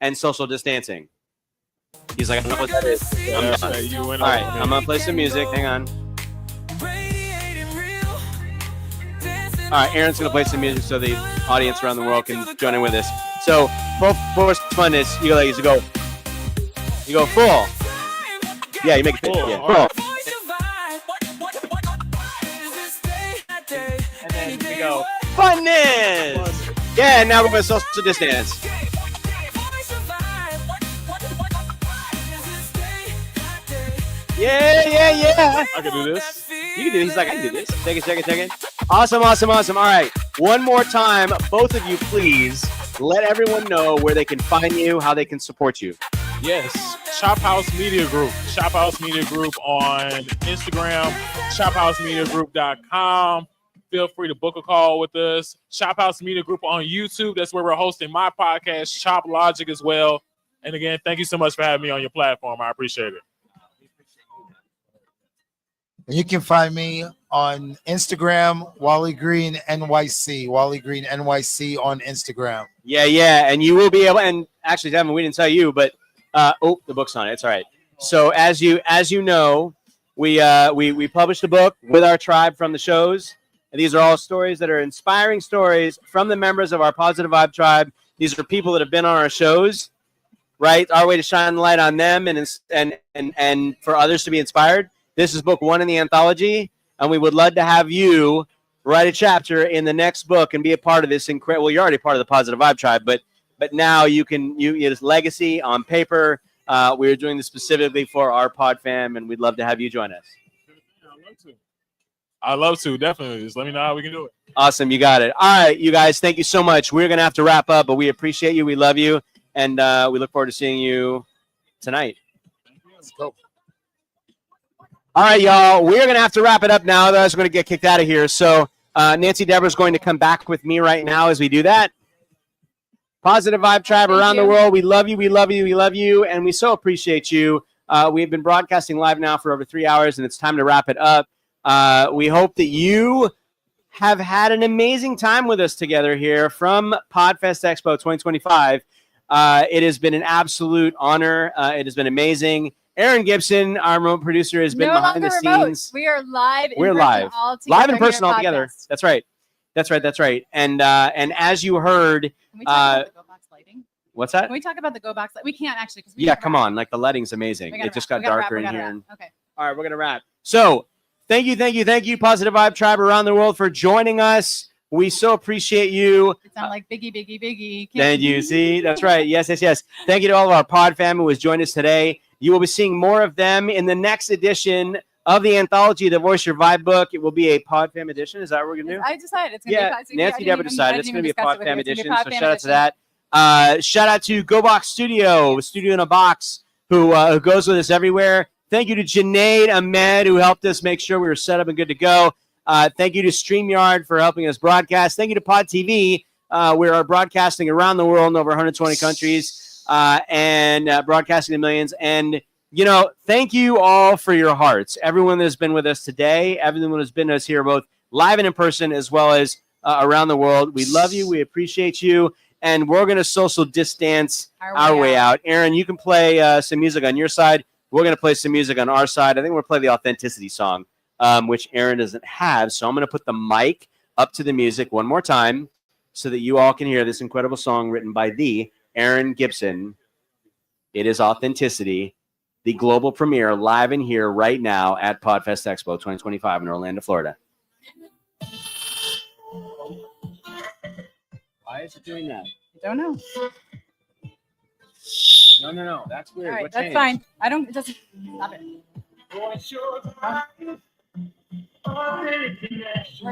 and social distancing. He's like, I don't know what that is. I'm done. All right, I'm going to play some music. Hang on. All right, Aaron's going to play some music so the audience around the world can join in with us. So full force funness, you go full. Yeah, you make it fit. Full. Yeah, All right. full. And then we go. Funness. Yeah, now we're going to social distance. Yeah. I can do this. You can do it. He's like, I can do this. Take it. Awesome. All right. One more time, both of you, please let everyone know where they can find you, how they can support you. Yes, Chop House Media Group. Chop House Media Group on Instagram, chopHouseMediaGroup.com. Feel free to book a call with us. Chop House Media Group on YouTube. That's where we're hosting my podcast, Chop Logic, as well. And again, thank you so much for having me on your platform. I appreciate it. And you can find me on Instagram, Wally Green NYC. Wally Green NYC on Instagram. Yeah. And you will be able, and actually, Devin, we didn't tell you, but the book's on it. It's all right. So as you know, we published a book with our tribe from the shows. And these are all stories that are inspiring stories from the members of our Positive Vibe tribe. These are people that have been on our shows, right? Our way to shine the light on them and for others to be inspired. This is book 1 in the anthology, and we would love to have you write a chapter in the next book and be a part of this incredible. Well, you're already part of the Positive Vibe tribe, but now you it's legacy on paper. We're doing this specifically for our PodFam, and we'd love to have you join us. I'd love to, definitely. Just let me know how we can do it. Awesome, you got it. All right, you guys, thank you so much. We're going to have to wrap up, but we appreciate you. We love you, and we look forward to seeing you tonight. Let's go. All right, y'all, we're going to have to wrap it up now. Otherwise, we're going to get kicked out of here. So Nancy Deborah is going to come back with me right now as we do that. Positive Vibe Tribe around the world. We love you. We love you. We love you. And we so appreciate you. We've been broadcasting live now for over 3 hours, and it's time to wrap it up. We hope that you have had an amazing time with us together here from Podfest Expo 2025. It has been an absolute honor. It has been amazing. Aaron Gibson, our remote producer, has been behind the scenes. We are live. We're live. Live in person all together. That's right. And as you heard, Can we talk about the Go Box lighting? What's that? Can we talk about the Go Box? We can't actually. Yeah, come on. Like the lighting's amazing. We gotta It just wrap. got We gotta darker wrap. in We here. gotta And, wrap. Okay. all right, we're gonna wrap. So thank you, Positive Vibe Tribe around the world for joining us. We so appreciate you. It sounded like Biggie. Thank you. See, that's right. Yes. Thank you to all of our pod fam who has joined us today. You will be seeing more of them in the next edition of the anthology, The Voice Your Vibe book. It will be a pod fam edition. Is that what we're going to do? I decided it's going to be. Nancy Deborah decided it's going to be a pod fam edition. So shout out to that. that. Shout out to Go Box Studio in a Box, who goes with us everywhere. Thank you to Janaid Ahmed, who helped us make sure we were set up and good to go. Thank you to StreamYard for helping us broadcast. Thank you to Pod TV. We are broadcasting around the world in over 120 countries and broadcasting to millions. And, thank you all for your hearts. Everyone that has been with us today, everyone who's been with us here, both live and in person, as well as around the world. We love you. We appreciate you. And we're going to social distance our way out. Aaron, you can play some music on your side. We're going to play some music on our side. I think we're going to play the Authenticity song, which Aaron doesn't have. So I'm going to put the mic up to the music one more time so that you all can hear this incredible song written by the Aaron Gibson. It is Authenticity. the global premiere live in here right now at Podfest Expo 2025 in Orlando, Florida. Why is it doing that? I don't know. No. That's weird. All right, What that's changed? fine. I don't. It doesn't. Stop it.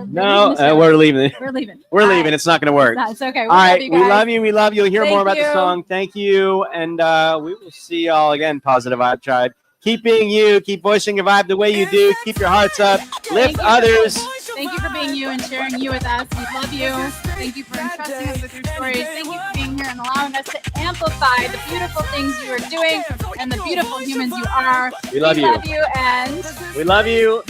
No, we're leaving. We're leaving. We're All leaving. right. It's not going to work. It's okay. All right. you We guys. love you. We love you. You'll hear Thank more about the you. song. Thank you. And we will see y'all again, Positive Vibe Tribe. Keep being you. Keep voicing your vibe the way you do. Keep your hearts up. Lift others. Thank you for being you and sharing you with us. We love you. Thank you for entrusting us with your stories. Thank you for being here and allowing us to amplify the beautiful things you are doing and the beautiful humans you are. We love you. And We love you.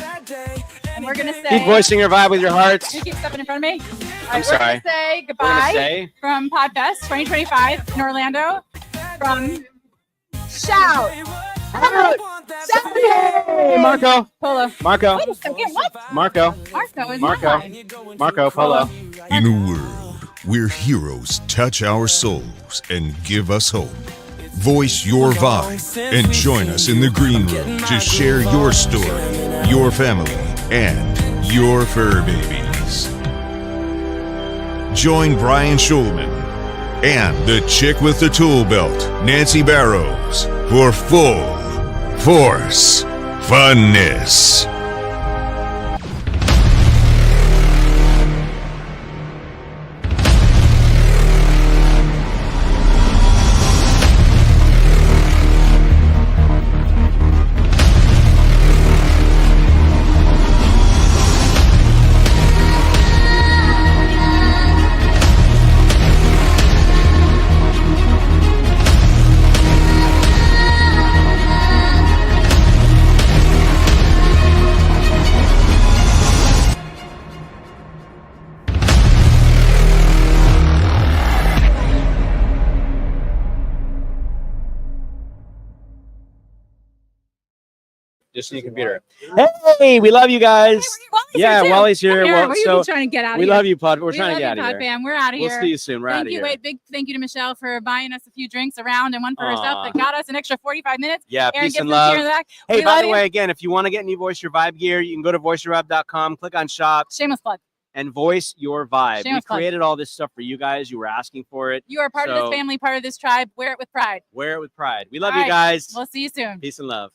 we're gonna say. Keep voicing your vibe with your hearts. You keep stepping in front of me. All right, I'm sorry. We're gonna say We're goodbye gonna say- from Podfest 2025 in Orlando. From Shout. Hey, Marco. Polo. Marco. Wait a second. What? Marco. Marco is Marco. mine. Marco Polo. In a world where heroes touch our souls and give us hope, voice your vibe and join us in the green room to share your story, your family, and your fur babies. Join Brian Schulman and the chick with the tool belt, Nancy Barrows, for full force funness. Just in your computer. Hey, we love you guys. Yeah, here too. Wally's here. Come here. Well, What are you so trying to get out of we here? love you, Pod. We're We trying to love get you, out of here. Podfam. We're out of here. We'll see you soon. We're out Thank of you. here. Wait, big thank you to Michelle for buying us a few drinks around and one for herself Aw. that got us an extra 45 minutes. Yeah, Aaron peace gives and us here love. in the back. Hey, We by love the you. way, again, if you want to get any Voice Your Vibe gear, you can go to voiceyourvibe.com, click on shop, Shameless plug. and voice your vibe. Shameless We plug. created all this stuff for you guys. You were asking for it. You are part of So this family, part of this tribe. Wear it with pride. Wear it with pride. We love All you right. guys. We'll see you soon. Peace and love.